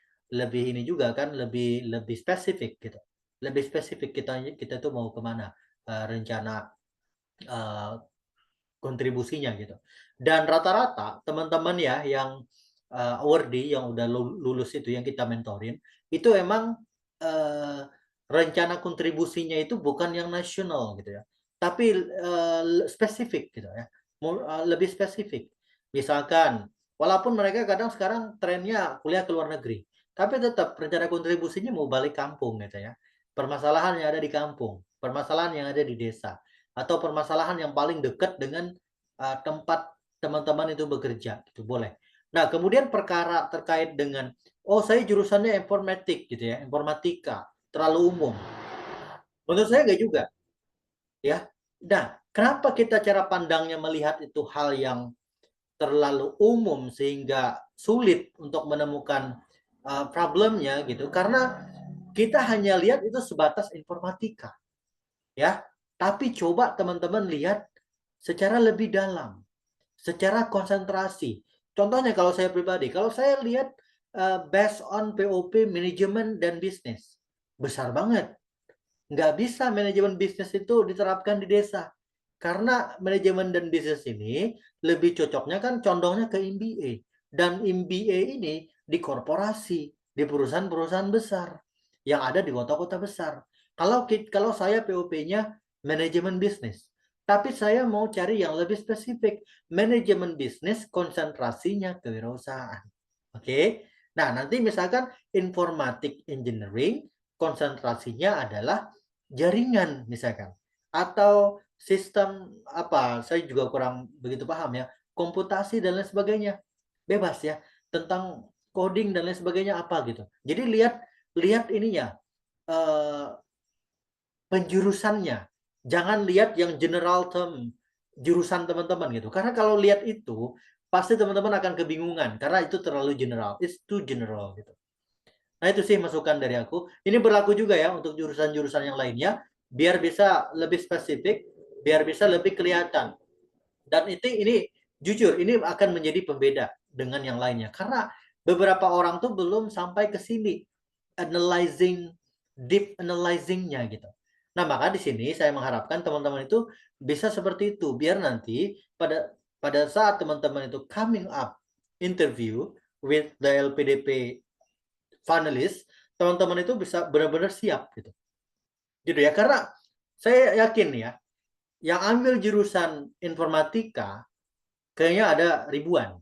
ini juga kan lebih spesifik gitu. Lebih spesifik kita tuh mau kemana rencana kontribusinya gitu. Dan rata-rata teman-teman ya yang awardee yang udah lulus itu yang kita mentorin itu emang rencana kontribusinya itu bukan yang nasional gitu ya, tapi spesifik gitu ya, lebih spesifik. Misalkan walaupun mereka kadang sekarang trennya kuliah ke luar negeri, tapi tetap rencana kontribusinya mau balik kampung gitu ya. Permasalahan yang ada di kampung, permasalahan yang ada di desa, atau permasalahan yang paling dekat dengan tempat teman-teman itu bekerja, itu boleh. Nah, kemudian perkara terkait dengan, oh saya jurusannya informatik gitu ya, informatika, terlalu umum. Menurut saya enggak juga. Ya. Nah, kenapa kita cara pandangnya melihat itu hal yang terlalu umum sehingga sulit untuk menemukan problemnya gitu? Karena kita hanya lihat itu sebatas informatika. Ya. Tapi coba teman-teman lihat secara lebih dalam, secara konsentrasi. Contohnya kalau saya pribadi, kalau saya lihat based on POP manajemen dan bisnis, besar banget. Nggak bisa manajemen bisnis itu diterapkan di desa. Karena manajemen dan bisnis ini lebih cocoknya kan condongnya ke MBA. Dan MBA ini di korporasi, di perusahaan-perusahaan besar yang ada di kota-kota besar. Kalau saya POP-nya manajemen bisnis, tapi saya mau cari yang lebih spesifik, manajemen bisnis konsentrasinya kewirausahaan. Oke. Nah, nanti misalkan informatik engineering konsentrasinya adalah jaringan misalkan, atau sistem apa, saya juga kurang begitu paham ya, komputasi dan lain sebagainya. Bebas ya, tentang coding dan lain sebagainya apa gitu. Jadi lihat ininya penjurusannya. Jangan lihat yang general term jurusan teman-teman gitu. Karena kalau lihat itu pasti teman-teman akan kebingungan karena itu terlalu general. It's too general gitu. Nah, itu sih masukan dari aku. Ini berlaku juga ya untuk jurusan-jurusan yang lainnya biar bisa lebih spesifik, biar bisa lebih kelihatan. Dan ini jujur ini akan menjadi pembeda dengan yang lainnya karena beberapa orang tuh belum sampai ke sini deep analyzing-nya gitu. Nah, maka di sini saya mengharapkan teman-teman itu bisa seperti itu biar nanti pada saat teman-teman itu coming up interview with the LPDP finalist, teman-teman itu bisa benar-benar siap gitu. Gitu ya, karena saya yakin ya, yang ambil jurusan informatika kayaknya ada ribuan.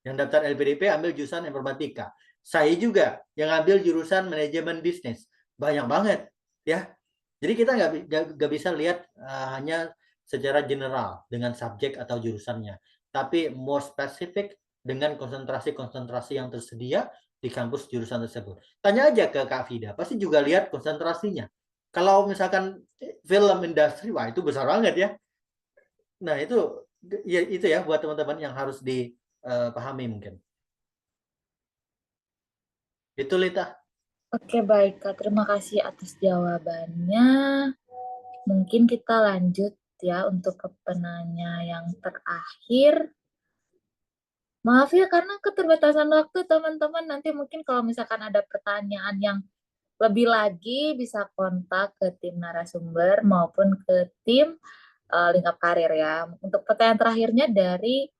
Yang daftar LPDP ambil jurusan informatika. Saya juga yang ambil jurusan manajemen bisnis. Banyak banget ya. Jadi kita nggak bisa lihat hanya secara general dengan subjek atau jurusannya, tapi more spesifik dengan konsentrasi-konsentrasi yang tersedia di kampus jurusan tersebut. Tanya aja ke Kak Fida, pasti juga lihat konsentrasinya. Kalau misalkan film industri, wah itu besar banget ya. Nah itu ya buat teman-teman yang harus dipahami mungkin. Itu Lita. Oke, baik Kak. Terima kasih atas jawabannya. Mungkin kita lanjut ya untuk ke penanya yang terakhir. Maaf ya karena keterbatasan waktu teman-teman. Nanti mungkin kalau misalkan ada pertanyaan yang lebih lagi bisa kontak ke tim narasumber maupun ke tim Lingkap Karir ya. Untuk pertanyaan terakhirnya dari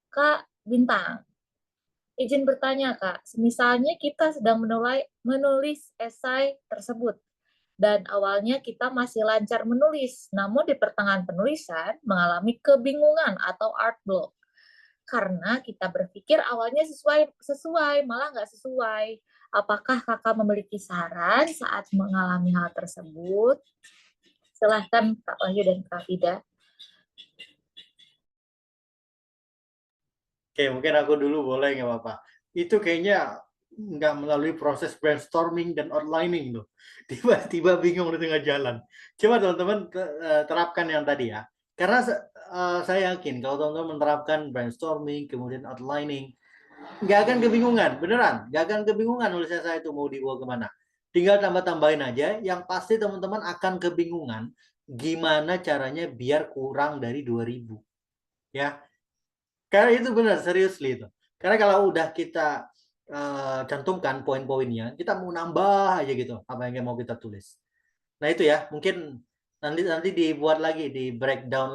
Kak Bintang. Izin bertanya, Kak. Misalnya kita sedang menulis esai tersebut, dan awalnya kita masih lancar menulis, namun di pertengahan penulisan mengalami kebingungan atau art block. Karena kita berpikir awalnya sesuai, malah nggak sesuai. Apakah Kakak memiliki saran saat mengalami hal tersebut? Silahkan Kak Wahyu dan Kak Fida. Oke, mungkin aku dulu boleh nggak apa-apa. Itu kayaknya nggak melalui proses brainstorming dan outlining tuh. Tiba-tiba bingung di tengah jalan. Coba teman-teman terapkan yang tadi ya. Karena saya yakin kalau teman-teman menerapkan brainstorming, kemudian outlining, nggak akan kebingungan, beneran, nggak akan kebingungan nulisnya saya itu mau dibawa kemana. Tinggal tambah-tambahin aja, yang pasti teman-teman akan kebingungan gimana caranya biar kurang dari 2000. Ya, karena itu benar, serius itu. Karena kalau udah kita cantumkan poin-poinnya, kita mau nambah aja gitu apa yang mau kita tulis. Nah itu ya, mungkin nanti dibuat lagi, di breakdown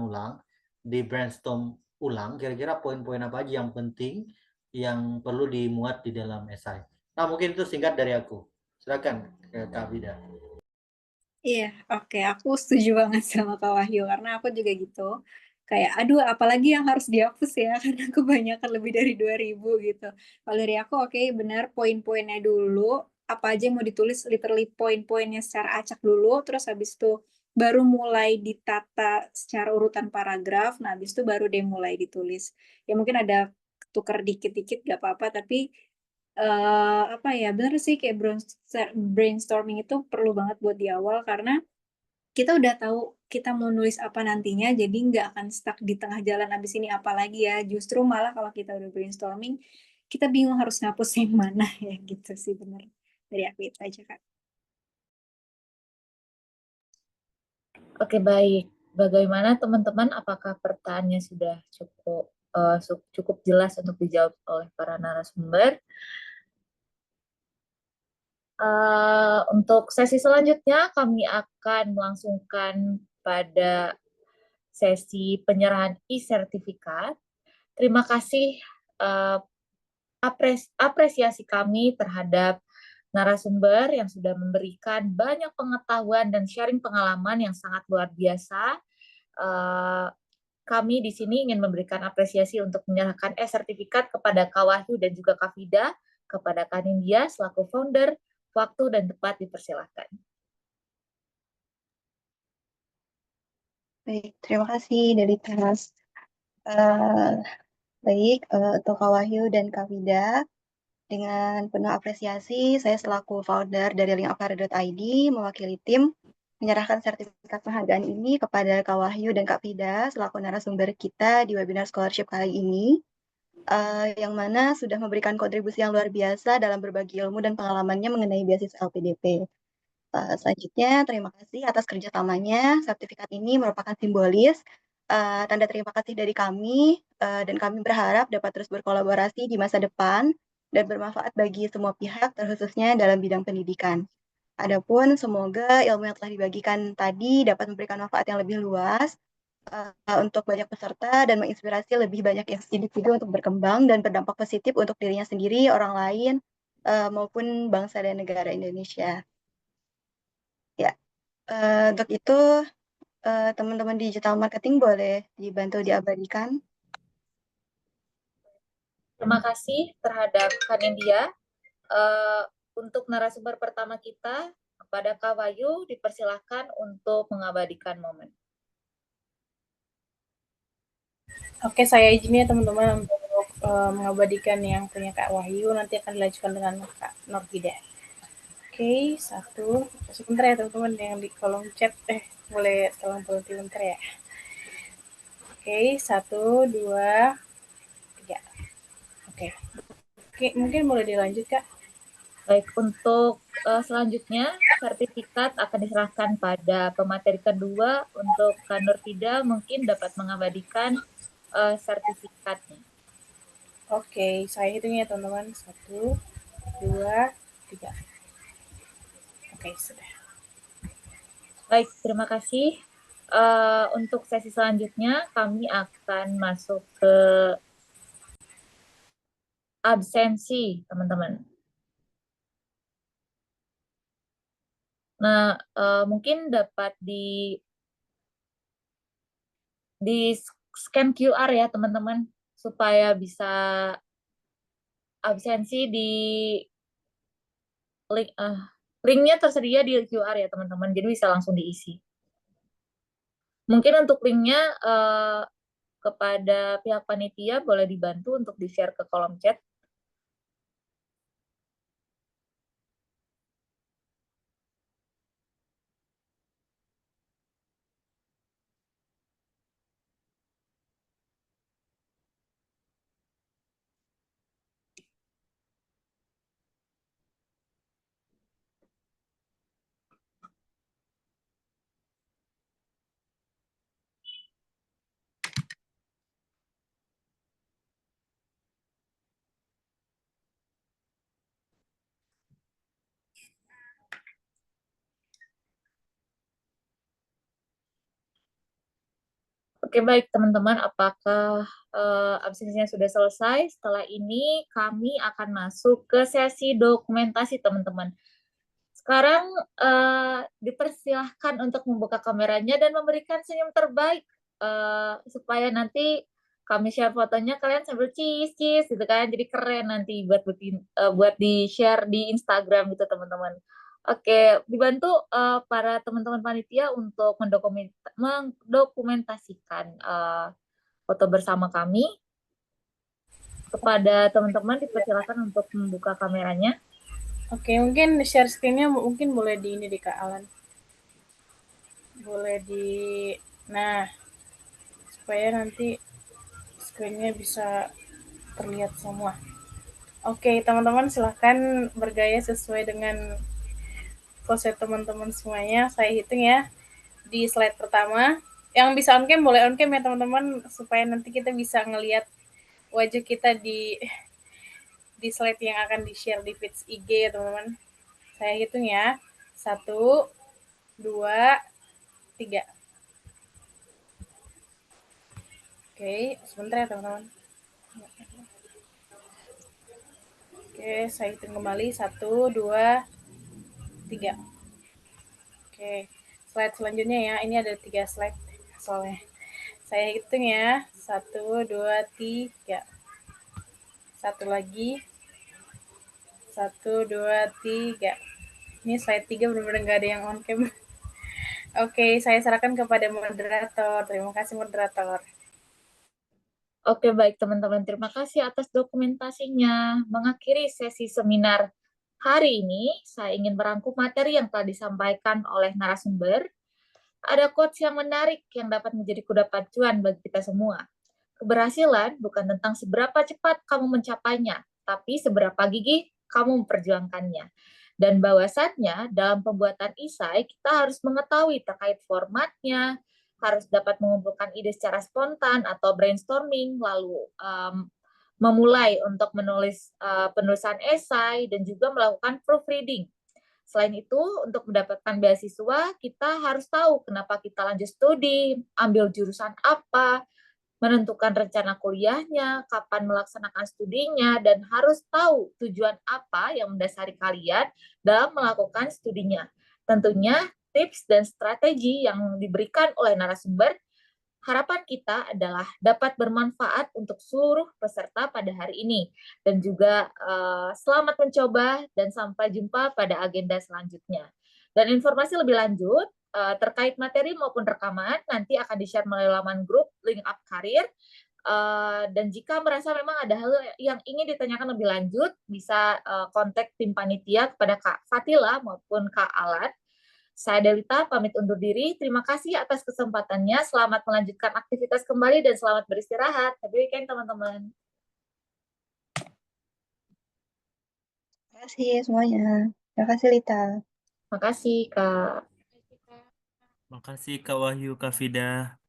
ulang, di brainstorm ulang, kira-kira poin-poin apa aja yang penting yang perlu dimuat di dalam esai. Nah mungkin itu singkat dari aku. Silakan ke Kak Bida. Iya, oke. Aku setuju banget sama Kak Wahyu, karena aku juga gitu. Kayak, aduh, apalagi yang harus dihapus ya, karena kebanyakan lebih dari 2000 gitu. Kalau dari aku, oke, benar, poin-poinnya dulu, apa aja yang mau ditulis, literally poin-poinnya secara acak dulu, terus habis itu baru mulai ditata secara urutan paragraf, nah habis itu baru deh mulai ditulis. Ya mungkin ada tukar dikit-dikit, gak apa-apa, tapi apa ya, bener sih kayak brainstorming itu perlu banget buat di awal karena kita udah tahu kita mau nulis apa nantinya, jadi nggak akan stuck di tengah jalan abis ini apa lagi ya. Justru malah kalau kita udah brainstorming, kita bingung harus ngapus yang mana ya gitu sih bener. Dari aku itu aja Kak. Oke, baik. Bagaimana teman-teman? Apakah pertanyaannya sudah cukup jelas untuk dijawab oleh para narasumber? Untuk sesi selanjutnya kami akan melangsungkan pada sesi penyerahan e-sertifikat. Terima kasih apresiasi kami terhadap narasumber yang sudah memberikan banyak pengetahuan dan sharing pengalaman yang sangat luar biasa. Kami di sini ingin memberikan apresiasi untuk menyerahkan e-sertifikat kepada Kak Wahyu dan juga Kak Vida, kepada Kak Nindya selaku founder. Waktu dan tempat dipersilahkan. Baik, terima kasih dari Tas. Baik, untuk Kak Wahyu dan Kak Vida, dengan penuh apresiasi, saya selaku founder dari linkupkarir.id mewakili tim menyerahkan sertifikat penghargaan ini kepada Kak Wahyu dan Kak Vida selaku narasumber kita di webinar scholarship kali ini, yang mana sudah memberikan kontribusi yang luar biasa dalam berbagi ilmu dan pengalamannya mengenai beasiswa LPDP. Selanjutnya, terima kasih atas kerjasamanya. Sertifikat ini merupakan simbolis tanda terima kasih dari kami, dan kami berharap dapat terus berkolaborasi di masa depan dan bermanfaat bagi semua pihak, terkhususnya dalam bidang pendidikan. Adapun semoga ilmu yang telah dibagikan tadi dapat memberikan manfaat yang lebih luas untuk banyak peserta dan menginspirasi lebih banyak individu untuk berkembang dan berdampak positif untuk dirinya sendiri, orang lain, maupun bangsa dan negara Indonesia. Ya, untuk itu teman-teman digital marketing boleh dibantu diabadikan. Terima kasih terhadap Kak Nindya. Untuk narasumber pertama kita, kepada Kak Wahyu, dipersilahkan untuk mengabadikan momen. Oke, saya izin ya teman-teman untuk mengabadikan yang punya Kak Wahyu, nanti akan dilanjutkan dengan Kak Norvida. Oke, satu. Sebentar ya teman-teman yang di kolom chat, boleh tolong berhenti bentar ya. Oke, 1, 2, 3. Oke, mungkin boleh dilanjut Kak. Baik, untuk selanjutnya sertifikat akan diserahkan pada pemateri kedua. Untuk Kak Norvida mungkin dapat mengabadikan sertifikatnya. Oke, saya hitung ya teman-teman. 1, 2, 3. Oke, sudah. Baik, terima kasih. Untuk sesi selanjutnya kami akan masuk ke absensi, teman-teman. Nah, mungkin dapat di scan QR ya, teman-teman, supaya bisa absensi di linknya tersedia di QR ya, teman-teman. Jadi bisa langsung diisi. Mungkin untuk linknya kepada pihak panitia boleh dibantu untuk di-share ke kolom chat. Oke, baik teman-teman, apakah absensinya sudah selesai? Setelah ini kami akan masuk ke sesi dokumentasi teman-teman. Sekarang dipersilahkan untuk membuka kameranya dan memberikan senyum terbaik supaya nanti kami share fotonya kalian sambil cheese gitu kan, jadi keren nanti buat di share di Instagram gitu teman-teman. Oke, dibantu para teman-teman panitia untuk mendokumentasikan foto bersama kami. Kepada teman-teman dipersilakan untuk membuka kameranya. Oke, mungkin share screen-nya mungkin boleh di ini di Kak Alan. Boleh di, nah, supaya nanti screen-nya bisa terlihat semua. Oke, teman-teman silahkan bergaya sesuai dengan pose teman-teman semuanya. Saya hitung ya. Di slide pertama, yang bisa on cam boleh on cam ya teman-teman, supaya nanti kita bisa ngelihat wajah kita di slide yang akan di-share di feeds IG ya teman-teman. Saya hitung ya. 1, 2, 3. Oke, sebentar ya teman-teman. Oke, saya hitung kembali. 1, 2, 3. Oke, slide selanjutnya ya. Ini ada 3 slide soalnya. Saya hitung ya. 1, 2, 3. Satu lagi. 1, 2, 3. Ini slide 3 benar-benar nggak ada yang on cam. Oke, saya serahkan kepada moderator. Terima kasih moderator. Oke, baik teman-teman. Terima kasih atas dokumentasinya. Mengakhiri sesi seminar hari ini, saya ingin merangkum materi yang telah disampaikan oleh narasumber. Ada quotes yang menarik yang dapat menjadi kuda pacuan bagi kita semua. Keberhasilan bukan tentang seberapa cepat kamu mencapainya, tapi seberapa gigih kamu memperjuangkannya. Dan bahwasannya dalam pembuatan esai, kita harus mengetahui terkait formatnya, harus dapat mengumpulkan ide secara spontan atau brainstorming, lalu memulai untuk menulis penulisan esai, dan juga melakukan proofreading. Selain itu, untuk mendapatkan beasiswa, kita harus tahu kenapa kita lanjut studi, ambil jurusan apa, menentukan rencana kuliahnya, kapan melaksanakan studinya, dan harus tahu tujuan apa yang mendasari kalian dalam melakukan studinya. Tentunya, tips dan strategi yang diberikan oleh narasumber, harapan kita adalah dapat bermanfaat untuk seluruh peserta pada hari ini. Dan juga selamat mencoba dan sampai jumpa pada agenda selanjutnya. Dan informasi lebih lanjut terkait materi maupun rekaman nanti akan di-share melalui laman grup Link Up Karir. Dan jika merasa memang ada hal yang ingin ditanyakan lebih lanjut, bisa kontak tim panitia kepada Kak Fatila maupun Kak Alat. Saya Delita pamit undur diri. Terima kasih atas kesempatannya. Selamat melanjutkan aktivitas kembali dan selamat beristirahat. Happy weekend teman-teman. Terima kasih semuanya. Terima kasih Lita. Terima kasih Kak. Makasih Kak Wahyu, Kak Vida.